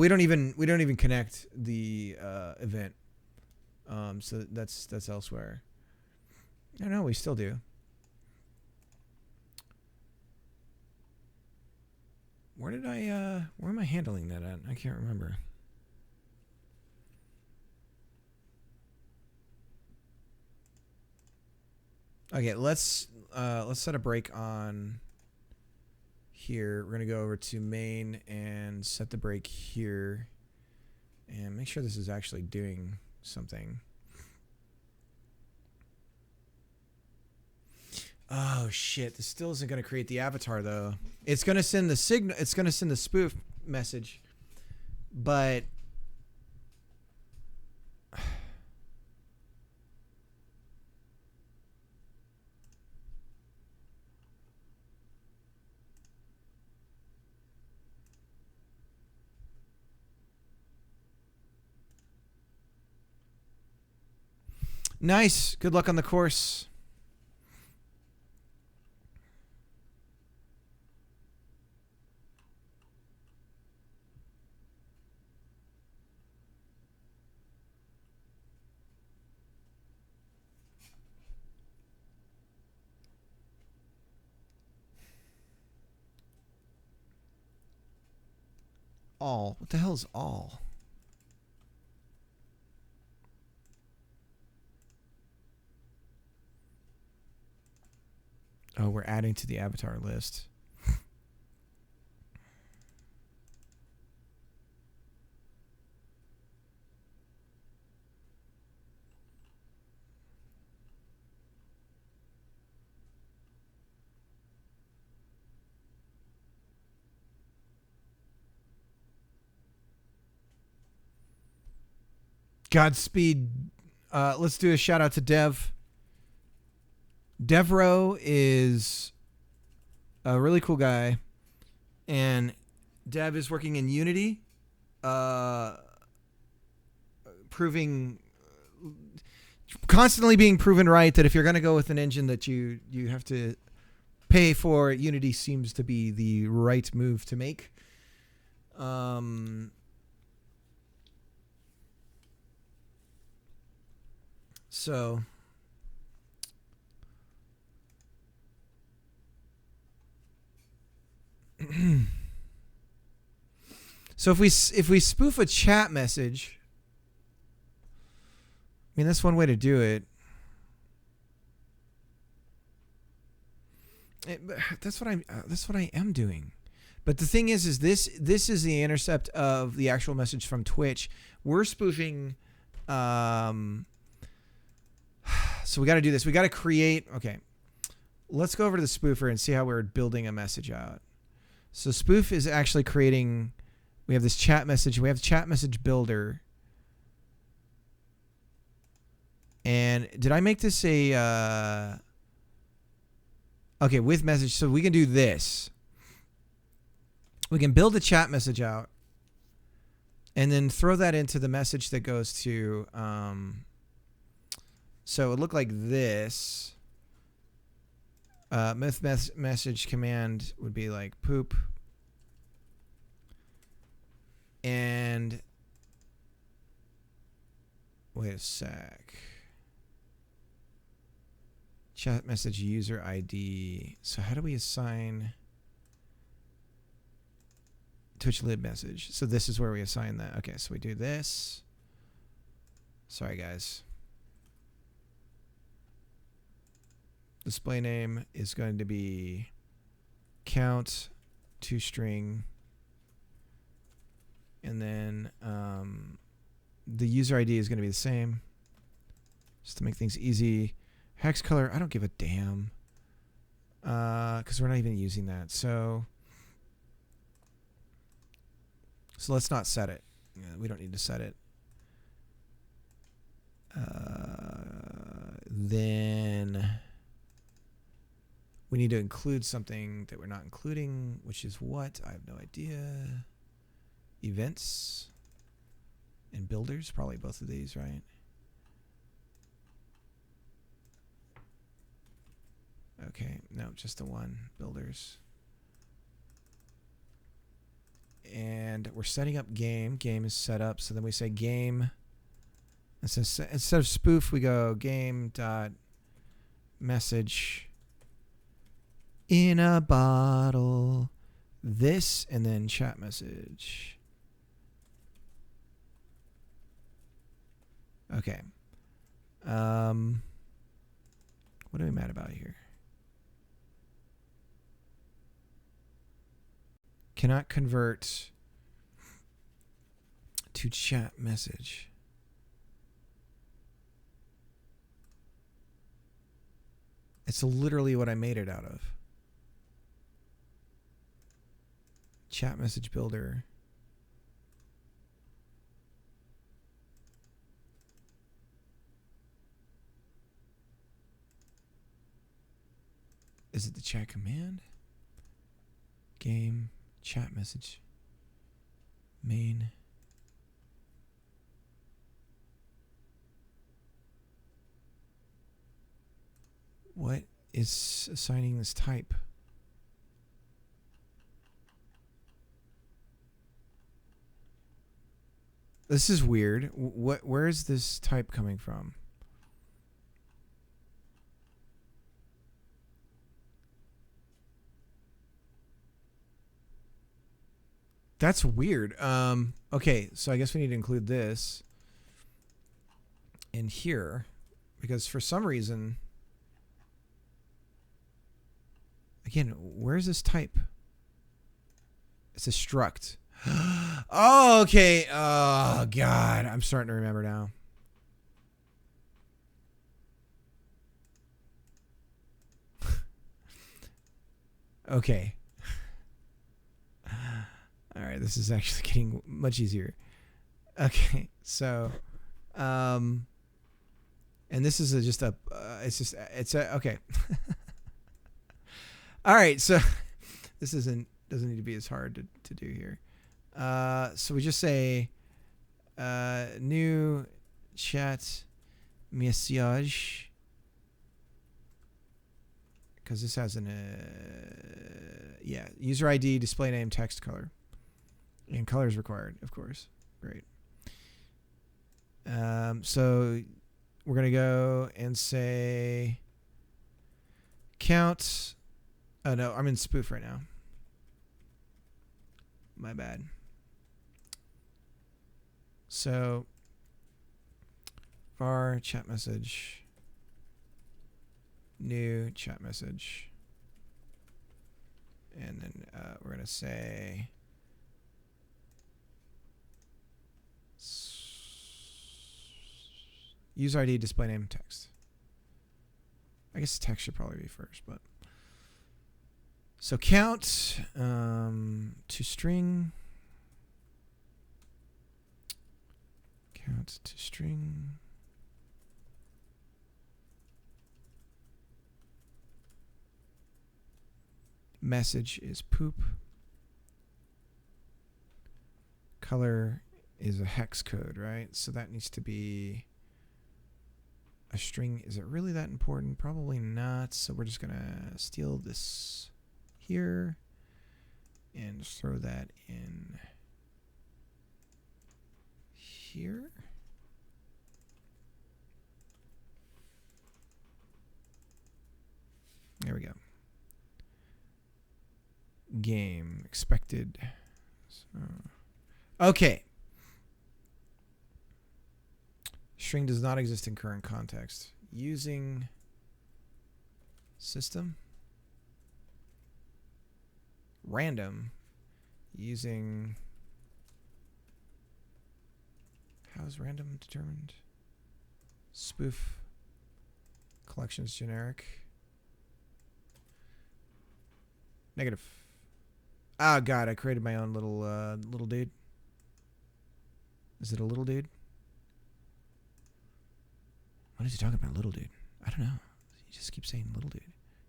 don't even connect the event. So that's elsewhere. I know we still do. Where am I handling that at? I can't remember. Okay, let's set a break on here. We're gonna go over to main and set the break here, and make sure this is actually doing something. Oh shit! This still isn't gonna create the avatar though. It's gonna send the signal. It's gonna send the spoof message, but Nice. Good luck on the course. All. What the hell is all? Oh, we're adding to the avatar list. Godspeed. Let's do a shout out to Dev. Devro is a really cool guy, and Dev is working in Unity, constantly being proven right that if you're going to go with an engine that you have to pay for, Unity seems to be the right move to make. So so if we spoof a chat message, I mean, that's one way to do it. That's what I am doing. But the thing is this is the intercept of the actual message from Twitch. We're spoofing. So we got to do this. We got to create. Okay, let's go over to the spoofer and see how we're building a message out. So spoof is actually creating. We have this chat message. We have the chat message builder. And did I make this a? Okay, with message. So we can do this. We can build a chat message out, and then throw that into the message that goes to. So it would look like this. Message command would be like poop. And wait a sec. Chat message user ID. So how do we assign Twitch lib message? So this is where we assign that. Okay, so we do this. Sorry, guys. Display name is going to be count toString. And then the user ID is going to be the same. Just to make things easy. Hex color, I don't give a damn. Because we're not even using that. So let's not set it. We don't need to set it. Then we need to include something that we're not including, which is what? I have no idea. Events and builders, probably both of these, right? Okay, no, just the one, builders. And we're setting up game. Game is set up, so then we say game. Instead of spoof, we go game dot message in a bottle. This, and then chat message. Okay. What are we mad about here? Cannot convert to chat message. It's literally what I made it out of. Chat message builder. Is it the chat command? Game, chat message, main. What is assigning this type? This is weird. Where is this type coming from? That's weird. Okay, so I guess we need to include this in here because for some reason, again, where's this type? It's a struct. Oh, okay. Oh, God. I'm starting to remember now. Okay. All right. This is actually getting much easier. Okay. So, and this is it's okay. All right. So this doesn't need to be as hard to do here. So we just say new chat message because this has an user ID, display name, text color, and color is required, of course. Great. So we're gonna go and say count. Oh no, I'm in spoof right now. My bad. So, var chat message, new chat message, and then we're going to say user ID, display name, text. I guess text should probably be first, but. So count to string. Count to string. Message is poop. Color is a hex code, right? So that needs to be a string. Is it really that important? Probably not. So we're just going to steal this here and throw that in here. There we go. Game expected. So, okay. String does not exist in current context. Using system. Random. Using. How is random determined? Spoof. Collections generic. Negative. Ah, God, I created my own little dude. Is it a little dude? What is he talking about, little dude? I don't know. He just keeps saying little dude.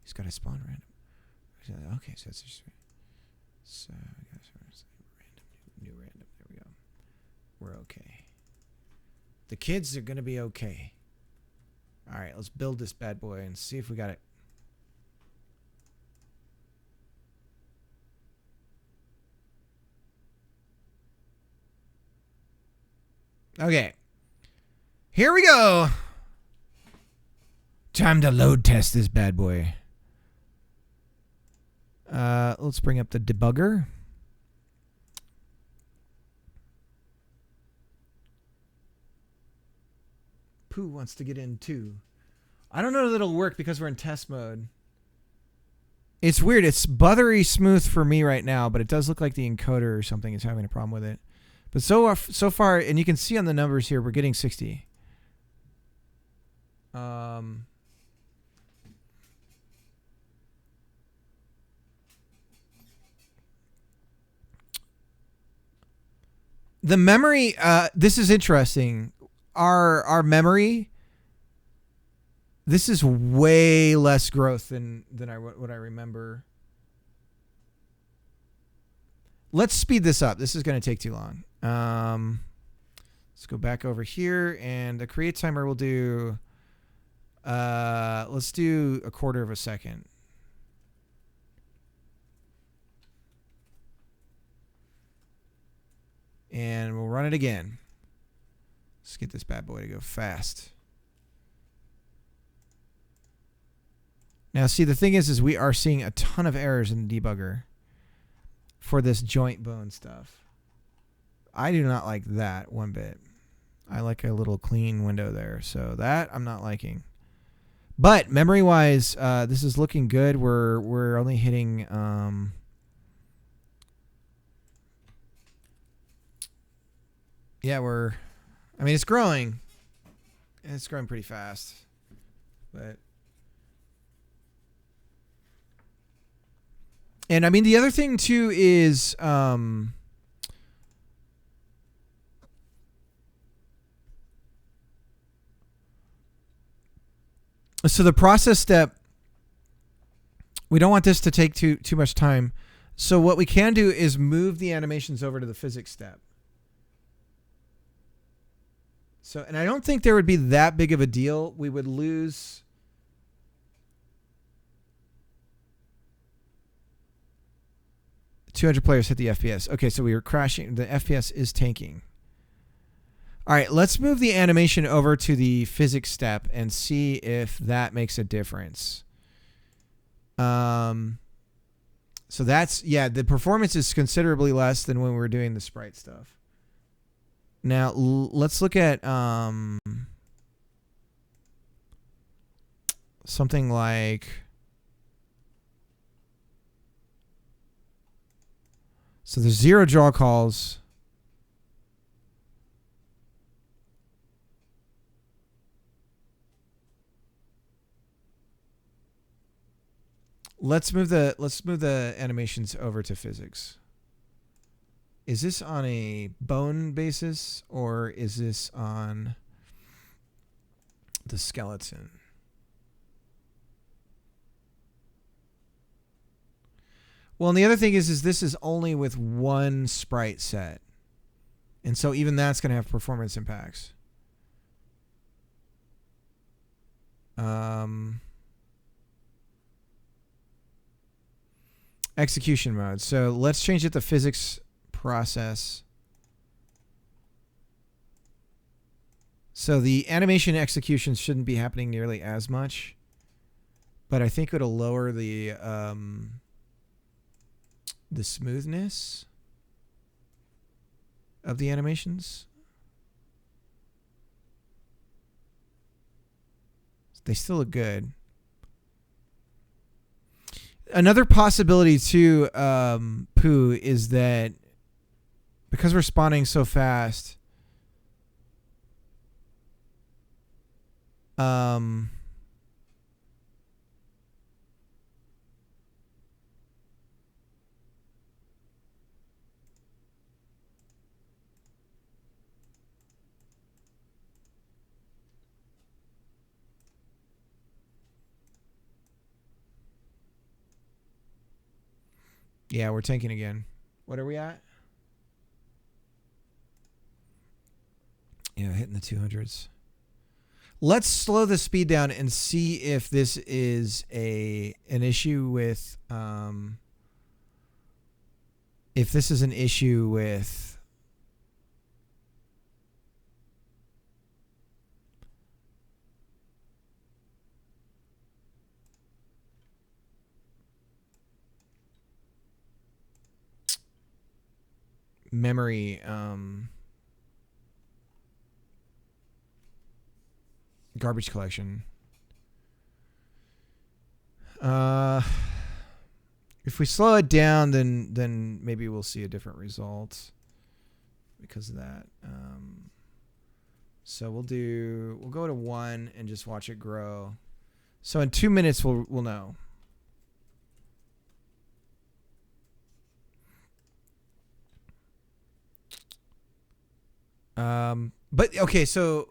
He's got to spawn random. Okay, so that's just... So, I guess random, new random. There we go. We're okay. The kids are going to be okay. All right, let's build this bad boy and see if we got it. Okay. Here we go. Time to load test this bad boy. Let's bring up the debugger. Pooh wants to get in too. I don't know that it'll work because we're in test mode. It's weird. It's buttery smooth for me right now, but it does look like the encoder or something is having a problem with it. But so far, and you can see on the numbers here, we're getting 60. The memory, this is interesting. Our memory, this is way less growth than what I remember. Let's speed this up. This is going to take too long. Let's go back over here, and the create timer will do Let's do 1/4 of a second. And we'll run it again. Let's get this bad boy to go fast. Now, see, the thing is we are seeing a ton of errors in the debugger for this joint bone stuff. I do not like that one bit. I like a little clean window there. So that I'm not liking. But memory-wise, this is looking good. We're only hitting... yeah, I mean, it's growing. It's growing pretty fast. But... And I mean, the other thing too is, so the process step, we don't want this to take too much time. So what we can do is move the animations over to the physics step. So, and I don't think there would be that big of a deal. We would lose... 200 players hit the FPS. Okay, so we were crashing. The FPS is tanking. All right, let's move the animation over to the physics step and see if that makes a difference. So that's, yeah, the performance is considerably less than when we were doing the sprite stuff. Now, let's look at something like... So there's 0 draw calls. Let's move the animations over to physics. Is this on a bone basis or is this on the skeleton? Well, and the other thing is this is only with one sprite set. And so even that's going to have performance impacts. Execution mode. So let's change it to physics process. So the animation execution shouldn't be happening nearly as much. But I think it'll lower the smoothness of the animations. They still look good. Another possibility too, Pooh, is that because we're spawning so fast, yeah, we're tanking again. What are we at? Yeah, hitting the 200s. Let's slow the speed down and see if this is an issue with if this is an issue with memory garbage collection. If we slow it down, then maybe we'll see a different result because of that. So we'll go to 1 and just watch it grow. So in 2 minutes we'll know. But okay, so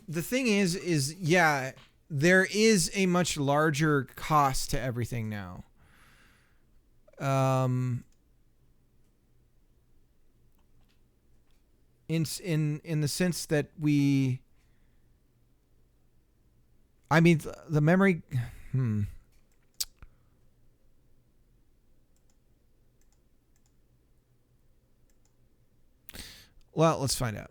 the thing is yeah, there is a much larger cost to everything now. In the sense that we I mean, the memory. Well, let's find out.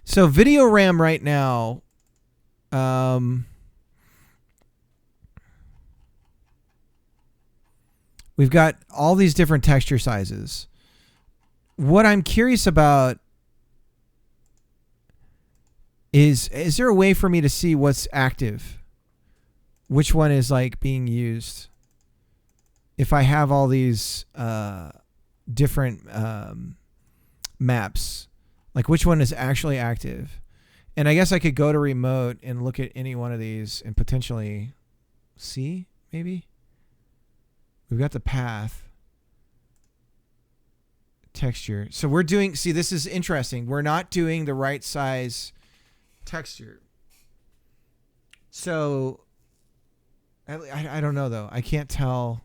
So video RAM right now, we've got all these different texture sizes. What I'm curious about is there a way for me to see what's active? Which one is like being used? If I have all these different maps, like which one is actually active? And I guess I could go to remote and look at any one of these and potentially see, maybe. We've got the path. Texture. So we're doing, see, this is interesting. We're not doing the right size texture. So I don't know though. I can't tell.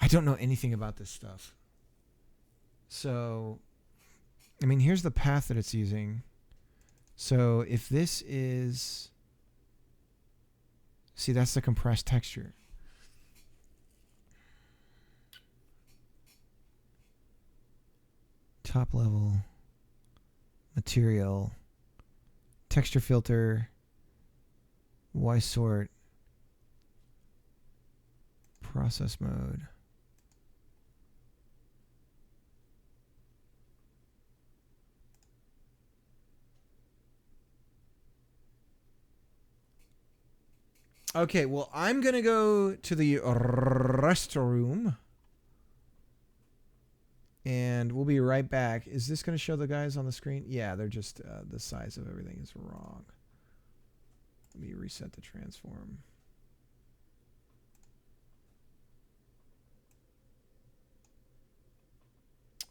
I don't know anything about this stuff. So, I mean, here's the path that it's using. So if this is, see, that's the compressed texture. Top level, material, texture filter, Y sort, process mode. Okay, well, I'm going to go to the restroom. And we'll be right back. Is this going to show the guys on the screen? Yeah, they're just, the size of everything is wrong. Let me reset the transform.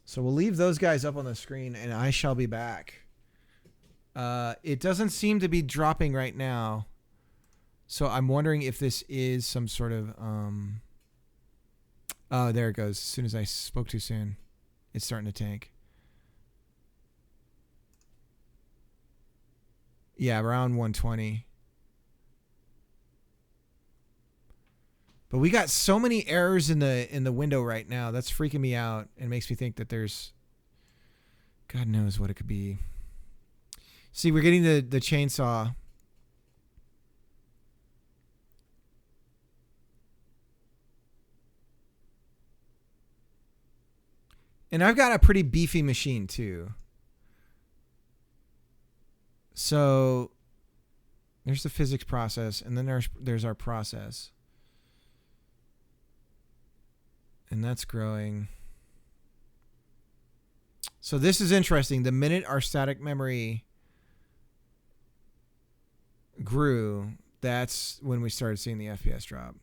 So we'll leave those guys up on the screen, and I shall be back. It doesn't seem to be dropping right now. So I'm wondering if this is some sort of... oh, there it goes. As soon as I spoke too soon. It's starting to tank. Yeah, around 120. But we got so many errors in the window right now. That's freaking me out and makes me think that there's God knows what it could be. See, we're getting the chainsaw. And I've got a pretty beefy machine too. So there's the physics process, and then there's our process. And that's growing. So this is interesting. The minute our static memory grew, that's when we started seeing the FPS drop.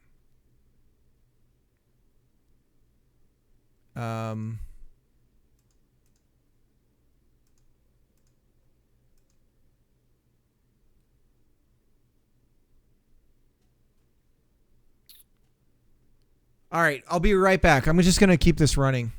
All right, I'll be right back. I'm just going to keep this running.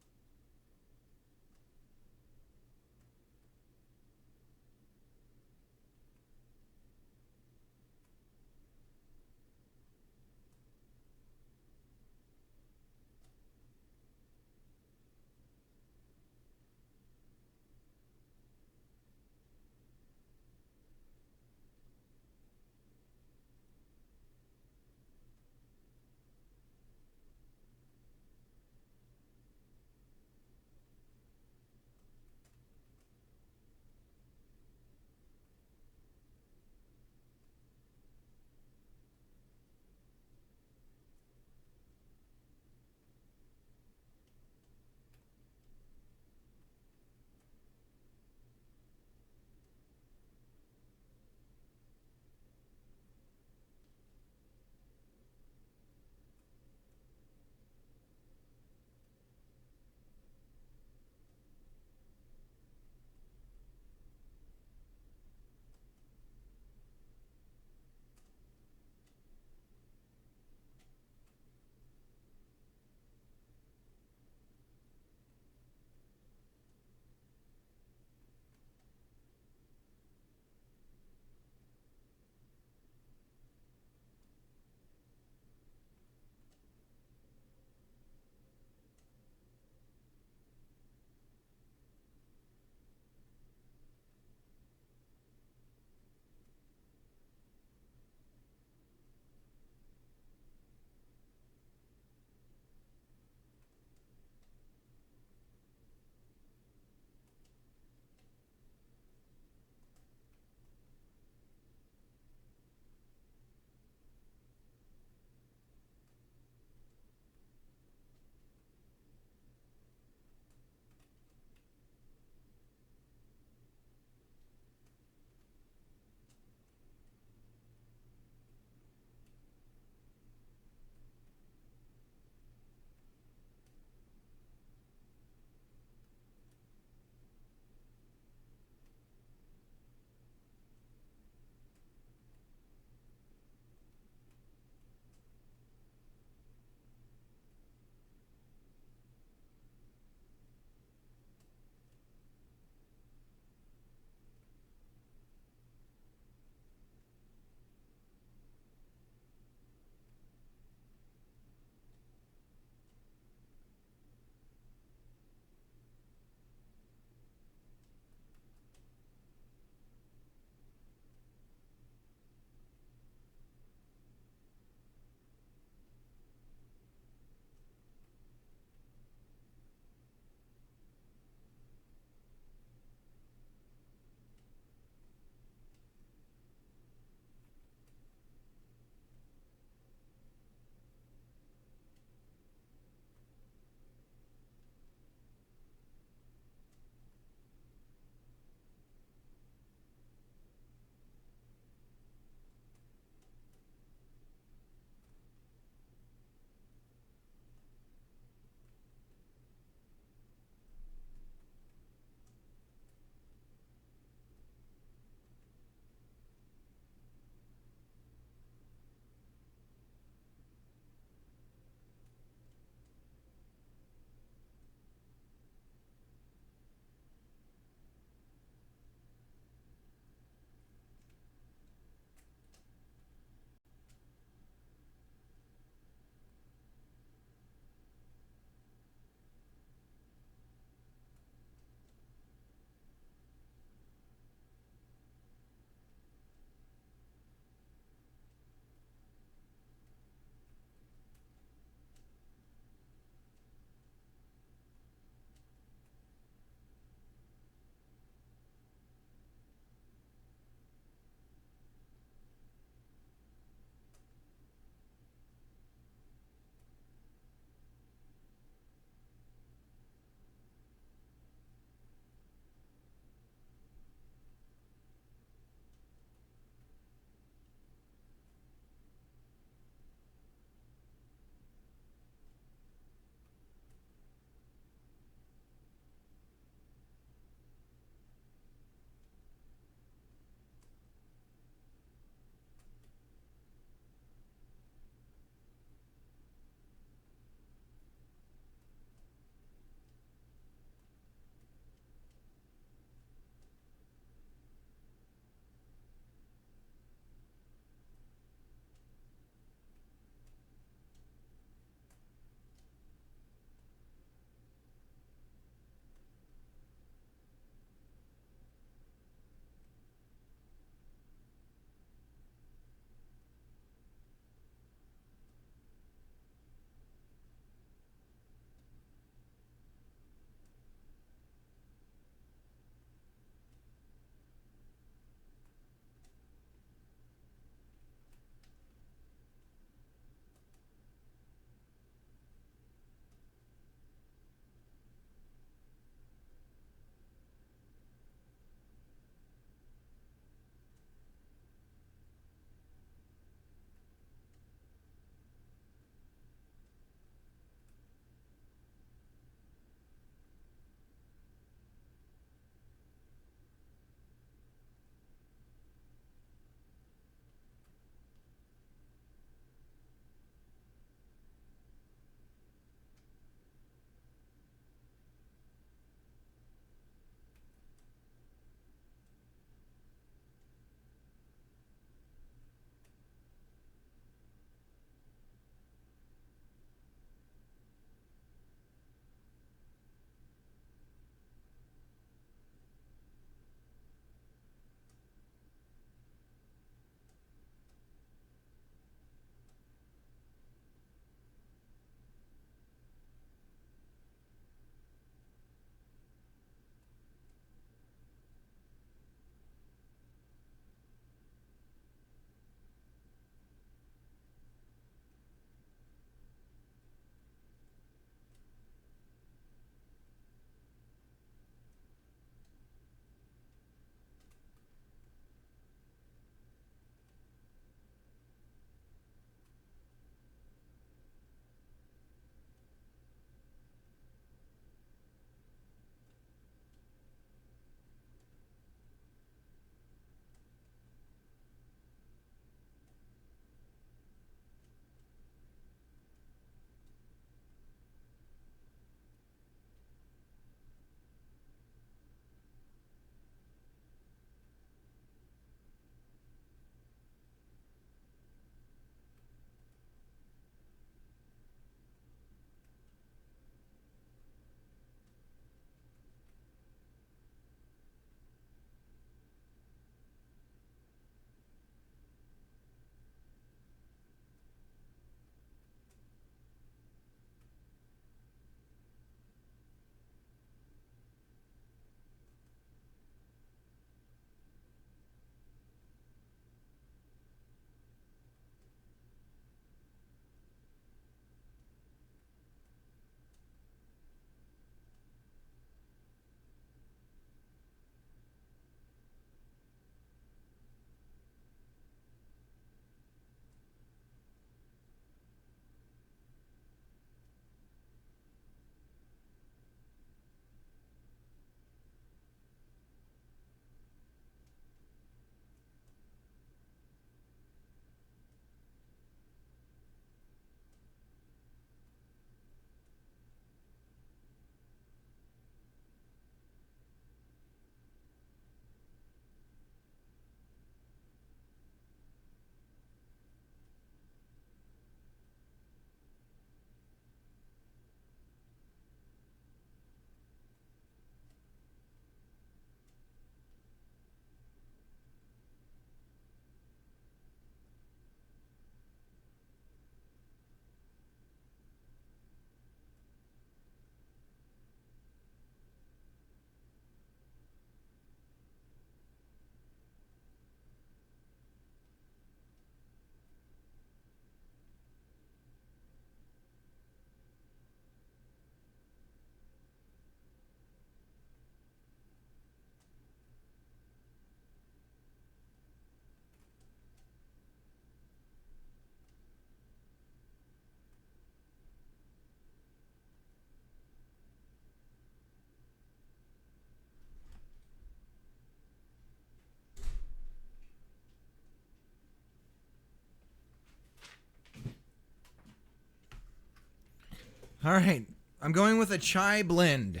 All right. I'm going with a chai blend.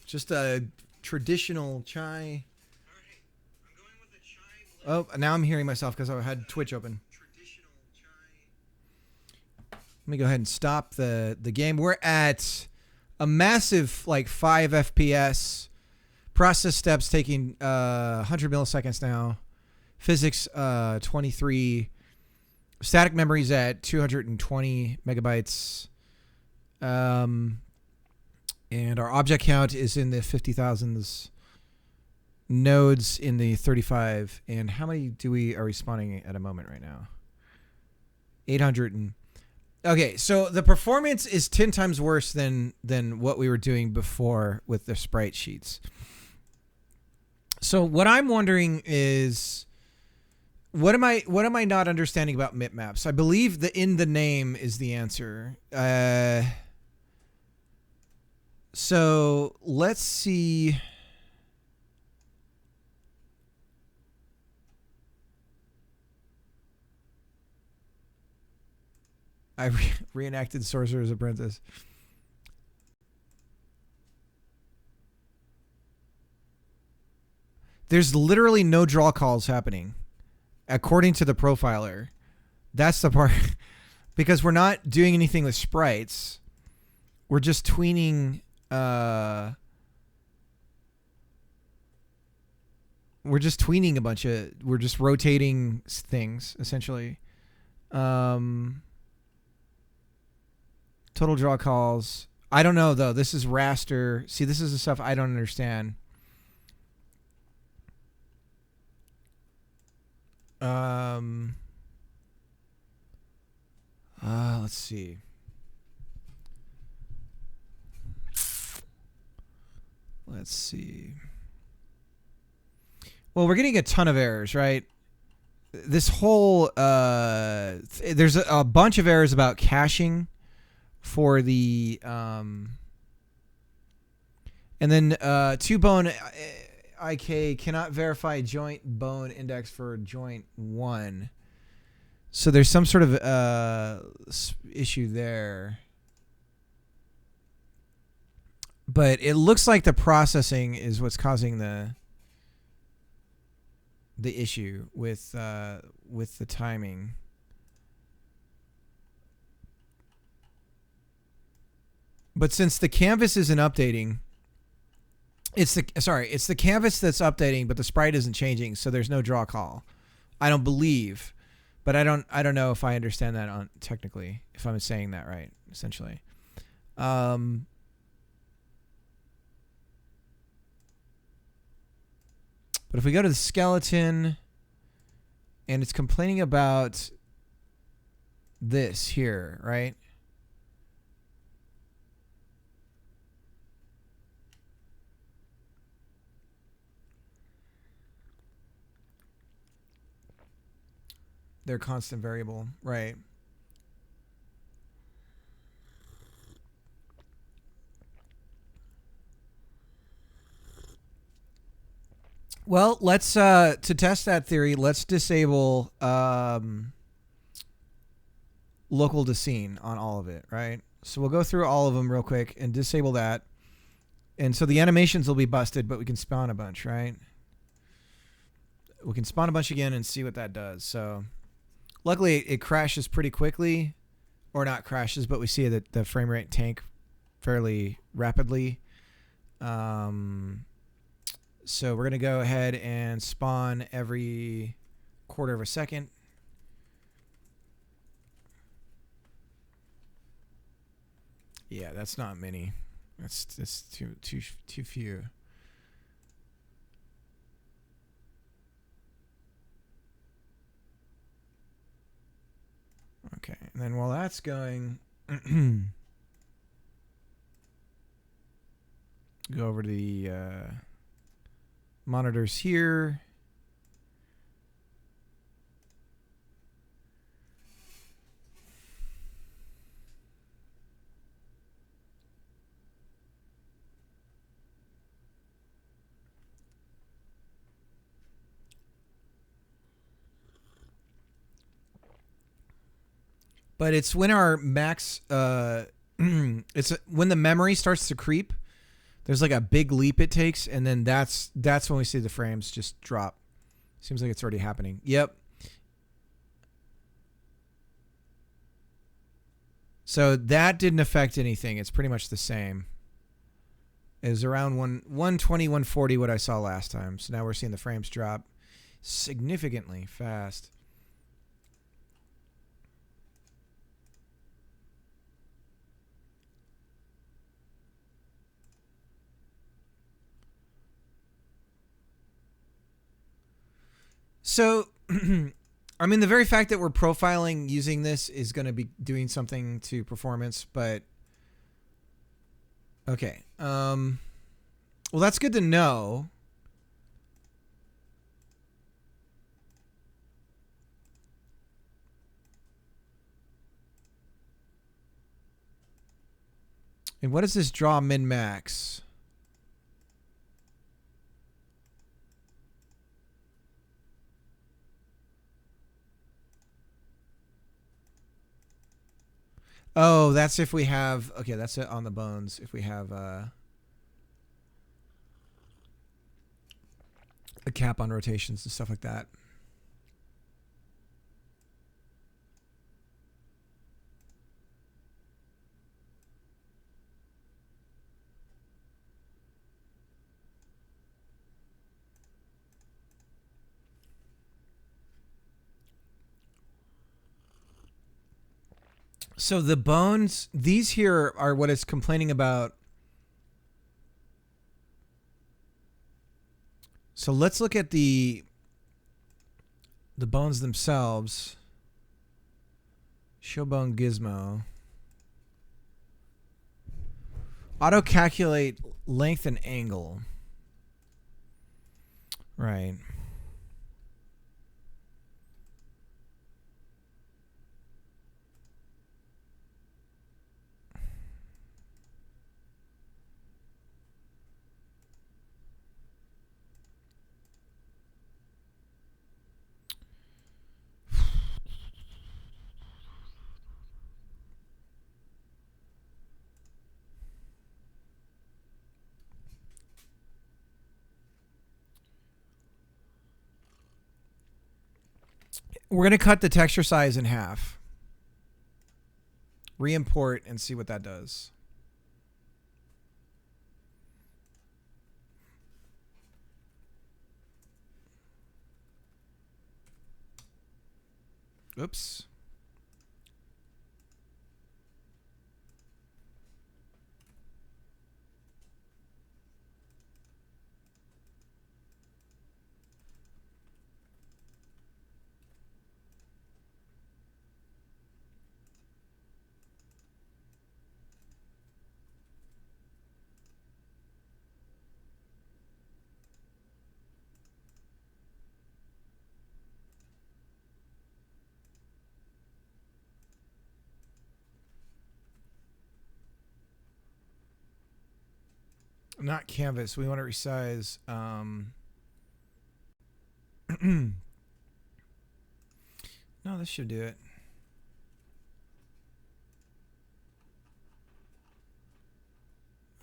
Just a traditional chai. Oh, now I'm hearing myself because I had Twitch open. Let me go ahead and stop the game. We're at a massive, like, 5 FPS. Process steps taking 100 milliseconds now. Physics 23. Static memory's at 220 megabytes. And our object count is in the 50,000s. Nodes in the 35. And how many are we spawning at a moment right now? 800 and... Okay, so the performance is 10 times worse than what we were doing before with the sprite sheets. So what I'm wondering is, what am I not understanding about mipmaps? I believe the in the name is the answer. So let's see. I reenacted Sorcerer's Apprentice. There's literally no draw calls happening, according to the profiler. That's the part. Because we're not doing anything with sprites. We're just tweening... we're just tweening a bunch of... We're just rotating things, essentially. Total draw calls. I don't know, though. This is raster. See, this is the stuff I don't understand. Let's see. Let's see. Well, we're getting a ton of errors, right? This whole... there's a bunch of errors about caching for the... and then 2bone IK cannot verify joint bone index for joint 1. So there's some sort of issue there. But it looks like the processing is what's causing the issue with the timing. But since the canvas isn't updating, it's the canvas that's updating, but the sprite isn't changing, so there's no draw call. I don't believe, but I don't know if I understand that on technically, if I'm saying that right, essentially. But if we go to the skeleton and it's complaining about this here, right? Their constant variable, right? Well, let's to test that theory, let's disable local to scene on all of it, right? So we'll go through all of them real quick and disable that. And so the animations will be busted, but we can spawn a bunch, right? We can spawn a bunch again and see what that does. So luckily it crashes pretty quickly, or not crashes, but we see that the frame rate tank fairly rapidly. So we're going to go ahead and spawn every quarter of a second. Yeah, that's not many. That's too few. Okay, and then while that's going, go over to the monitors here. But it's when our max it's when the memory starts to creep. There's like a big leap it takes, and then that's when we see the frames just drop. Seems like it's already happening. Yep. So that didn't affect anything. It's pretty much the same. It was around 120, 140 what I saw last time. So now we're seeing the frames drop significantly fast. So, I mean, the very fact that we're profiling using this is going to be doing something to performance, but okay. Well, that's good to know. And what is this draw min max? Oh, that's if we have, okay, that's it on the bones. If we have a cap on rotations and stuff like that. So the bones, these here are what it's complaining about. So let's look at the bones themselves. Show bone gizmo. Auto calculate length and angle. Right. We're going to cut the texture size in half. Re-import and see what that does. Oops. Not canvas. We want to resize. No, this should do it.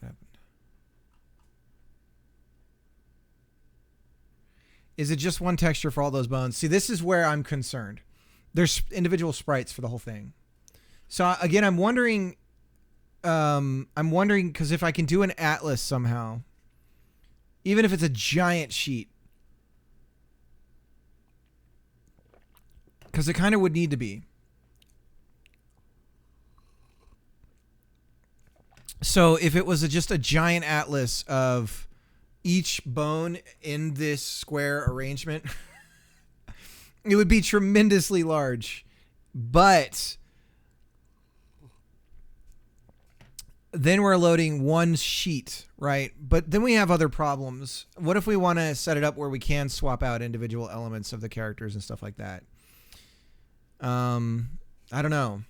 What happened? Is it just one texture for all those bones? See, this is where I'm concerned. There's individual sprites for the whole thing. So again, I'm wondering because if I can do an atlas somehow, even if it's a giant sheet, because it kind of would need to be. So if it was just a giant atlas of each bone in this square arrangement, it would be tremendously large. But then we're loading one sheet, right? But then we have other problems. What if we want to set it up where we can swap out individual elements of the characters and stuff like that? I don't know.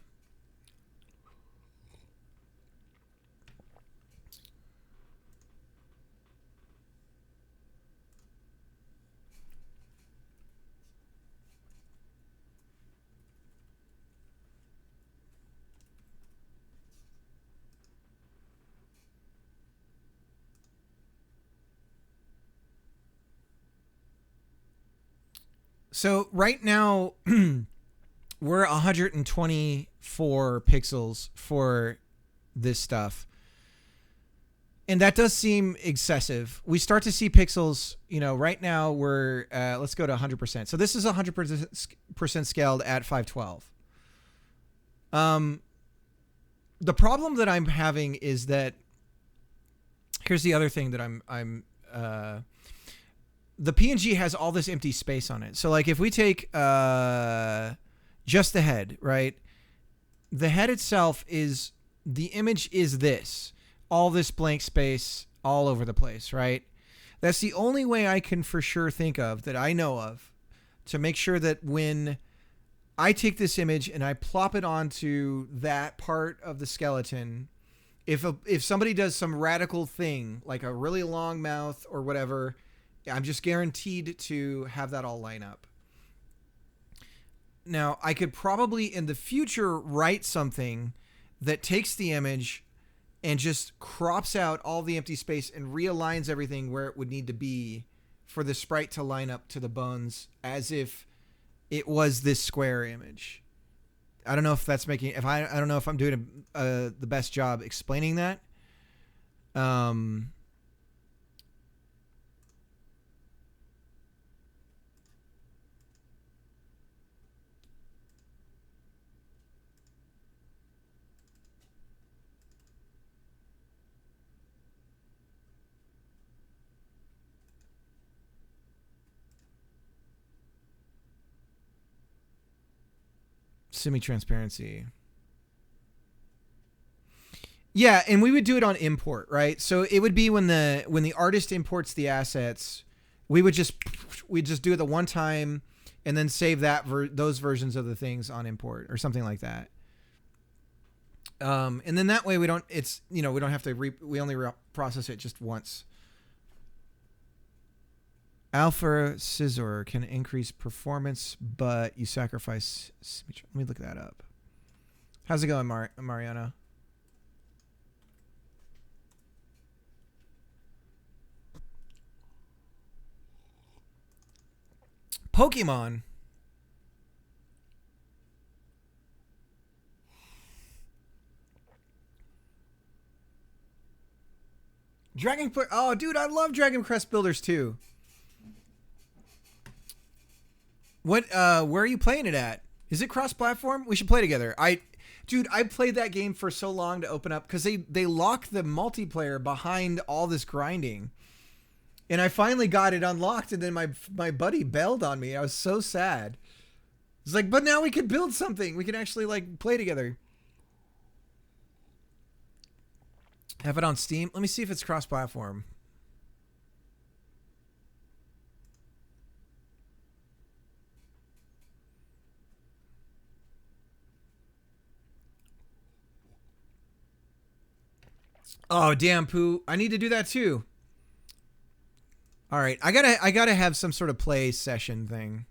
So right now we're 124 pixels for this stuff. And that does seem excessive. We start to see pixels, right now we're, let's go to 100%. So this is 100% scaled at 512. The problem that I'm having is that, here's the other thing that the PNG has all this empty space on it. So like if we take just the head, right? The head itself the image is this. All this blank space all over the place, right? That's the only way I can for sure think of, that I know of, to make sure that when I take this image and I plop it onto that part of the skeleton, if somebody does some radical thing, like a really long mouth or whatever, I'm just guaranteed to have that all line up. Now, I could probably in the future write something that takes the image and just crops out all the empty space and realigns everything where it would need to be for the sprite to line up to the bones as if it was this square image. I don't know if that's making, I don't know if I'm doing the best job explaining that. Semi-transparency. Yeah, and we would do it on import, right? So it would be when the artist imports the assets, we'd just do it the one time and then save those versions of the things on import or something like that. And then that way we don't have to we only process it just once. Alpha Scissor can increase performance, but you sacrifice. Let me look that up. How's it going, Mariana? Pokemon. Oh, dude, I love Dragon Quest Builders too. What? Where are you playing it at? Is it cross-platform? We should play together. I played that game for so long to open up because they lock the multiplayer behind all this grinding, and I finally got it unlocked. And then my buddy bailed on me. I was so sad. It's like, but now we can build something. We can actually like play together. Have it on Steam. Let me see if it's cross-platform. Oh, damn, Pooh. I need to do that too. All right. I gotta have some sort of play session thing.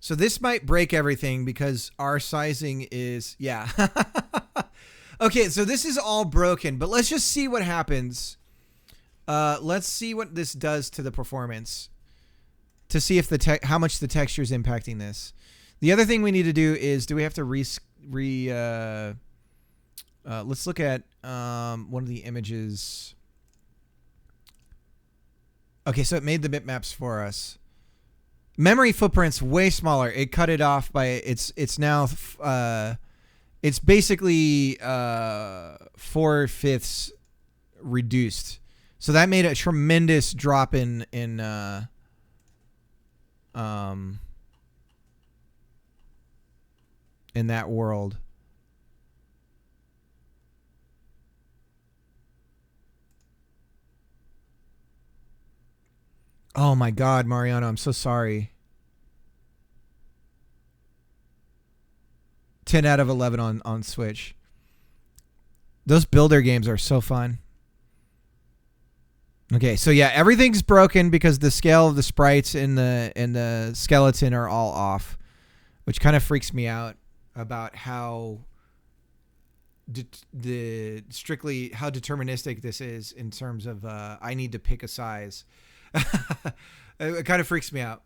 So this might break everything because our sizing is, yeah. Okay, so this is all broken, but let's just see what happens. Let's see what this does to the performance to see if how much the texture is impacting this. The other thing we need to do is, do we have to let's look at one of the images. Okay, so it made the bitmaps for us. Memory footprint's way smaller. It cut it off by it's now it's basically 4/5 reduced. So that made a tremendous drop in that world. Oh my God, Mariano, I'm so sorry. 10 out of 11 on Switch. Those builder games are so fun. Okay, so yeah, everything's broken because the scale of the sprites and the skeleton are all off, which kind of freaks me out about how the strictly how deterministic this is in terms of I need to pick a size. It kind of freaks me out.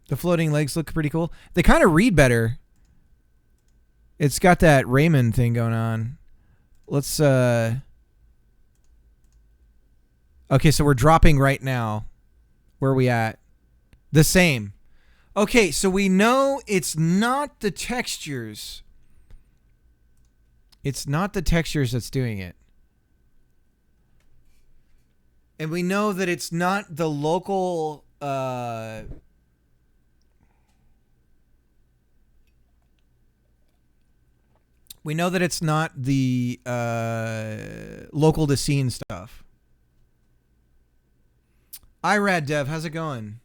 The floating legs look pretty cool. They kind of read better. It's got that Raymond thing going on. Let's okay, so we're dropping right now. Where are we at? The same. Okay, so we know it's not the textures. It's not the textures that's doing it. And we know that it's not the local we know that it's not the local to scene stuff. IRAD Dev, how's it going?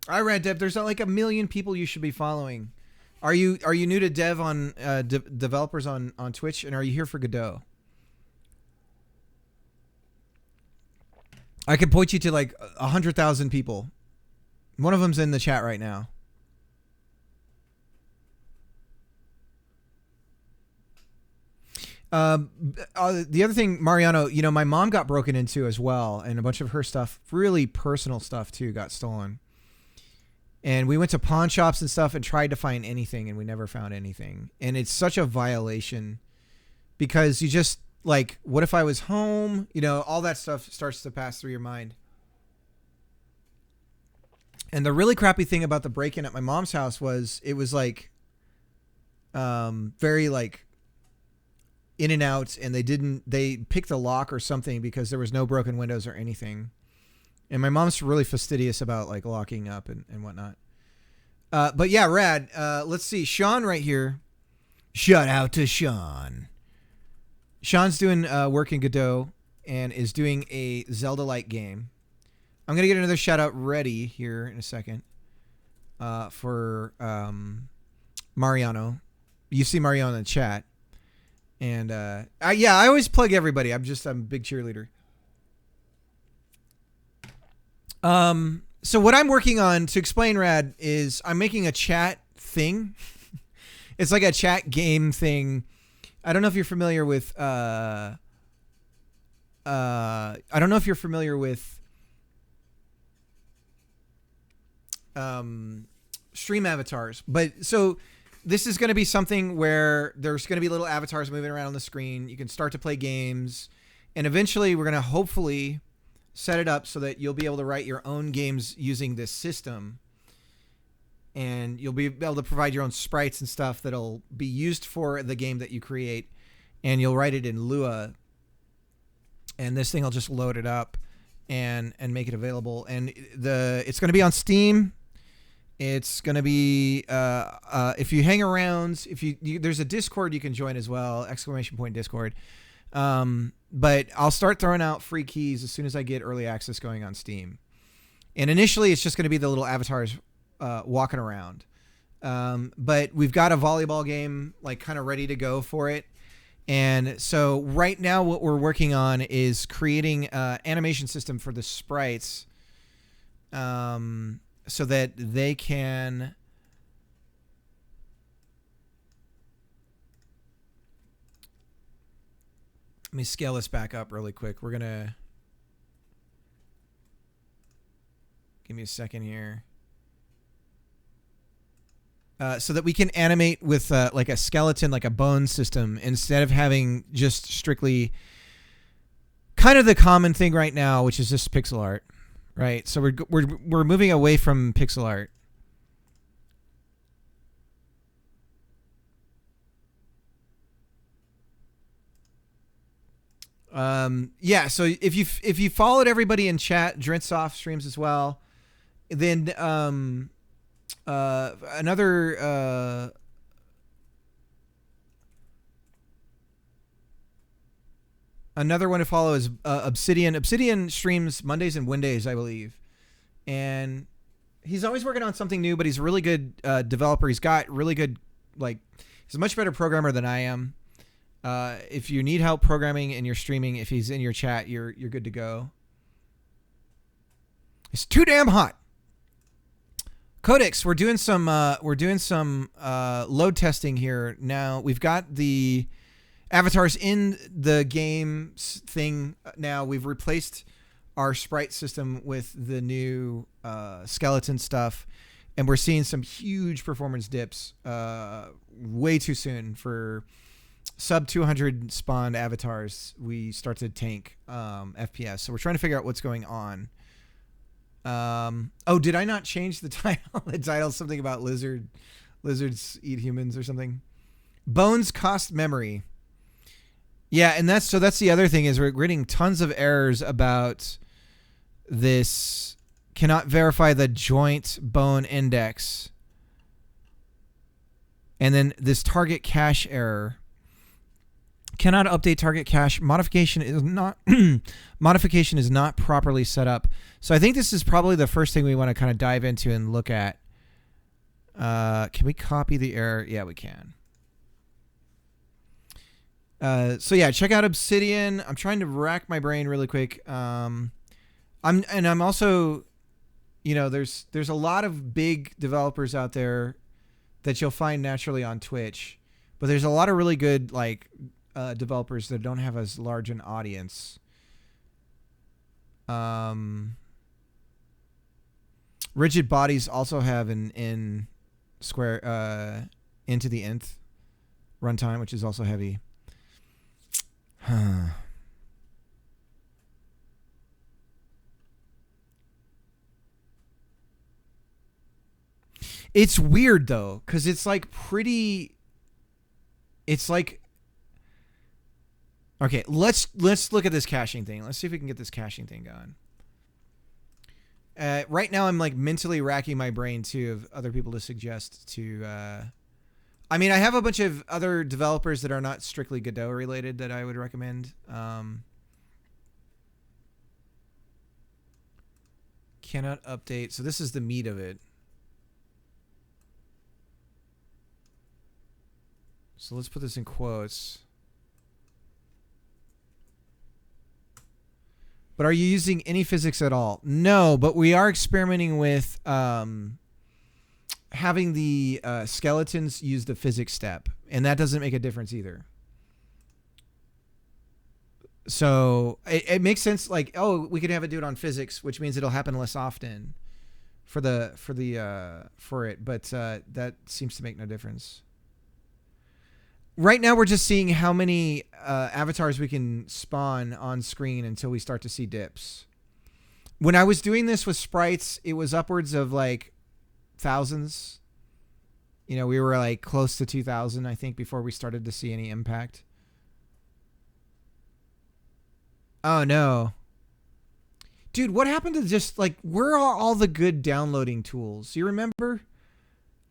IRAD Dev, there's like 1 million people you should be following. Are you new to dev on developers on Twitch, and are you here for Godot? I could point you to like 100,000 people. One of them's in the chat right now. The other thing, Mariano, you know, my mom got broken into as well, and a bunch of her stuff, really personal stuff too, got stolen. And we went to pawn shops and stuff and tried to find anything, and we never found anything. And it's such a violation because you just like, what if I was home? You know, all that stuff starts to pass through your mind. And the really crappy thing about the break-in at my mom's house was it was like very like in and out, and they picked a lock or something because there was no broken windows or anything. And my mom's really fastidious about like locking up and whatnot. But yeah, rad. Let's see. Sean right here. Shout out to Sean. Sean's doing work in Godot and is doing a Zelda-like game. I'm going to get another shout out ready here in a second for Mariano. You see Mariano in the chat. And I always plug everybody. I'm a big cheerleader. So what I'm working on, to explain, Rad, is I'm making a chat thing. It's like a chat game thing. I don't know if you're familiar with I don't know if you're familiar with stream avatars, but so this is going to be something where there's going to be little avatars moving around on the screen. You can start to play games, and eventually we're going to hopefully set it up so that you'll be able to write your own games using this system, and you'll be able to provide your own sprites and stuff that'll be used for the game that you create, and you'll write it in Lua, and this thing will just load it up and make it available. And it's going to be on Steam. It's going to be if you hang around, there's a Discord you can join as well, !Discord. But I'll start throwing out free keys as soon as I get early access going on Steam. And initially, it's just going to be the little avatars walking around. But we've got a volleyball game like kind of ready to go for it. And so right now what we're working on is creating an animation system for the sprites so that they can... Let me scale this back up really quick. We're going to... Give me a second here. So that we can animate with like a skeleton, like a bone system, instead of having just strictly kind of the common thing right now, which is just pixel art, right? So we're moving away from pixel art. Yeah, so if you followed everybody in chat, Drinsoft streams as well, then another one to follow is Obsidian. Obsidian streams Mondays and Wednesdays, I believe, and he's always working on something new. But he's a really good developer. He's got really good, like, he's a much better programmer than I am. If you need help programming and you're streaming, if he's in your chat, you're good to go. It's too damn hot. Codex, we're doing some load testing here now. We've got the avatars in the game thing now. We've replaced our sprite system with the new skeleton stuff, and we're seeing some huge performance dips way too soon for sub 200 spawned avatars. We start to tank FPS, so we're trying to figure out what's going on. Oh, did I not change the title? The title's something about lizards eat humans or something. Bones cost memory. Yeah, and that's the other thing is we're getting tons of errors about this. Cannot verify the joint bone index. And then this target cache error. Cannot update target cache. Modification is not properly set up. So I think this is probably the first thing we want to kind of dive into and look at. Can we copy the error? Yeah, we can. So yeah, check out Obsidian. I'm trying to rack my brain really quick. I'm also, there's a lot of big developers out there that you'll find naturally on Twitch, but there's a lot of really good developers that don't have as large an audience. Rigid Bodies also have an in square into the nth runtime, which is also heavy. It's weird though, because it's like pretty. It's like. Okay, let's look at this caching thing. Let's see if we can get this caching thing going. Right now, I'm like mentally racking my brain too of other people to suggest to. I mean, I have a bunch of other developers that are not strictly Godot related that I would recommend. Cannot update. So this is the meat of it. So let's put this in quotes. But are you using any physics at all? No, but we are experimenting with having the skeletons use the physics step, and that doesn't make a difference either. So it makes sense. Like, oh, we could have it do it on physics, which means it'll happen less often for it. But that seems to make no difference. Right now, we're just seeing how many avatars we can spawn on screen until we start to see dips. When I was doing this with sprites, it was upwards of like thousands. We were like close to 2,000, I think, before we started to see any impact. Oh, no. Dude, what happened to just like, where are all the good downloading tools? You remember?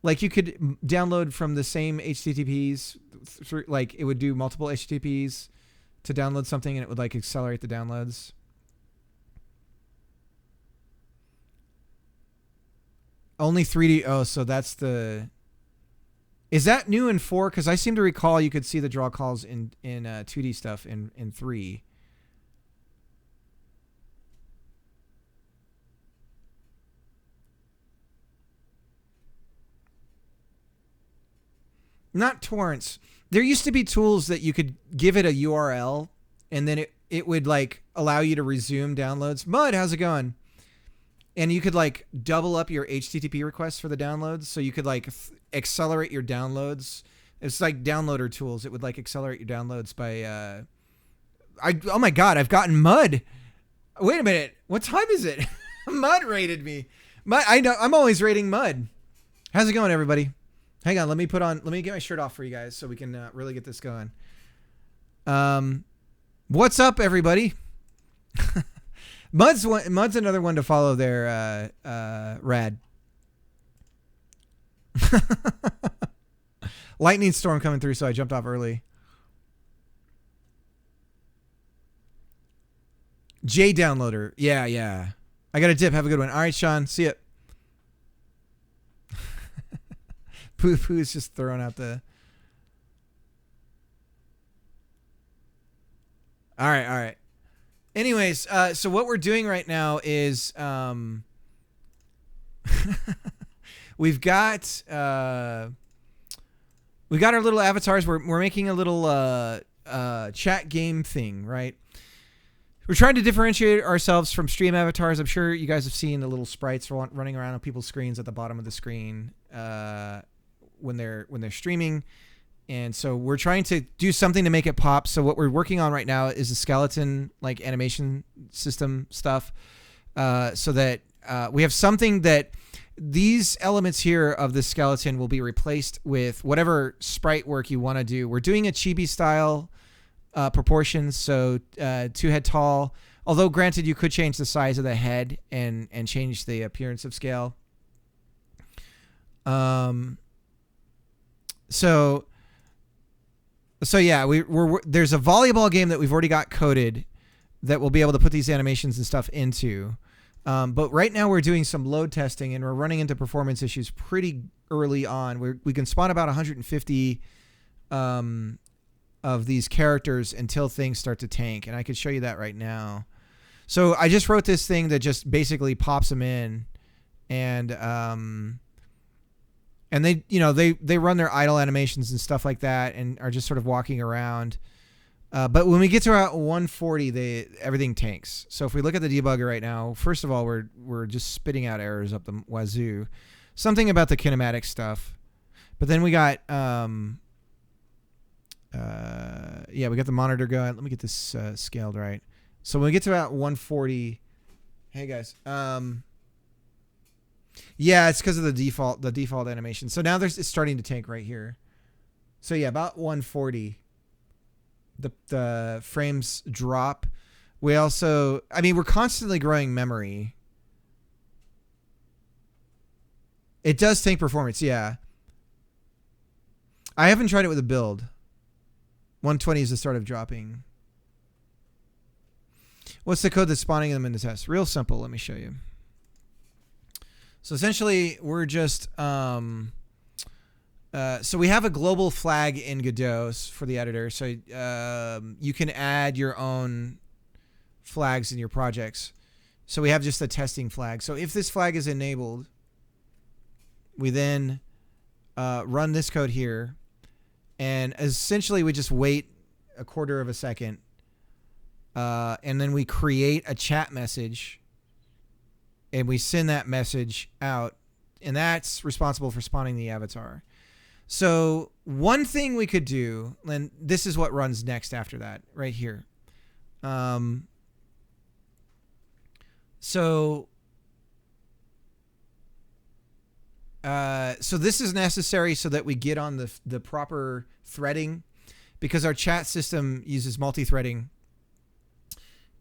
Like you could download from the same HTTPs, like it would do multiple HTTPs to download something and it would like accelerate the downloads. Only 3D. Oh, so that's the. Is that new in 4? Because I seem to recall you could see the draw calls in 2D stuff in 3. Not torrents. There used to be tools that you could give it a URL and then it would like allow you to resume downloads. Mud, how's it going? And you could like double up your HTTP requests for the downloads. So you could like accelerate your downloads. It's like downloader tools. It would like accelerate your downloads by, oh my God, I've gotten Mud. Wait a minute. What time is it? Mud rated me. I know I'm always rating Mud. How's it going, everybody? Hang on, let me get my shirt off for you guys so we can really get this going. What's up, everybody? Mud's another one to follow there, Rad. Lightning storm coming through, so I jumped off early. J Downloader. Yeah. I got a dip. Have a good one. All right, Sean. See ya. Poo is just throwing out the. All right. Anyways, so what we're doing right now is we've got our little avatars. We're making a little chat game thing, right? We're trying to differentiate ourselves from stream avatars. I'm sure you guys have seen the little sprites running around on people's screens at the bottom of the screen when they're streaming. And so we're trying to do something to make it pop. So what we're working on right now is a skeleton like animation system stuff, so that we have something that these elements here of the skeleton will be replaced with whatever sprite work you want to do. We're doing a chibi style proportions, so 2 head tall. Although granted, you could change the size of the head and change the appearance of scale. So yeah, we're there's a volleyball game that we've already got coded that we'll be able to put these animations and stuff into. But right now we're doing some load testing and we're running into performance issues pretty early on. We can spawn about 150 of these characters until things start to tank, and I could show you that right now. So I just wrote this thing that just basically pops them in, and they, you know, they run their idle animations and stuff like that and are just sort of walking around. But when we get to about 140, everything tanks. So if we look at the debugger right now, first of all, we're just spitting out errors up the wazoo. Something about the kinematic stuff. But then we got we got the monitor going. Let me get this scaled right. So when we get to about 140, hey guys, yeah, it's because of the default animation. So now it's starting to tank right here. So yeah, about 140, the frames drop. We also, I mean, we're constantly growing memory. It does tank performance, yeah. I haven't tried it with a build. 120 is the start of dropping. What's the code that's spawning them into test? Real simple. Let me show you. So essentially, we're just so we have a global flag in Godot for the editor. So you can add your own flags in your projects. So we have just a testing flag. So if this flag is enabled, we then run this code here. And essentially, we just wait a quarter of a second. And then we create a chat message. And we send that message out. And that's responsible for spawning the avatar. So one thing we could do, and this is what runs next after that, right here. So this is necessary so that we get on the proper threading, because our chat system uses multi-threading,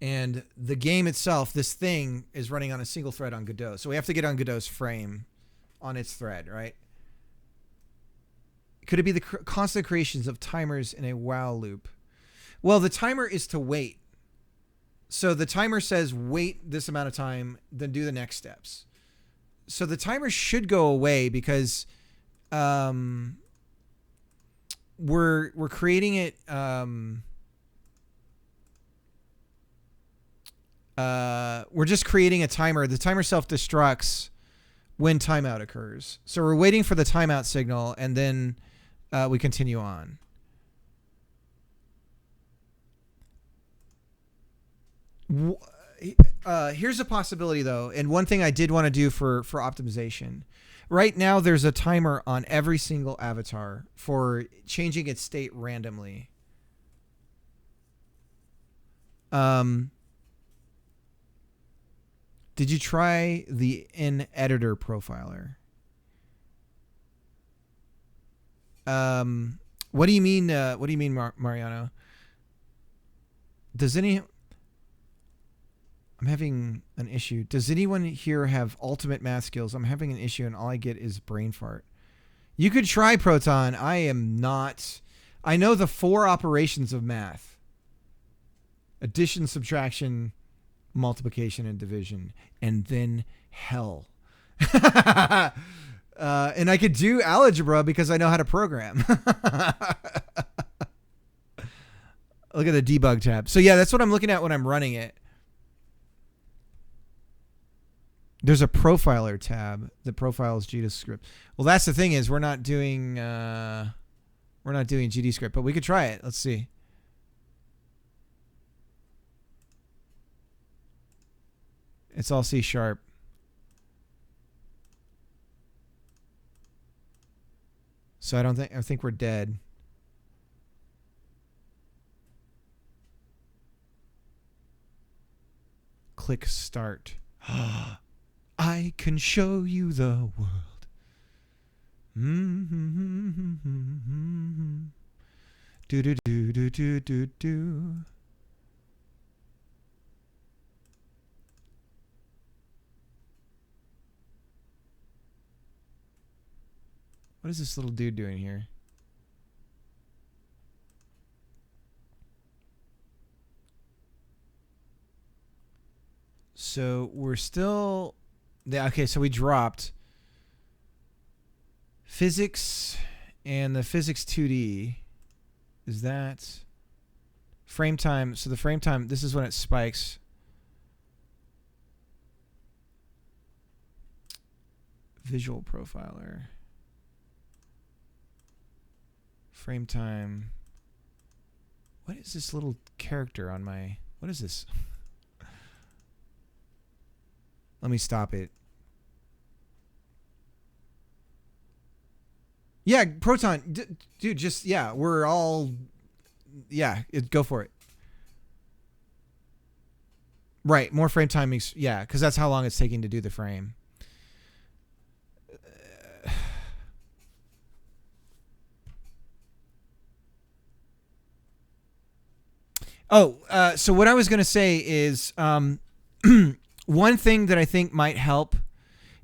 and the game itself, this thing, is running on a single thread on Godot. So we have to get on Godot's frame on its thread, right? Could it be the constant creations of timers in a while loop? Well, the timer is to wait. So the timer says wait this amount of time, then do the next steps. So the timer should go away because we're creating it. We're just creating a timer. The timer self-destructs when timeout occurs. So we're waiting for the timeout signal, and then we continue on. Here's a possibility, though, and one thing I did want to do for optimization. Right now, there's a timer on every single avatar for changing its state randomly. Did you try the in-editor profiler? What do you mean? What do you mean, Mariano? I'm having an issue. Does anyone here have ultimate math skills? I'm having an issue, and all I get is brain fart. You could try Proton. I am not. I know the 4 operations of math: addition, subtraction, multiplication, and division, and then hell. And I could do algebra because I know how to program. Look at the debug tab. So yeah, that's what I'm looking at when I'm running it. There's a profiler tab that profiles GDScript. Well, that's the thing is we're not doing GDScript, but we could try it. Let's see. It's all C#. So I think we're dead. Click start. I can show you the world. Do do do do do do do. What is this little dude doing here? So we're still... Okay, so we dropped physics and the physics 2D. Is that... frame time. So the frame time, this is when it spikes. Visual profiler. Frame time. What is this little character on my... What is this? Let me stop it. Yeah, Proton. Dude, just... Yeah, we're all... Yeah, go for it. Right, more frame time makes... Yeah, because that's how long it's taking to do the frame. So what I was going to say is one thing that I think might help,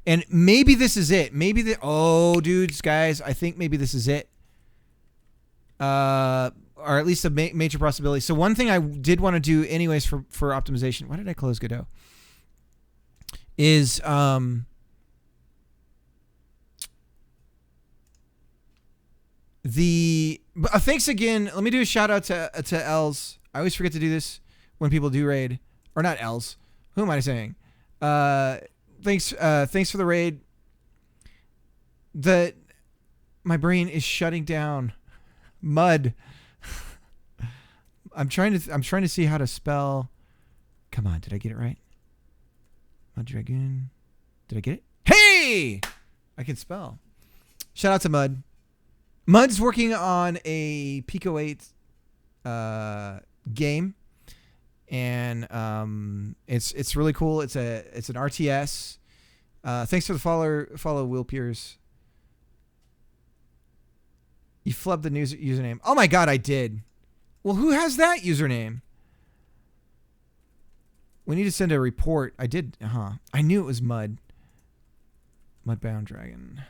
and maybe this is it. Dudes, guys, I think maybe this is it. Or at least a major possibility. So one thing I did want to do anyways for optimization. Why did I close Godot? Is thanks again. Let me do a shout out to Els. I always forget to do this when people do raid, or not Els. Who am I saying? Thanks for the raid. My brain is shutting down. Mud. I'm trying to see how to spell. Come on, did I get it right? Mud Dragoon. Did I get it? Hey, I can spell. Shout out to Mud. Mud's working on a Pico 8 game, and it's really cool. It's an RTS. Thanks for the follow Will Pierce. You flubbed the username. Oh my god, I did. Well, who has that username? We need to send a report. I did. I knew it was Mud. Mudbound Dragon.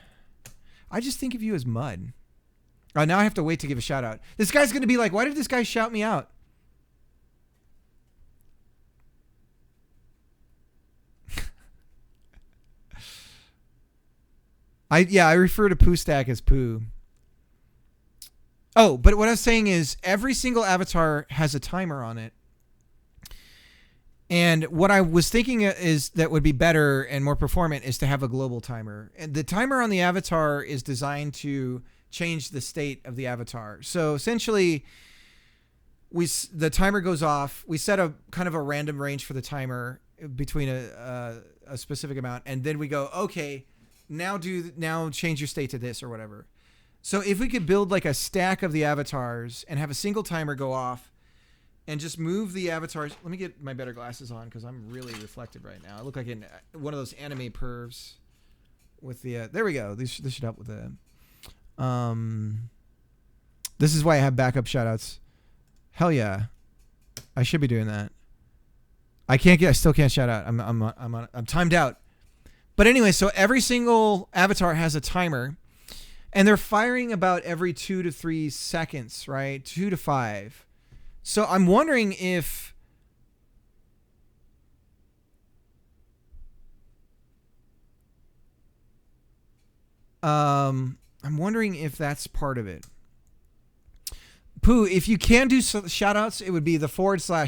I just think of you as Mud. Now I have to wait to give a shout out. This guy's going to be like, why did this guy shout me out? I refer to Poo Stack as Poo. Oh, but what I was saying is every single avatar has a timer on it. And what I was thinking is that would be better and more performant is to have a global timer. And the timer on the avatar is designed to change the state of the avatar. So essentially, the timer goes off. We set a kind of a random range for the timer between a specific amount, and then we go, okay, now change your state to this or whatever. So if we could build like a stack of the avatars and have a single timer go off and just move the avatars. Let me get my better glasses on because I'm really reflective right now. I look like one of those anime pervs with the, there we go. This should help with the, this is why I have backup shoutouts. Hell yeah. I should be doing that. I still can't shout out. I'm timed out. But anyway, so every single avatar has a timer. And they're firing about every 2 to 3 seconds, right? 2 to 5. So I'm wondering if that's part of it. Pooh, if you can do shout outs, it would be the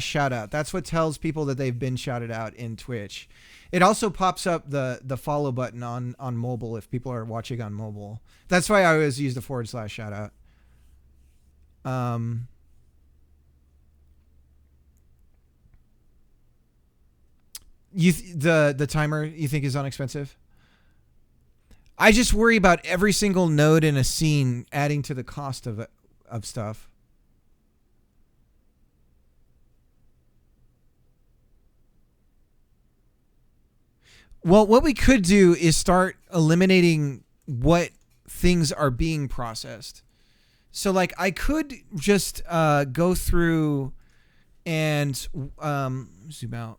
/ shout out. That's what tells people that they've been shouted out in Twitch. It also pops up the follow button on mobile if people are watching on mobile. That's why I always use the / shout out. The timer you think is inexpensive? I just worry about every single node in a scene adding to the cost of stuff. Well, what we could do is start eliminating what things are being processed. So, like, I could just go through and zoom out.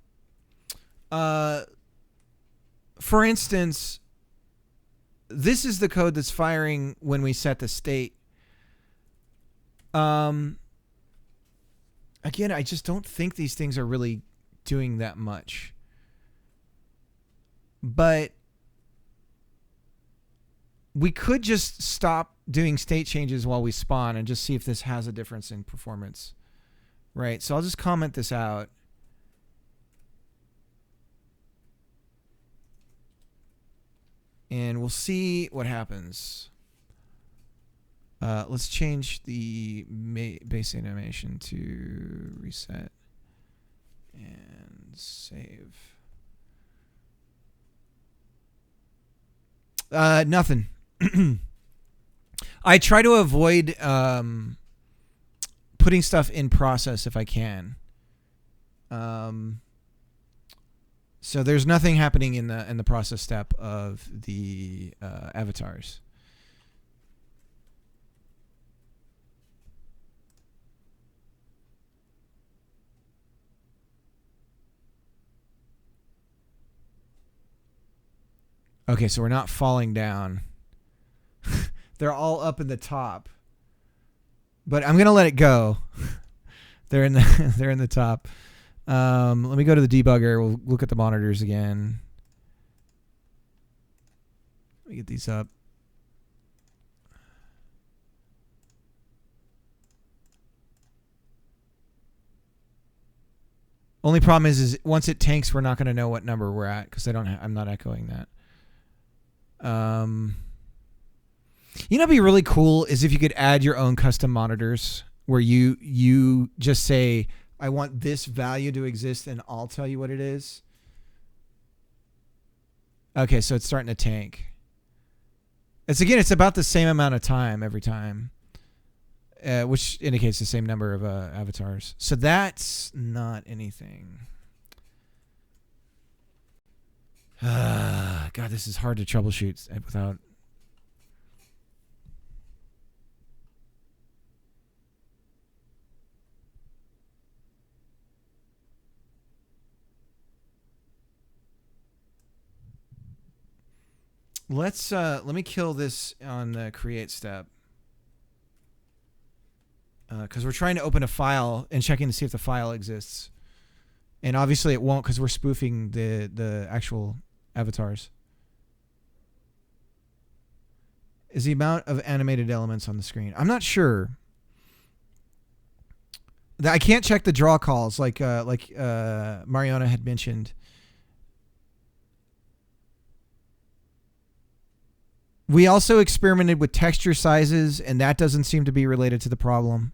For instance, this is the code that's firing when we set the state. Again, I just don't think these things are really doing that much. But we could just stop doing state changes while we spawn and just see if this has a difference in performance. Right, so I'll just comment this out. And we'll see what happens. Let's change the base animation to reset and save. Nothing. I try to avoid putting stuff in process if I can. So there's nothing happening in the process step of the avatars. Okay, so we're not falling down. They're all up in the top. But I'm gonna let it go. They're in the top. Let me go to the debugger. We'll look at the monitors again. Let me get these up. Only problem is once it tanks, we're not going to know what number we're at because I'm not echoing that. You know, what'd be really cool is if you could add your own custom monitors where you just say, I want this value to exist, and I'll tell you what it is. Okay, so it's starting to tank. It's about the same amount of time every time, which indicates the same number of avatars. So that's not anything. God, this is hard to troubleshoot without. Let me kill this on the create step. Because we're trying to open a file and checking to see if the file exists. And obviously it won't because we're spoofing the actual avatars. Is the amount of animated elements on the screen? I'm not sure. I can't check the draw calls like Mariana had mentioned. We also experimented with texture sizes, and that doesn't seem to be related to the problem.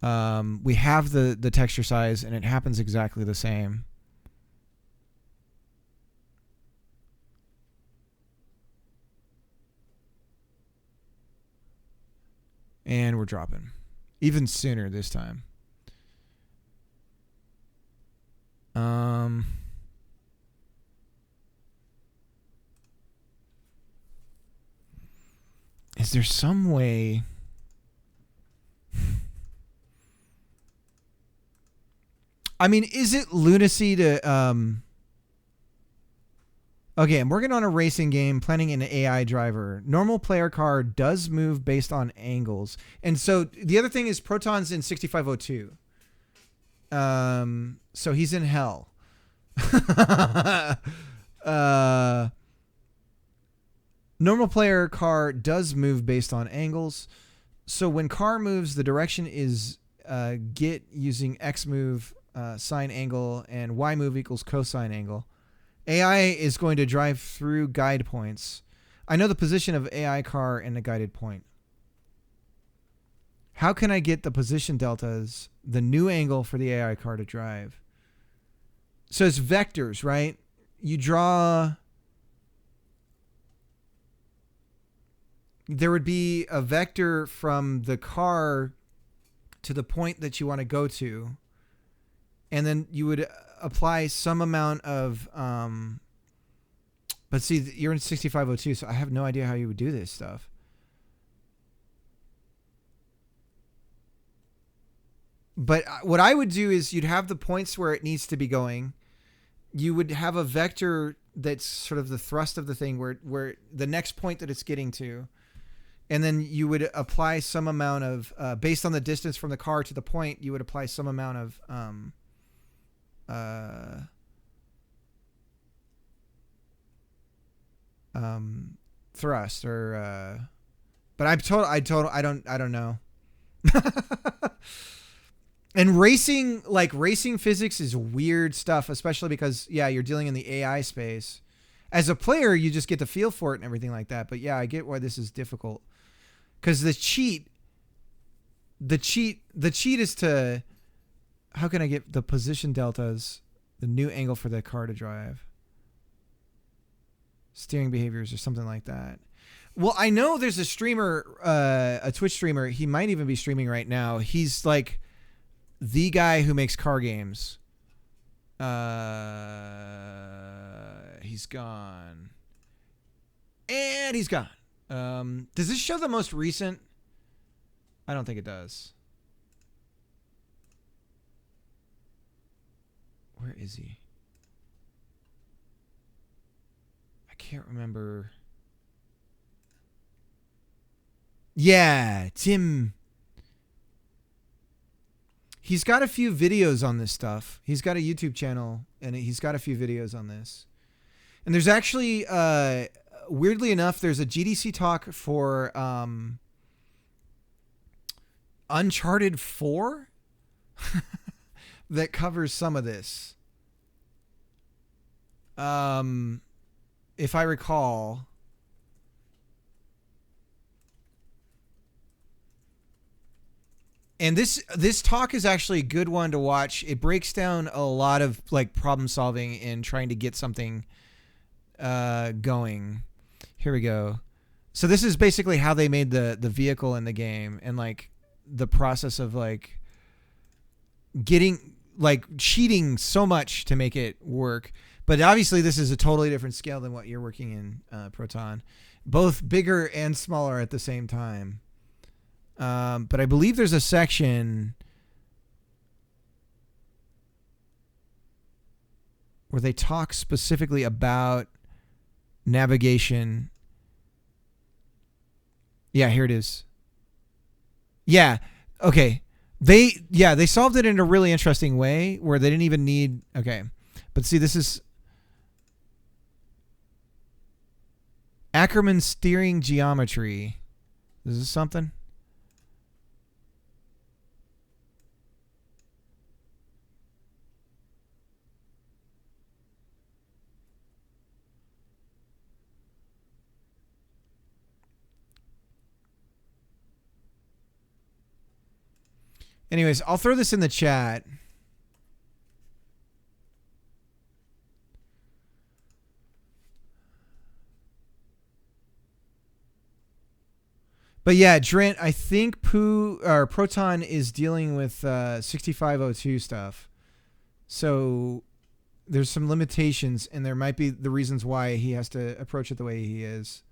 We have the texture size, and it happens exactly the same. And we're dropping. Even sooner this time. Is there some way... I mean, is it lunacy to... Okay, I'm working on a racing game, planning an AI driver. Normal player car does move based on angles. And so the other thing is Proton's in 6502. So he's in hell. Normal player car does move based on angles. So when car moves, the direction is get using X move sine angle and Y move equals cosine angle. AI is going to drive through guide points. I know the position of AI car and the guided point. How can I get the position deltas, the new angle for the AI car to drive? So it's vectors, right? You draw. There would be a vector from the car to the point that you want to go to. And then you would apply some amount of. But see, you're in 6502, so I have no idea how you would do this stuff. But what I would do is you'd have the points where it needs to be going. You would have a vector that's sort of the thrust of the thing where the next point that it's getting to. And then you would apply some amount of, based on the distance from the car to the point, you would apply some amount of thrust or, but I don't know. And racing physics is weird stuff, especially because, yeah, you're dealing in the AI space. As a player, you just get the feel for it and everything like that. But yeah, I get why this is difficult. Because the cheat is to, how can I get the position deltas, the new angle for the car to drive? Steering behaviors or something like that. Well, I know there's a streamer, a Twitch streamer. He might even be streaming right now. He's like the guy who makes car games. He's gone. And he's gone. Does this show the most recent? I don't think it does. Where is he? I can't remember. Yeah, Tim. He's got a few videos on this stuff. He's got a YouTube channel, and he's got a few videos on this. And there's actually, weirdly enough, there's a GDC talk for Uncharted 4 that covers some of this. If I recall. And this talk is actually a good one to watch. It breaks down a lot of like problem solving and trying to get something going. Here we go. So this is basically how they made the vehicle in the game and like the process of like getting like cheating so much to make it work. But obviously this is a totally different scale than what you're working in, Proton. Both bigger and smaller at the same time. But I believe there's a section where they talk specifically about navigation. Yeah, here it is. Yeah. Okay. They solved it in a really interesting way where they didn't even need, okay. But see, this is Ackerman steering geometry. Is this something? Anyways, I'll throw this in the chat. But yeah, Drent, I think Proton is dealing with 6502 stuff. So there's some limitations, and there might be the reasons why he has to approach it the way he is.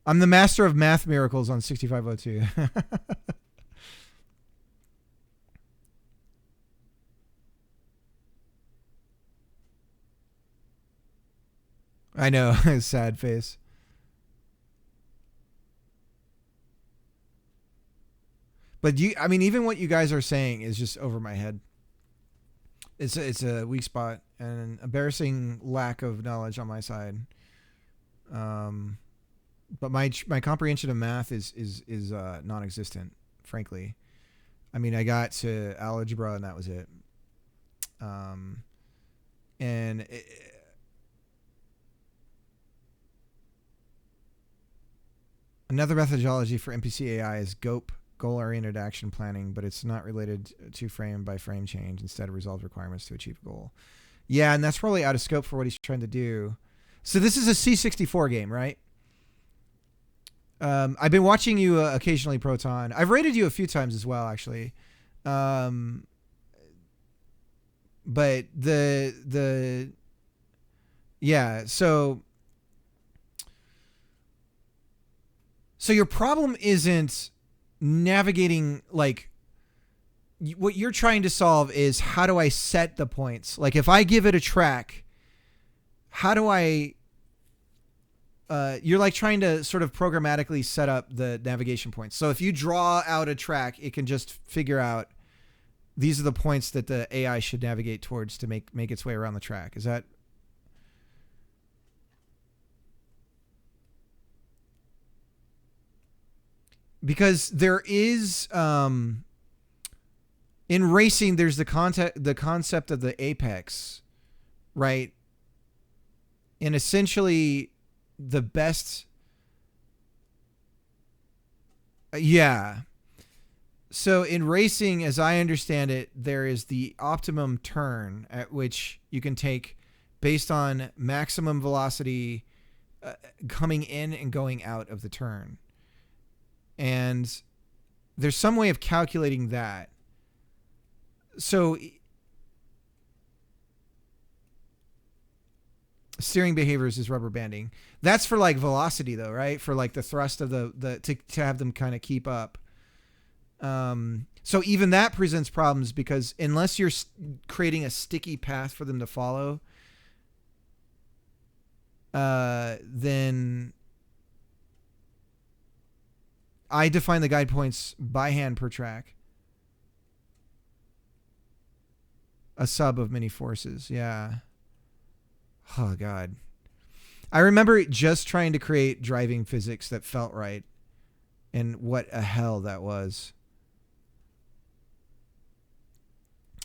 I'm the master of math miracles on 6502. I know, sad face. But I mean, even what you guys are saying is just over my head. It's a weak spot and an embarrassing lack of knowledge on my side. But my comprehension of math is non-existent, frankly. I mean, I got to algebra and that was it. And another methodology for NPC AI is GOAP, goal-oriented action planning, but it's not related to frame-by-frame change. Instead, it resolves requirements to achieve a goal. Yeah, and that's probably out of scope for what he's trying to do. So this is a C64 game, right? I've been watching you occasionally, Proton. I've rated you a few times as well, actually. But yeah, so your problem isn't navigating, like, what you're trying to solve is how do I set the points? Like, if I give it a track, how do I you're like trying to sort of programmatically set up the navigation points. So if you draw out a track, it can just figure out these are the points that the AI should navigate towards to make its way around the track. Is that? Because there is in racing, there's the concept of the apex, right? And essentially the best. Yeah. So in racing, as I understand it, there is the optimum turn at which you can take based on maximum velocity coming in and going out of the turn. And there's some way of calculating that. So steering behaviors is rubber banding. That's for like velocity though, right? For like the thrust of the to have them kind of keep up. So even that presents problems because unless you're creating a sticky path for them to follow, then I define the guide points by hand per track. A sub of many forces. Yeah. Oh, God. I remember just trying to create driving physics that felt right. And what a hell that was.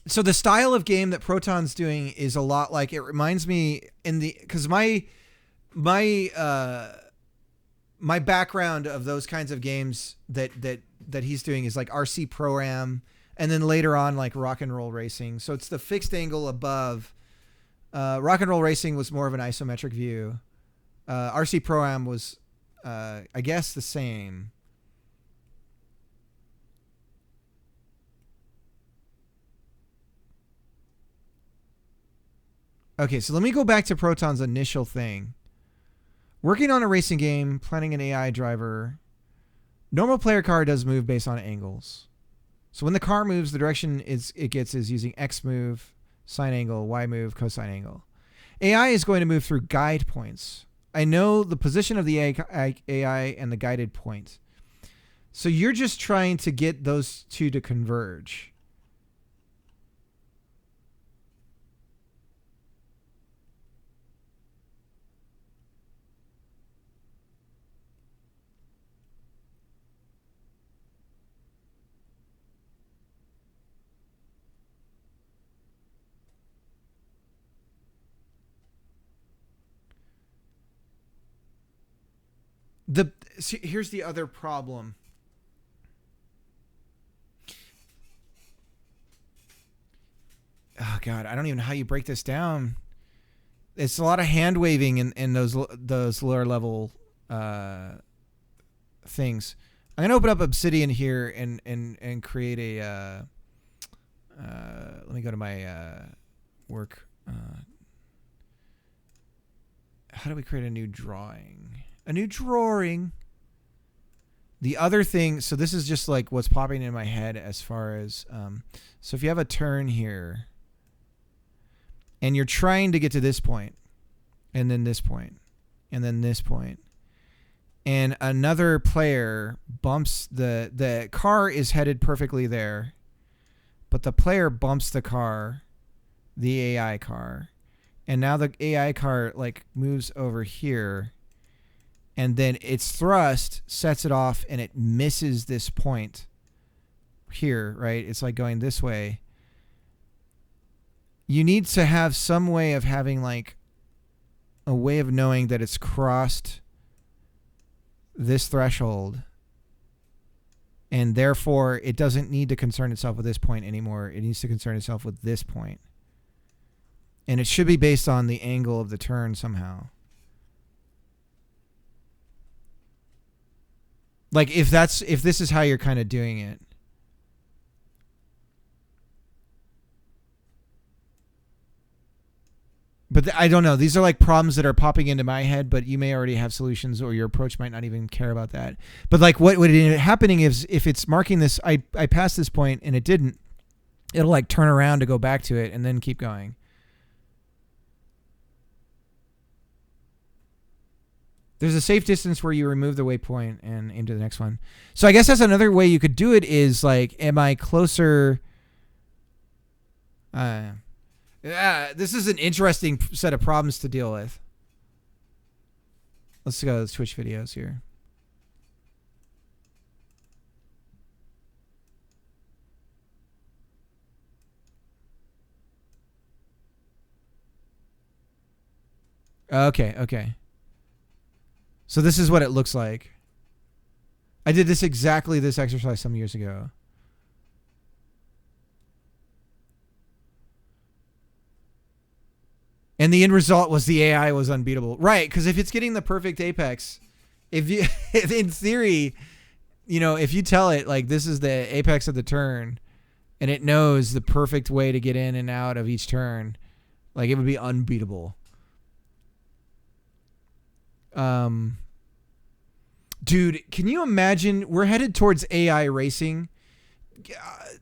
So the style of game that Proton's doing is a lot like, it reminds me because my background of those kinds of games that he's doing is like RC Pro-Am, and then later on like Rock and Roll Racing. So it's the fixed angle above. Rock and Roll Racing was more of an isometric view. RC Pro-Am was, I guess, the same. Okay, so let me go back to Proton's initial thing. Working on a racing game, planning an AI driver. Normal player car does move based on angles. So when the car moves, the direction it gets is using X move, sine angle, Y move, cosine angle. AI is going to move through guide points. I know the position of the AI and the guided point. So you're just trying to get those two to converge. Here's the other problem. Oh God, I don't even know how you break this down. It's a lot of hand waving in those lower level things. I'm gonna open up Obsidian here and create a. Let me go to my work. How do we create a new drawing? A new drawing. The other thing, so this is just like what's popping in my head as far as, so if you have a turn here and you're trying to get to this point and then this point and then this point and another player bumps the car is headed perfectly there, but the player bumps the car the AI car. And now the AI car like moves over here, and then its thrust sets it off and it misses this point here, right? It's like going this way. You need to have some way of having like a way of knowing that it's crossed this threshold, and therefore it doesn't need to concern itself with this point anymore. It needs to concern itself with this point. And it should be based on the angle of the turn somehow. Like if this is how you're kind of doing it. But I don't know. These are like problems that are popping into my head, but you may already have solutions, or your approach might not even care about that. But like what would end up happening is if it's marking this, I passed this point and it didn't, it'll like turn around to go back to it and then keep going. There's a safe distance where you remove the waypoint and aim to the next one. So I guess that's another way you could do it is like, am I closer? This is an interesting set of problems to deal with. Let's go to Twitch videos here. Okay. So this is what it looks like. I did this exercise some years ago. And the end result was the AI was unbeatable. Right, because if it's getting the perfect apex, if in theory, if you tell it like this is the apex of the turn and it knows the perfect way to get in and out of each turn, like it would be unbeatable. Dude, can you imagine? We're headed towards AI racing.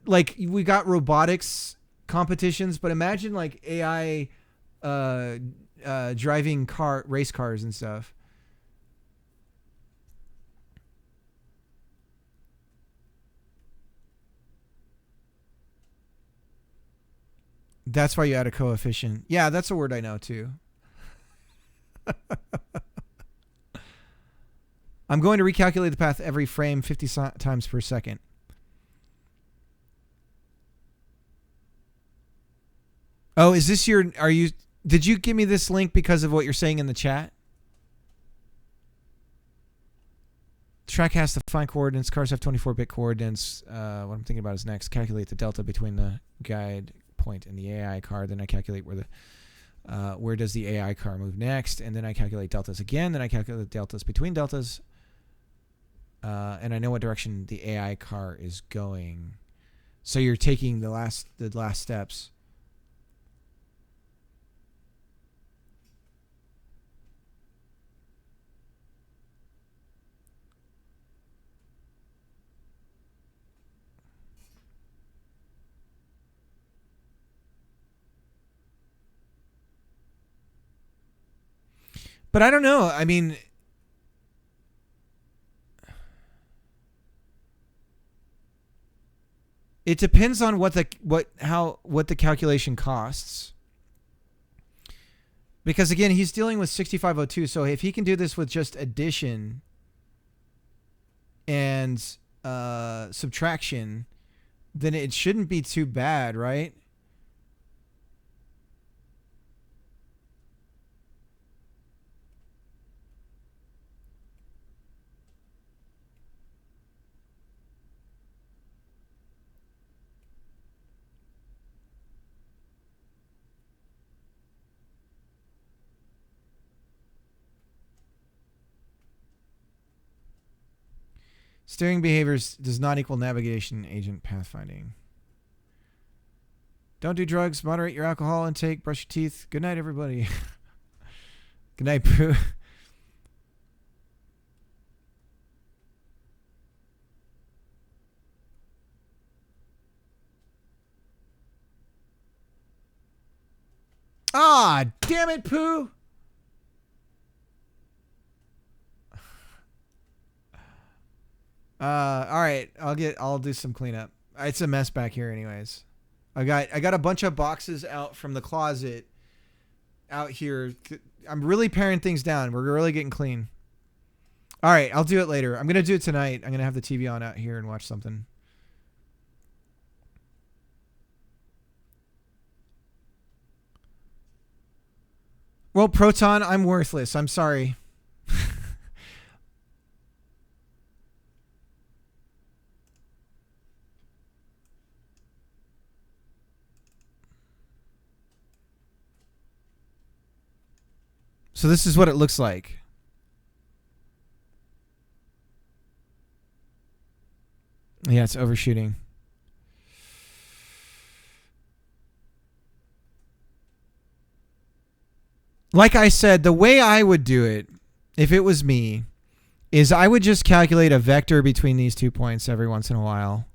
Like we got robotics competitions, but imagine like AI driving race cars and stuff. That's why you add a coefficient. Yeah, that's a word I know too. I'm going to recalculate the path every frame 50 times per second. Oh, is this did you give me this link because of what you're saying in the chat? Track has to find coordinates. Cars have 24-bit coordinates. What I'm thinking about is next. Calculate the delta between the guide point and the AI car. Then I calculate where does the AI car move next. And then I calculate deltas again. Then I calculate deltas between deltas. And I know what direction the AI car is going. So you're taking the last steps. But I don't know. I mean, it depends on what the calculation costs. Because again, he's dealing with 6502, so if he can do this with just addition and subtraction, then it shouldn't be too bad, right? Steering behaviors does not equal navigation agent pathfinding. Don't do drugs. Moderate your alcohol intake. Brush your teeth. Good night, everybody. Good night, Pooh. Ah, damn it, Pooh. All right, I'll do some cleanup. It's a mess back here anyways. I got a bunch of boxes out from the closet out here. I'm really paring things down. We're really getting clean. All right, I'll do it later. I'm going to do it tonight. I'm going to have the TV on out here and watch something. Well, Proton, I'm worthless. I'm sorry. So this is what it looks like. Yeah, it's overshooting. Like I said, the way I would do it, if it was me, is I would just calculate a vector between these 2 points every once in a while.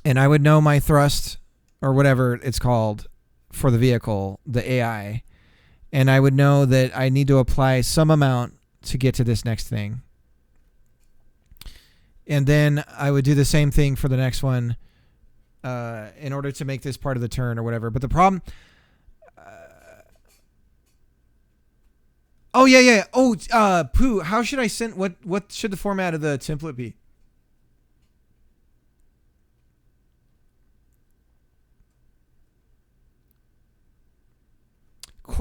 And I would know my thrust, or whatever it's called, for the vehicle, the AI. And I would know that I need to apply some amount to get to this next thing. And then I would do the same thing for the next one in order to make this part of the turn or whatever. But the problem... oh, yeah. Oh, Pooh, how should I send... What should the format of the template be?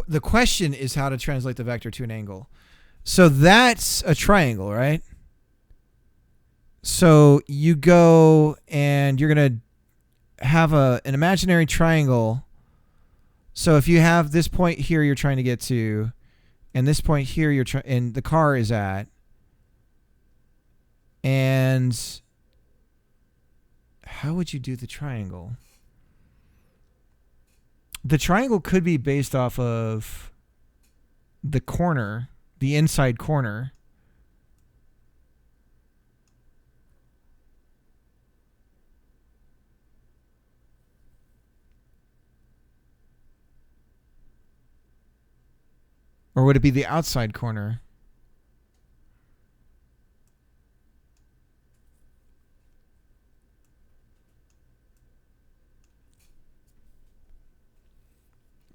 The question is how to translate the vector to an angle. So that's a triangle, right? So you go and you're going to have an imaginary triangle. So if you have this point here you're trying to get to, and this point here and the car is at, and how would you do the triangle? The triangle could be based off of the corner, the inside corner. Or would it be the outside corner?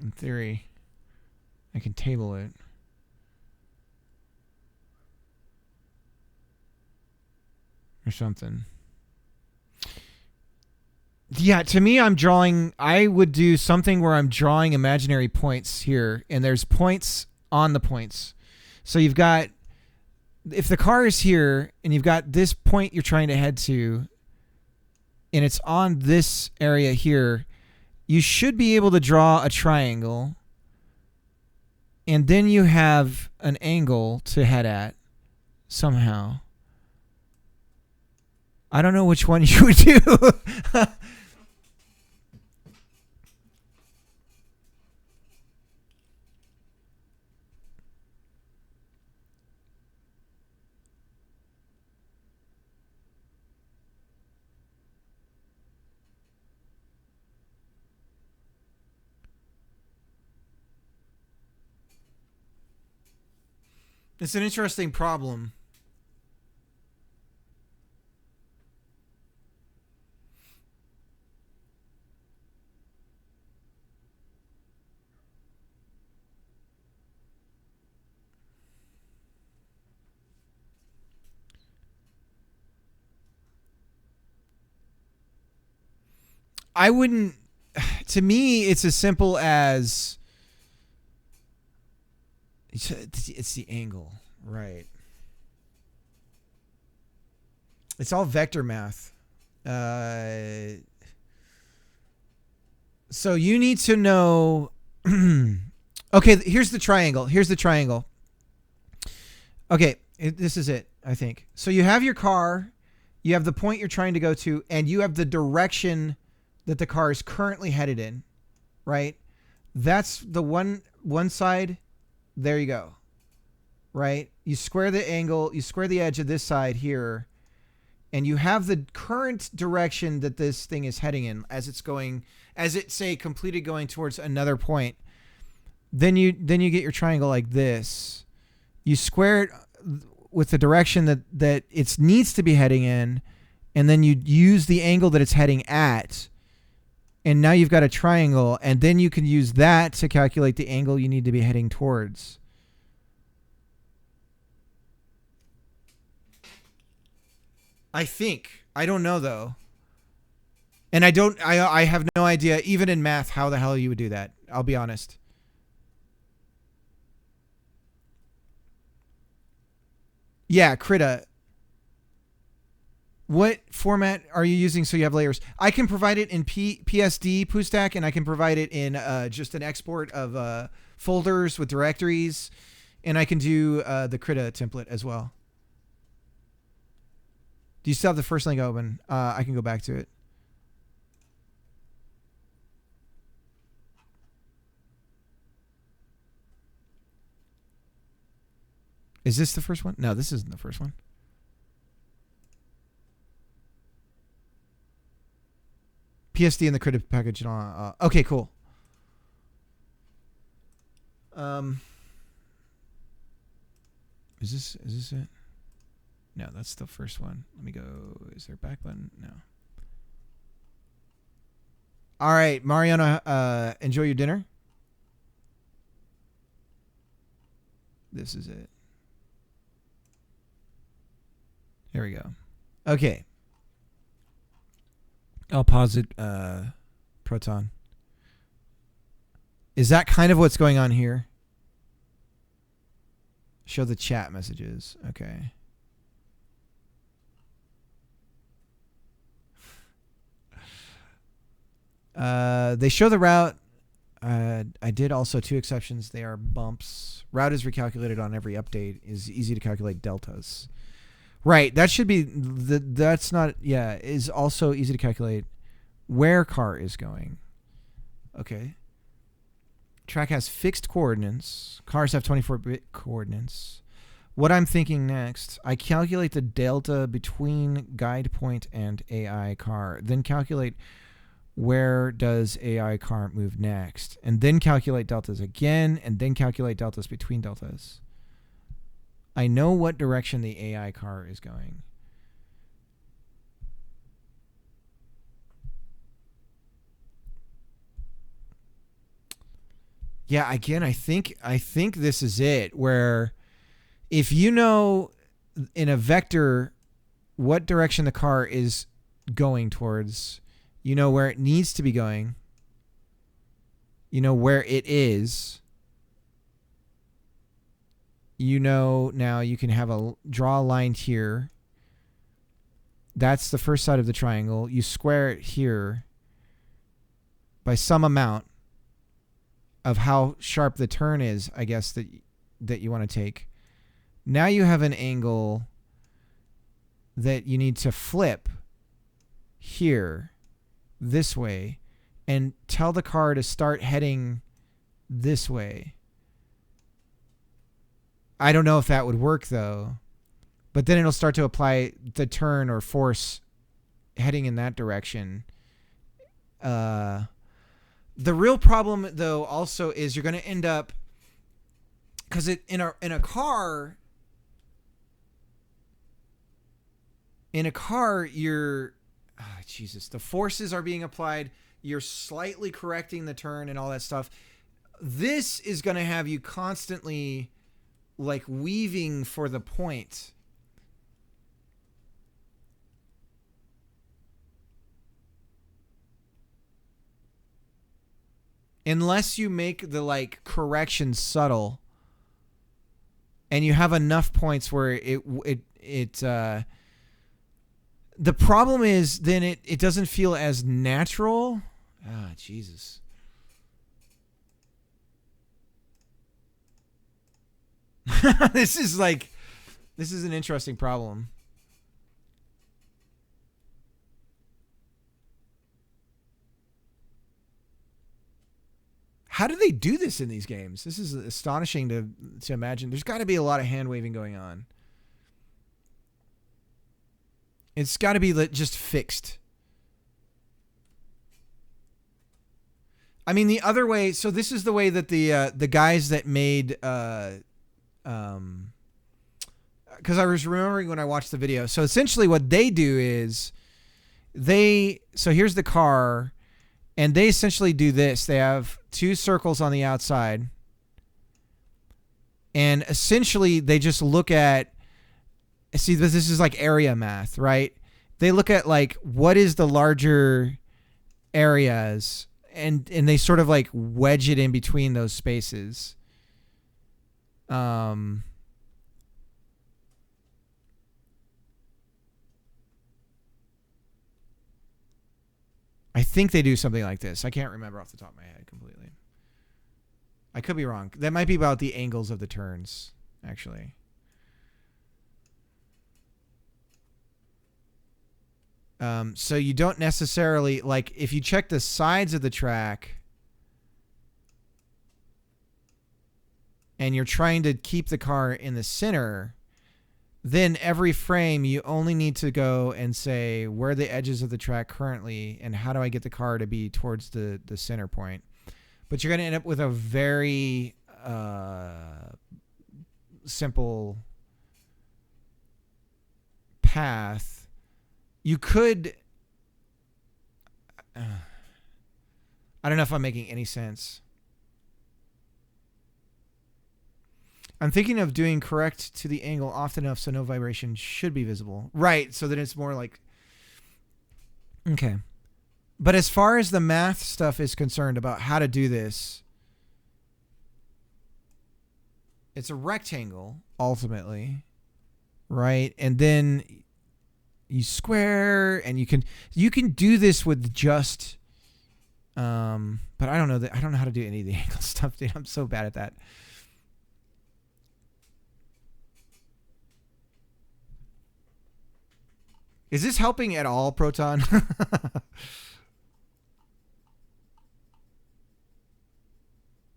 In theory, I can table it. Or something. Yeah, to me, I would do something where I'm drawing imaginary points here, and there's points on the points. So you've got, if the car is here, and you've got this point you're trying to head to, and it's on this area here, you should be able to draw a triangle, and then you have an angle to head at somehow. I don't know which one you would do. It's an interesting problem. I wouldn't, to me, it's as simple as, it's the angle, right? It's all vector math. So you need to know, okay, here's the triangle. Okay, this is it, I think. So you have your car, you have the point you're trying to go to, and you have the direction that the car is currently headed in, right? That's the one side. There you go, right? You square the angle, you square the edge of this side here, and you have the current direction that this thing is heading in as it's going, as it say completed going towards another point. Then you get your triangle like this. You square it with the direction that it needs to be heading in, and then you use the angle that it's heading at And now you've got a triangle, and then you can use that to calculate the angle you need to be heading towards. I think. I don't know, though. And I have no idea, even in math, how the hell you would do that. I'll be honest. Yeah, Krita. What format are you using so you have layers? I can provide it in PSD, Poostack, and I can provide it in just an export of folders with directories. And I can do the Krita template as well. Do you still have the first link open? I can go back to it. Is this the first one? No, this isn't the first one. PSD and the Krita package. Okay, cool. Is this it? No, that's the first one. Let me go. Is there a back button? No. All right, Mariana, enjoy your dinner. This is it. Here we go. Okay. I'll pause it, Proton. Is that kind of what's going on here? Show the chat messages. Okay. They show the route. I did also 2 exceptions. They are bumps. Route is recalculated on every update. Is easy to calculate deltas. Right. That should be that's not. Yeah. Is also easy to calculate where car is going. Okay. Track has fixed coordinates. Cars have 24-bit coordinates. What I'm thinking next, I calculate the delta between guide point and AI car. Then calculate where does AI car move next. And then calculate deltas again. And then calculate deltas between deltas. I know what direction the AI car is going. Yeah, again, I think this is it, where if you know in a vector what direction the car is going towards, you know where it needs to be going, you know where it is, you know now you can draw a line here. That's the first side of the triangle. You square it here by some amount of how sharp the turn is, I guess, that you want to take. Now you have an angle that you need to flip here this way and tell the car to start heading this way. I don't know if that would work, though. But then it'll start to apply the turn or force heading in that direction. The real problem, though, also is you're going to end up, because in a car, you're, Jesus, the forces are being applied. You're slightly correcting the turn and all that stuff. This is going to have you constantly like weaving for the point. Unless you make the like correction subtle and you have enough points where the problem is then it doesn't feel as natural. Jesus. This is an interesting problem. How do they do this in these games? This is astonishing to imagine. There's got to be a lot of hand waving going on. It's got to be just fixed. I mean, the other way. So this is the way that the guys that made because I was remembering when I watched the video. So essentially, what they do is so here's the car, And they essentially do this. They have two circles on the outside. And essentially, they just look at, see, this is like area math, right? They look at like, what is the larger areas, and they sort of like wedge it in between those spaces. I think they do something like this. I can't remember off the top of my head completely. I could be wrong. That might be about the angles of the turns, actually. So you don't necessarily, like, if you check the sides of the track and you're trying to keep the car in the center, then every frame you only need to go and say, where are the edges of the track currently and how do I get the car to be towards the center point? But you're going to end up with a very simple path. You could, I don't know if I'm making any sense. I'm thinking of doing correct to the angle often enough so no vibration should be visible. Right, so that it's more like, okay. But as far as the math stuff is concerned about how to do this, it's a rectangle, ultimately, right? And then you square, and you can do this with just, but I don't know how to do any of the angle stuff, dude. I'm so bad at that. Is this helping at all, Proton?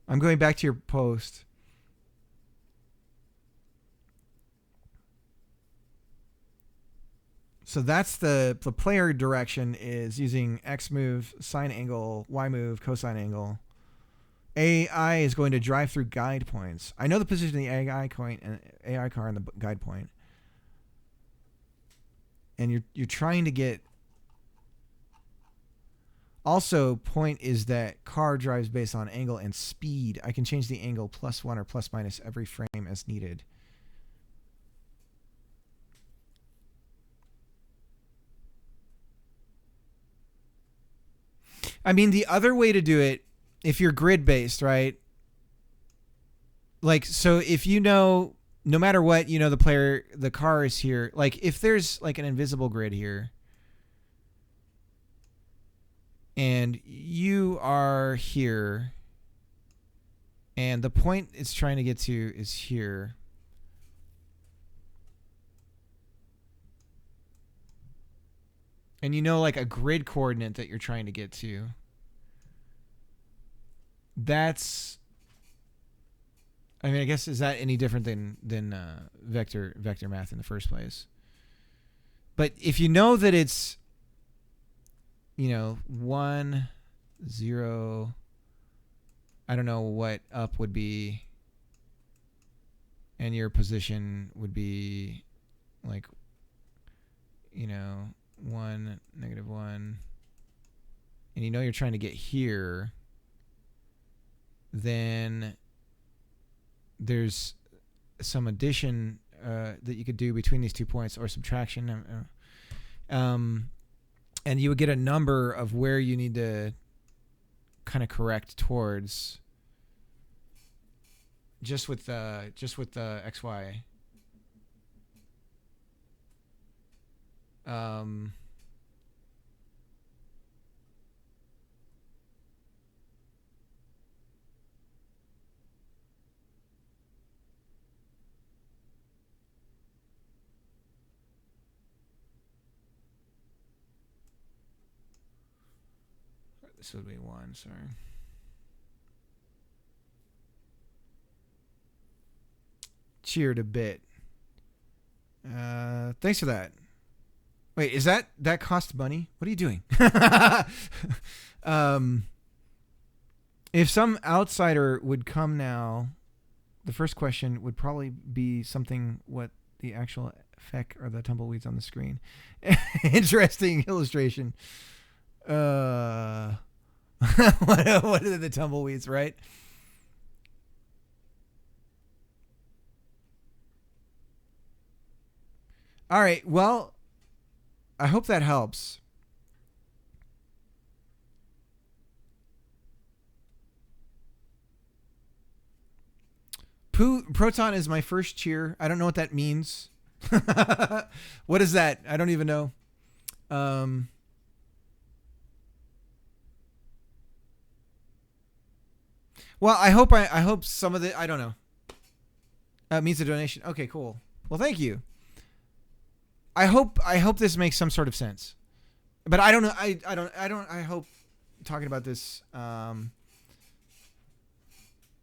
I'm going back to your post. So that's the player direction is using X move, sine angle, Y move, cosine angle. AI is going to drive through guide points. I know the position of the AI car and the guide point. And you're trying to get. Also, point is that car drives based on angle and speed. I can change the angle +1 or ± every frame as needed. I mean, the other way to do it, if you're grid based, right? Like, so if you know, no matter what, you know, the car is here. Like, if there's like an invisible grid here and you are here and the point it's trying to get to is here. And you know, like a grid coordinate that you're trying to get to. That's, I mean, I guess, is that any different than vector math in the first place? But if you know that it's, you know, 1, 0, I don't know what up would be, and your position would be like, you know, 1, -1, and you know you're trying to get here, then there's some addition that you could do between these 2 points, or subtraction, and you would get a number of where you need to kind of correct towards, just with the XY. This would be 1, sorry. Cheered a bit. Thanks for that. Wait, is that cost money? What are you doing? If some outsider would come now, the first question would probably be something, what the actual feck are the tumbleweeds on the screen? Interesting illustration. What are the tumbleweeds, right? All right. Well, I hope that helps. Proton is my first cheer. I don't know what that means. What is that? I don't even know. Well, I hope some of the, I don't know. It means a donation. Okay, cool. Well, thank you. I hope this makes some sort of sense. But I don't know. I hope talking about this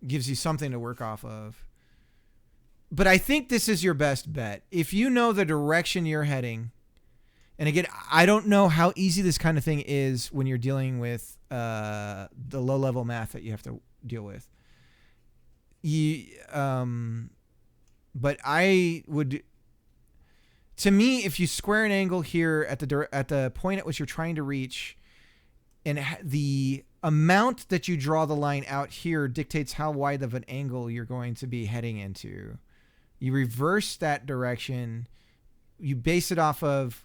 gives you something to work off of. But I think this is your best bet. If you know the direction you're heading, and again, I don't know how easy this kind of thing is when you're dealing with the low-level math that you have to deal with. But I would, to me, if you square an angle here at the point at which you're trying to reach, and the amount that you draw the line out here dictates how wide of an angle you're going to be heading into. You reverse that direction. You base it off of,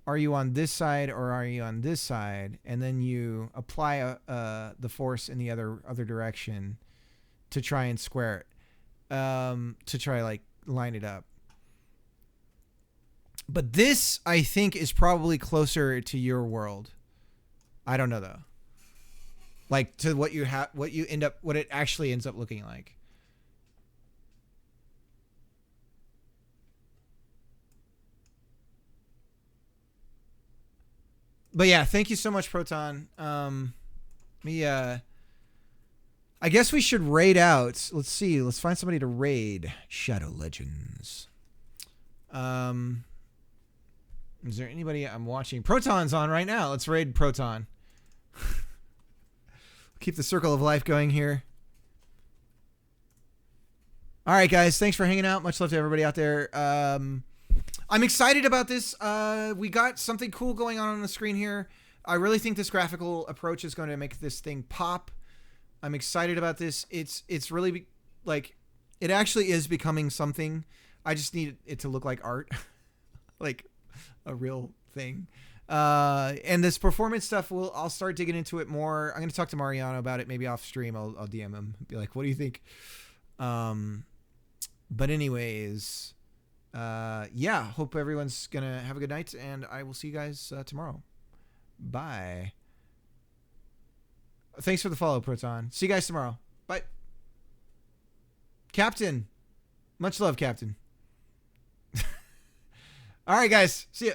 are you on this side or are you on this side? And then you apply the force in the other direction to try and square it, to try like line it up. But this, I think, is probably closer to your world. I don't know though. Like to what you have, what it actually ends up looking like. But yeah, thank you so much, Proton. I guess we should raid out. Let's see. Let's find somebody to raid. Shadow Legends. Is there anybody I'm watching? Proton's on right now. Let's raid Proton. Keep the circle of life going here. All right, guys. Thanks for hanging out. Much love to everybody out there. I'm excited about this. We got something cool going on the screen here. I really think this graphical approach is going to make this thing pop. I'm excited about this. It's really like, it actually is becoming something. I just need it to look like art, like a real thing. And this performance stuff, I'll start digging into it more. I'm going to talk to Mariano about it, maybe off stream. I'll DM him, be like, what do you think? But anyways, yeah, hope everyone's going to have a good night, and I will see you guys tomorrow. Bye. Thanks for the follow, Proton. See you guys tomorrow. Bye. Captain. Much love, Captain. All right, guys. See ya.